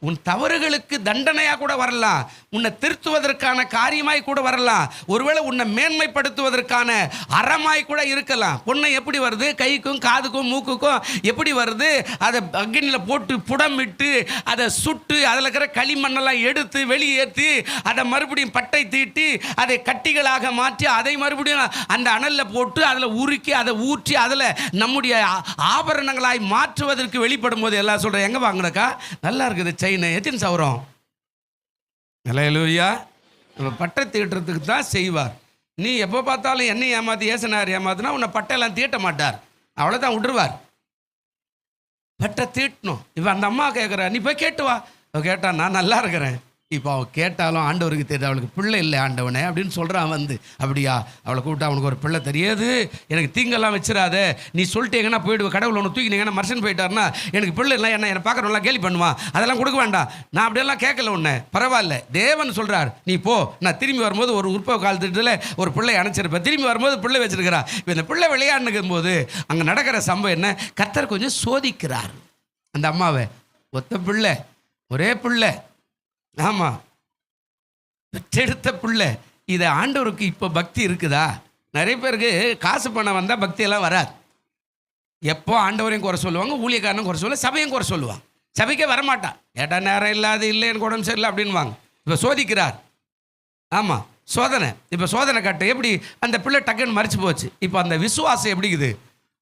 உன் தவறுகளுக்கு தண்டனையாக கூட வரலாம், உன்னை திருத்துவதற்கான காரியமாய் கூட வரலாம், ஒருவேளை உன்னை மேன்மைப்படுத்துவதற்கான அறமாய் கூட இருக்கலாம். பொண்ணை எப்படி வருது, கைக்கும் காதுக்கும் மூக்குக்கும் எப்படி வருது, அதை அக்னியில் போட்டு புடமிட்டு அதை சுட்டு அதில் இருக்கிற களிமண்ணெல்லாம் எடுத்து வெளியேற்றி அதை மறுபடியும் பட்டை தீட்டி அதை கட்டிகளாக மாற்றி அதை மறுபடியும் அந்த அனலில் போட்டு அதில் உருக்கி அதை ஊற்றி அதில் நம்முடைய ஆபரணங்களாய் மாற்றுவதற்கு வெளிப்படும் போது எல்லாம் சொல்கிறேன், எங்கே வாங்கினக்கா நல்லா இருக்குது செயின், எத்தனை சவரம். அல்லேலூயா. நம்ம பட்டை தீட்டுறதுக்கு தான் செய்வார். நீ எப்போ பார்த்தாலும் என்னை ஏமாற்றி ஏசனார் ஏமாத்தினா உன்னை பட்டையெல்லாம் தீட்ட மாட்டார், அவ்வளோதான் விட்டுருவார். பட்டை தீட்டணும். இப்போ அந்த அம்மா கேட்குறா, நீ போய் கேட்டு வா. கேட்டா, நான் நல்லா இருக்கிறேன், இப்போ அவன் கேட்டாலும் ஆண்டவருக்கு தெரியுது, அவளுக்கு பிள்ளை இல்லை ஆண்டவனே அப்படின்னு சொல்கிறான். வந்து அப்படியா, அவளை கூப்பிட்டு அவனுக்கு ஒரு பிள்ளை தெரியாது, எனக்கு தீங்கெல்லாம் வச்சிடாத, நீ சொல்லிட்டு எங்கன்னா போயிடுவேன், கடவுள் ஒன்று தூக்கி எங்கன்னா மனுஷன் போயிட்டாருன்னா எனக்கு பிள்ளை இல்லை, என்னை பார்க்குறவங்களா கேலி பண்ணுவான், அதெல்லாம் கொடுக்க வேண்டாம். நான் அப்படியெல்லாம் கேட்கல ஒன்று, பரவாயில்ல. தேவன் சொல்கிறார் நீ போ, நான் திரும்பி வரும்போது ஒரு உற்பவ காலத்துட்டில் ஒரு பிள்ளை அணைச்சிருப்பேன், திரும்பி வரும்போது பிள்ளை வச்சிருக்கிறா. இப்போ இந்த பிள்ளை விளையாடுனுக்கும் போது அங்கே நடக்கிற சம்பவம் என்ன, கர்த்தர் கொஞ்சம் சோதிக்கிறார் அந்த அம்மாவை. ஒத்த பிள்ளை, ஒரே பிள்ளை, ஆமாம், பெற்றெடுத்த பிள்ளை. இதை ஆண்டவருக்கு இப்போ பக்தி இருக்குதா? நிறைய பேருக்கு காசு பணம் வந்தால் பக்தியெல்லாம் வராது. எப்போ ஆண்டவரையும் குறை சொல்லுவாங்க, ஊழியக்காரனும் குறை சொல்லுவாங்க, சபையும் குறை சொல்லுவாங்க. சபைக்கே வரமாட்டான், ஏட்டா நேரம் இல்லாது, இல்லை எனக்கு உடம்பு சரியில்லை அப்படின்வாங்க. இப்போ சோதிக்கிறார். ஆமாம், சோதனை. இப்போ சோதனை கட்ட எப்படி அந்த பிள்ளை டக்குன்னு மறிச்சு போச்சு. இப்போ அந்த விசுவாசம் எப்படிக்குது,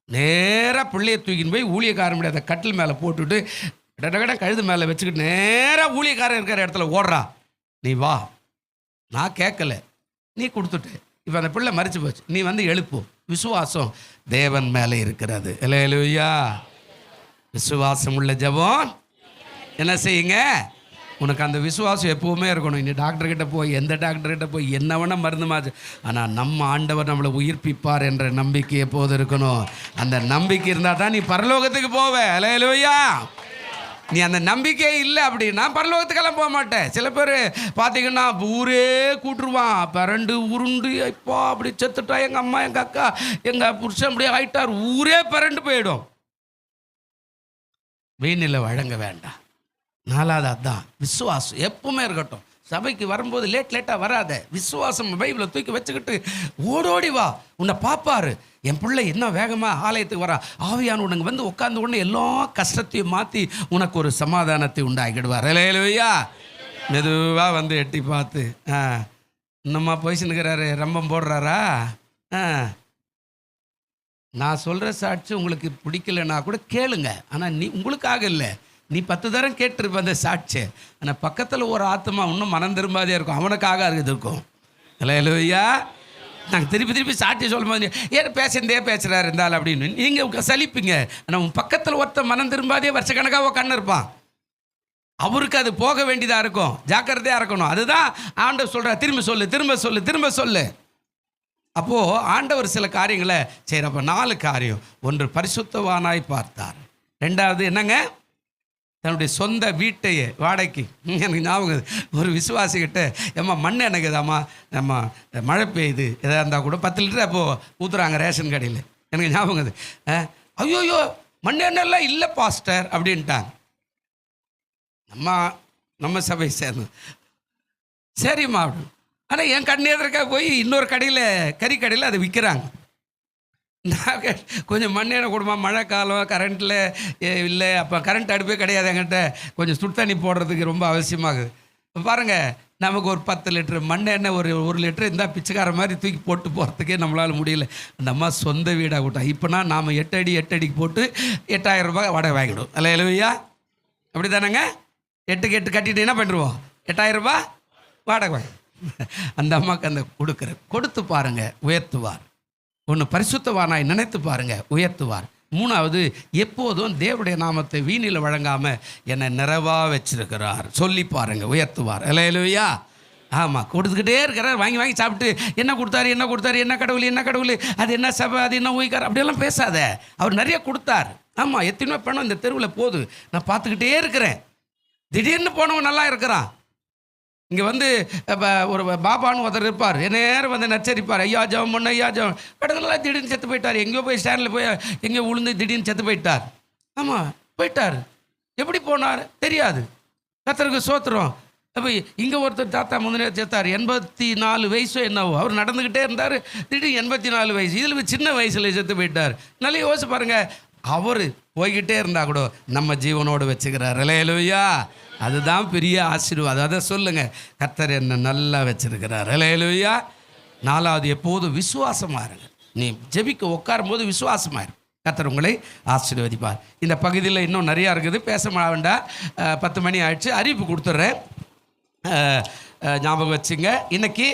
நேராக பிள்ளையை தூக்கின்னு போய் ஊழியக்காரன் அந்த கட்டில் மேலே போட்டுட்டு கடகட கழுது மேலே வச்சுக்கிட்டு நேராக ஊழியக்காரன் இருக்கிற இடத்துல ஓடுறா. நீ வா, நான் கேட்கல, நீ கொடுத்துட்டு. இப்போ அந்த பிள்ளை மறிச்சு போச்சு, நீ வந்து எழுப்பு. விசுவாசம் தேவன் மேலே இருக்கிறது. அல்லேலூயா. விசுவாசம் உள்ள ஜெபம் என்ன செய்யுங்க, உனக்கு அந்த விசுவாசம் எப்பவுமே இருக்கணும். இனி டாக்டர்கிட்ட போய், எந்த டாக்டர்கிட்ட போய் என்ன வேணால் மருந்து மாச்சு, ஆனால் நம்ம ஆண்டவர் நம்மளை உயிர்ப்பிப்பார் என்ற நம்பிக்கை எப்போது இருக்கணும். அந்த நம்பிக்கை இருந்தால் தான் நீ பரலோகத்துக்கு போவே. அல்லேலூயா. நீ அந்த நம்பிக்கை இல்லை அப்படின்னா பரலோகத்துக்கெல்லாம் போக மாட்டேன். சில பேர் பார்த்தீங்கன்னா ஊரே கூட்டுருவான், பரண்டு உருண்டு, இப்போ அப்படி செத்துட்டா, எங்கள் அம்மா, எங்கள் அக்கா, எங்கள் புருஷன் அப்படி ஆயிட்டார், ஊரே பரண்டு போயிடும். வீணில் வழங்க வேண்டாம். நாலாவது அதான் விசுவாசம் எப்பவுமே இருக்கட்டும். சபைக்கு வரும்போது லேட்டாக வராத. விசுவாசம் பைபிளை தூக்கி வச்சுக்கிட்டு ஓடோடி வா. உன்னை பார்ப்பாரு, என் பிள்ளை என்ன வேகமாக ஆலயத்துக்கு வரா, ஆவியான உனக்கு வந்து உட்காந்து உடனே எல்லா கஷ்டத்தையும் மாற்றி உனக்கு ஒரு சமாதானத்தை உண்டாக்கிடுவார். அல்லேலூயா. மெதுவாக வந்து எட்டி பார்த்து, இன்னும்மா போய்ச்சுன்னுக்கிறாரு, ரம்பம் போடுறாரா, நான் சொல்கிற சாட்சி உங்களுக்கு பிடிக்கலன்னா கூட கேளுங்க, ஆனால் நீ உங்களுக்காக இல்லை, நீ 10 தரம் கேட்டிருப்ப அந்த சாட்சி. ஆனால் பக்கத்தில் ஒரு ஆத்மா இன்னும் மனம் திரும்பாதே இருக்கும், அவனுக்காக இருக்கும். அல்லேலூயா. நாங்கள் திருப்பி சாட்சி சொல்லும் போது ஏன் பேசுகிறாரு இருந்தாலும் அப்படின்னு நீங்கள் சலிப்பீங்க. ஆனால் உன் பக்கத்தில் ஒருத்த மனம் திரும்பாதே வருஷக்கணக்காக கண்ணு இருப்பான், அவருக்கு அது போக வேண்டியதாக இருக்கும். ஜாக்கிரதையாக இருக்கணும். அதுதான் ஆண்டவர் சொல்கிறார், திரும்ப சொல்லு. அப்போது ஆண்டவர் சில காரியங்களை செய்கிறப்ப 4 காரியம். ஒன்று, பரிசுத்தவானாய் பார்த்தார். 2வது என்னங்க, தன்னுடைய சொந்த வீட்டையே வாடகைக்கு. எனக்கு ஞாபகம் ஒரு விசுவாசிக்கிட்ட, ஏம்மா மண் எனக்கு இதாம்மா, நம்ம மழை பெய்யுது எதாக இருந்தால் கூட 10 லிட்டர் அப்போது ஊற்றுறாங்க ரேஷன் கடையில். எனக்கு ஞாபகம் இது. ஐயோயோ மண் எண்ணெல்லாம் இல்லை பாஸ்டர் அப்படின்ட்டாங்க. நம்ம சபை சேர்ந்து சரிம்மா அப்படின்னு. ஆனால் என் கண்ணு எதிர்க்க போய் இன்னொரு கறி கடையில் அதை விற்கிறாங்க. நான் கொஞ்சம் மண்ணெண்ணெய் கொடுமா, மழை காலம், கரண்ட்டில் இல்லை, அப்போ கரண்ட் அடுப்பே கிடையாது என்கிட்ட, கொஞ்சம் சுடு தண்ணி போடுறதுக்கு ரொம்ப அவசியமாகுது. பாருங்கள், நமக்கு ஒரு 10 லிட்டரு மண்ணெண்ணெய் ஒரு லிட்டரு இருந்தால் பிச்சைக்கார மாதிரி தூக்கி போட்டு போகிறதுக்கே நம்மளால் முடியல. அந்த அம்மா சொந்த வீடாக கூட்டா. இப்போனா நாம் 8 அடிக்கு போட்டு 8000 ரூபாய் வாடகை வாங்கிடும். அல்லேலூயா. அப்படி தானேங்க, 8க்கு 8 கட்டிட்டு என்ன பண்ணிடுவோம், 8000 ரூபாய் வாடகை வாங்கி. அந்த அம்மாவுக்கு அந்த கொடுத்து பாருங்கள், உயர்த்துவார். ஒன்று, பரிசுத்தவானாய் நினைத்து பாருங்கள், உயர்த்துவார். 3வது, எப்போதும் தேவனுடைய நாமத்தை வீணில் வழங்காமல் என்னை நிறைவாக வச்சிருக்கிறார். சொல்லி பாருங்கள், உயர்த்துவார். அல்லேலூயா. ஆமாம், கொடுத்துக்கிட்டே இருக்கிறார். வாங்கி சாப்பிட்டு என்ன கொடுத்தாரு, என்ன கடவுள், அது என்ன சபை, அது என்ன ஊழியக்காரர், அப்படியெல்லாம் பேசாத. அவர் நிறைய கொடுத்தார். ஆமாம், எத்தனையோ பணம் இந்த தெருவில் போகுது, நான் பார்த்துக்கிட்டே இருக்கிறேன். திடீர்னு போனவன் நல்லா இருக்கிறான். இங்கே வந்து ஒரு பாபான்னு ஒருத்தர் இருப்பார், நேரம் வந்து நச்சரிப்பார், ஐயா ஜெபம் பண்ண, ஐயா ஜெபம். கடவுளெல்லாம் திடீர்னு செத்து போயிட்டார். எங்கேயோ போய் ஸ்டாண்டில் போய் எங்கேயோ உளுந்து திடீர்னு செத்து போயிட்டார். ஆமாம், போயிட்டார். எப்படி போனார் தெரியாது. கர்த்தருக்கு ஸ்தோத்திரம். அப்போ இங்கே ஒருத்தர் தாத்தா முந்தினே செத்தார், 84 வயசோ என்னவோ. அவர் நடந்துக்கிட்டே இருந்தார், திடீர்னு 84 வயசு. இதில் சின்ன வயசில் செத்து போயிட்டார். நல்லா யோசிச்சு பாருங்கள், அவர் போய்கிட்டே இருந்தால் கூட நம்ம ஜீவனோடு வச்சுக்கிறார். அல்லேலூயா. அதுதான் பெரிய ஆசீர்வாதம். அதை சொல்லுங்கள், கர்த்தர் என்ன நல்லா வச்சிருக்கிறார். அல்லேலூயா. 4வது, எப்போதும் விசுவாசமாக இருங்க. நீ ஜெபிக்க உட்காரும் போது விசுவாசமாக இரு, கர்த்தர் உங்களை ஆசீர்வதிப்பார். இந்த பகுதியில் இன்னும் நிறையா இருக்குது, பேச வேண்டாம். 10 மணி ஆயிடுச்சு. அறிவிப்பு கொடுத்துட்றேன், ஞாபகம் வச்சுங்க. இன்றைக்கி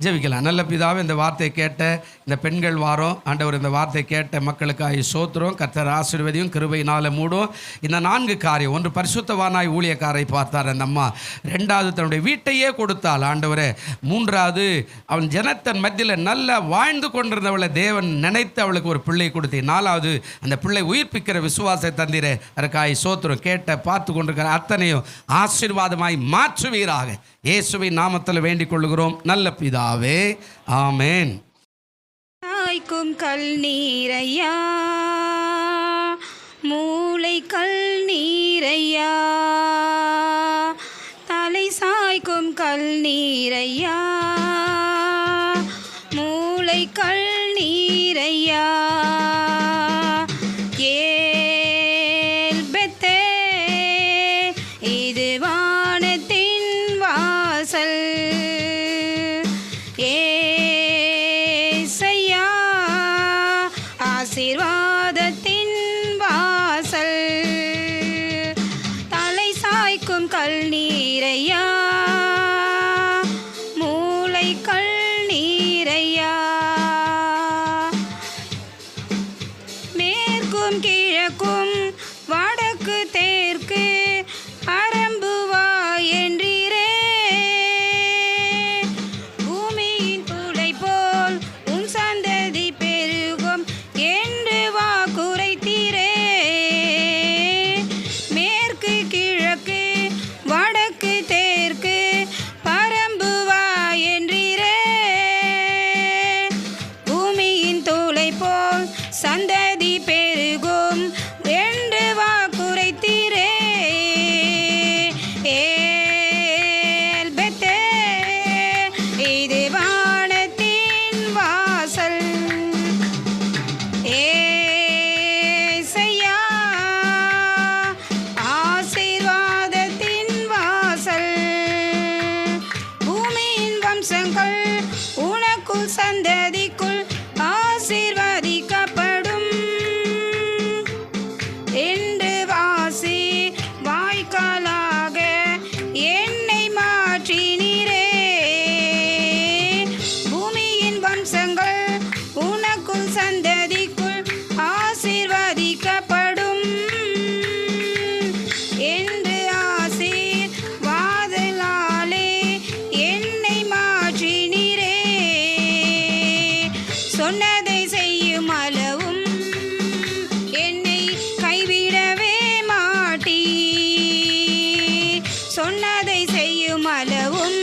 ஜெபிக்கலாம். நல்ல பிதாவே, இந்த வார்த்தையை கேட்ட இந்த பெண்கள் வாரம் ஆண்டவர், இந்த வார்த்தை கேட்ட மக்களுக்காக சோத்திரம். கர்த்தர் ஆசீர்வதியும் கிருபையினால மூடும். இந்த 4 காரியம்: 1, பரிசுத்தவானாய் ஊழியக்காரை பார்த்தார் அந்த அம்மா. 2வது, தன்னுடைய வீட்டையே கொடுத்தாள் ஆண்டவரே. 3வது, அவன் ஜனத்தன் மத்தியில் நல்ல வாழ்ந்து கொண்டிருந்தவளை தேவன் நினைத்து அவளுக்கு ஒரு பிள்ளை கொடுத்தி. 4வது, அந்த பிள்ளை உயிர்ப்பிக்கிற விசுவாசத்தை தந்திர அதற்காக சோத்திரம். கேட்ட பார்த்து கொண்டிருக்கிற அத்தனையும் ஆசீர்வாதமாய் மாற்றுவீராக இயேசுவின் நாமத்தில் வேண்டிக் கொள்கிறோம் நல்ல பிதாவே, ஆமென். சாய்க்கும் கல் நீரையா, மூளை கல் நீரையா, தலை சாய்க்கும் கல் நீரையா, மூளை கல் நீரையா, ஏல் பெத்தே இது வானத்தின் வாசல், ஏசையா ஆசீர்வாதத்தின் வாசல், தலை சாய்க்கும் கல் நீரையா, மூளை கல் நீரையா, மேற்கும் கிழக்கும் வடக்கு தெற்கு அரம்புவா என்றீரே, பூமியின் புலை போல் உன் சந்ததி பெருகும் என்று வாக்குரைத்தீரே, மேற்கு கிழக்கு வடக்கு தெற்கு பரம்புவா என்றீரே, பூமியின் தூளை போல் சந்ததி பெருகும் என்று வாக்குரைத்தீரே, ஏல் பெத்தே இது வானத்தின் வாசல், ஏசையா ஆசீர்வாதத்தின் வாசல், பூமியின் வம்சங்கள் உனக்குள் சந்ததிக்குள் ஆசீர்வதிக்கப்படும் என்று வாசி வாய்க்காலாக என்னை மாற்றினீரே, பூமியின் வம்சங்கள் உனக்குள் சந்ததிக்குள் ஆசீர்வதிக்கப்படும் என்று ஆசீர்வாதலாலே என்னை மாற்றினீரே, சொன்னதை செய்யும் அளவும் என்னை கைவிடவே மாட்டீ, சொன்னதை செய்யும் அளவும்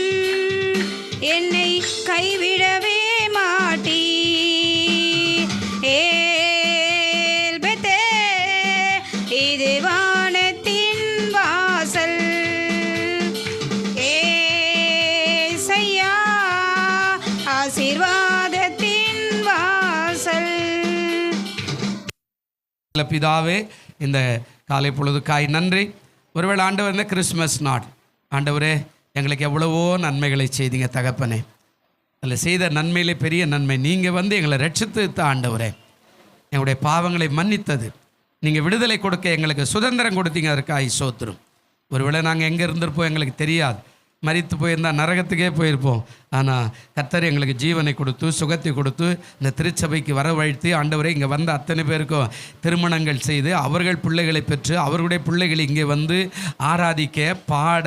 என்னை கைவிடவே மாட்டீ, ஏல் பெத்தே இது வானத்தின் வாசல், ஏசையா ஆசீர்வாதத்தின் வாசல். நல்ல பிதாவே, இந்த காலை பொழுதுக்காய் நன்றி. ஒருவேளை ஆண்டவர் இந்த கிறிஸ்மஸ் நாள் ஆண்டவரே எங்களுக்கு எவ்வளவோ நன்மைகளை செய்தீங்க தகப்பனே. அதில் செய்த நன்மையிலே பெரிய நன்மை நீங்கள் வந்து எங்களை ரட்சித்து ஆண்டவரே, எங்களுடைய பாவங்களை மன்னித்தது, நீங்கள் விடுதலை கொடுக்க எங்களுக்கு சுதந்திரம் கொடுத்தீங்க, அதற்காக சோத்திரம். ஒருவேளை நாங்கள் எங்கே இருந்திருப்போம் எங்களுக்கு தெரியாது, மரித்து போயிருந்தால் நரகத்துக்கே போயிருப்போம். ஆனால் கர்த்தர் எங்களுக்கு ஜீவனை கொடுத்து சுகத்தை கொடுத்து இந்த திருச்சபைக்கு வரவழைத்து ஆண்டவரை இங்கே வந்த அத்தனை பேருக்கும் திருமணங்கள் செய்து அவர்கள் பிள்ளைகளை பெற்று அவர்களுடைய பிள்ளைகள் இங்கே வந்து ஆராதிக்க பாட,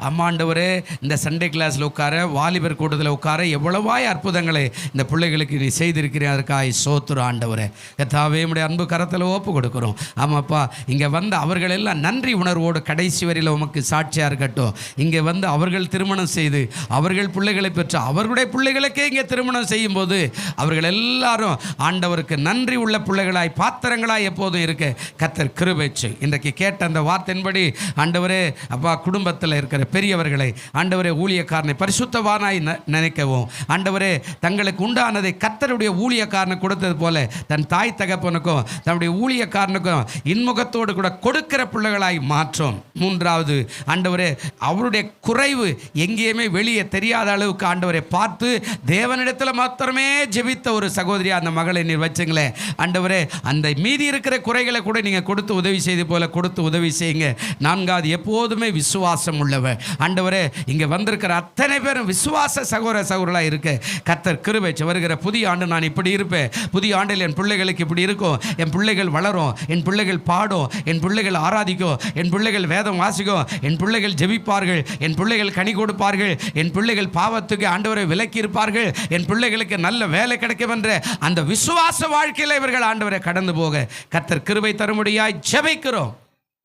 அம்மாண்டவரே இந்த சண்டே கிளாஸில் உட்கார, வாலிபர் கூட்டத்தில் உட்கார எவ்வளவாய் அற்புதங்களை இந்த பிள்ளைகளுக்கு நீ செய்திருக்கிறேன், அதற்காக சோத்துரு ஆண்டவரே. கர்த்தாவே உம்முடைய அன்பு கரத்தில் ஒப்பு கொடுக்குறோம். ஆமாப்பா, இங்கே வந்து அவர்கள் எல்லாம் நன்றி உணர்வோடு கடைசி வரையில் உமக்கு சாட்சியாக இருக்கட்டும். இங்கே வந்து அவர்கள் திருமணம் செய்து அவர்கள் பிள்ளைகளை பெற்று அவர்களுடைய பிள்ளைகளுக்கே இங்கே திருமணம் செய்யும்போது அவர்கள் எல்லாரும் ஆண்டவருக்கு நன்றி உள்ள பிள்ளைகளாய் பாத்திரங்களாய் எப்போதும் இருக்க கர்த்தர் கிருபை செய். இன்றைக்கு கேட்ட அந்த வார்த்தையின்படி ஆண்டவரே அப்பா, குடும்பத்தில் இருக்கிற பெரியவர்களை ஆண்டவரே ஊழியக்காரனை பரிசுத்தவானாய் நினைக்கவும், ஆண்டவரே தங்களுக்கு உண்டானதை கர்த்தருடைய ஊழியக்காரனை கொடுத்தது போல தன் தாய் தகப்பனுக்கும் தன்னுடைய ஊழியக்காரனுக்கும் இன்முகத்தோடு கூட கொடுக்கிற பிள்ளைகளாய் மாற்றும். 3வது ஆண்டவரே அவருடைய குறைவு எங்கேயுமே வெளியே தெரியாத அளவுக்கு ஆண்டவரை பார்த்து தேவனிடத்தில் மாத்திரமே ஜெபித்த ஒரு சகோதரி அந்த மகளை நீர் வச்சுங்களேன். ஆண்டவரே, அந்த மீதி இருக்கிற குறைகளை கூட நீங்கள் கொடுத்து உதவி செய்து போல கொடுத்து உதவி செய்யுங்க. நான்காவது, எப்போதுமே விசுவாசம் உள்ளவர். ஆண்டவரே, இங்கே வந்திருக்கிற அத்தனை பேரும் விசுவாச சகோதரர்களாக இருக்க கர்த்தர் கிருபை. வருகிற புதிய ஆண்டு நான் இப்படி இருப்பேன், புதிய ஆண்டில் என் பிள்ளைகளுக்கு இப்படி இருக்கும், என் பிள்ளைகள் வளரும், என் பிள்ளைகள் பாடும், என் பிள்ளைகள் ஆராதிக்கும், என் பிள்ளைகள் வேதம் வாசிக்கும், என் பிள்ளைகள் ஜெபிப்பார்கள், என் பிள்ளைகள் கனி கொடுப்பார்கள், என் பிள்ளைகள் பாவத்துக்கு ஆண்டவரை விலக்கி இருப்பார்கள், என் பிள்ளைகளுக்கு நல்ல வேலை கிடைக்கும் என்ற அந்த விசுவாச வாழ்க்கையில் இவர்கள் ஆண்டவரை கடந்து போக கர்த்தர் கிருபை தரும்படியாய் ஜெபிக்கிறோம்.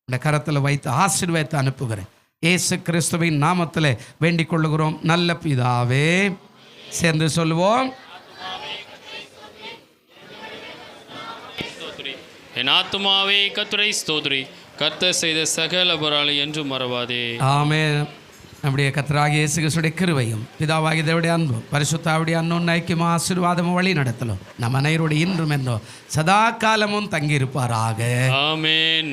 இந்த கரத்தில் வைத்து ஆசீர்வாதத்தை அனுப்புகிறேன். இயேசு கிறிஸ்துவின் நாமத்தில் வேண்டிக் கொள்ளுகிறோம் நல்ல பிதாவே. சேர்ந்து சொல்லுவோம். என் ஆத்துமாவே கர்த்தரை ஸ்தோத்திரி, கர்த்தர் செய்த சகல உபகாரங்களை என்றும் மறவாதே. ஆமென். நம்முடைய கர்த்தராகிய இயேசு கிறிஸ்துவின் கிருபையும் பிதாவாகிய தேவனுடைய அன்பும் பரிசுத்தாவிடைய அன்னும் ஐக்கியமும் ஆசீர்வாதமும் வழி நடத்தலும் நம் அனைவருடைய இன்றும் என்றும் சதா காலமும் தங்கியிருப்பாராக. ஆமென்.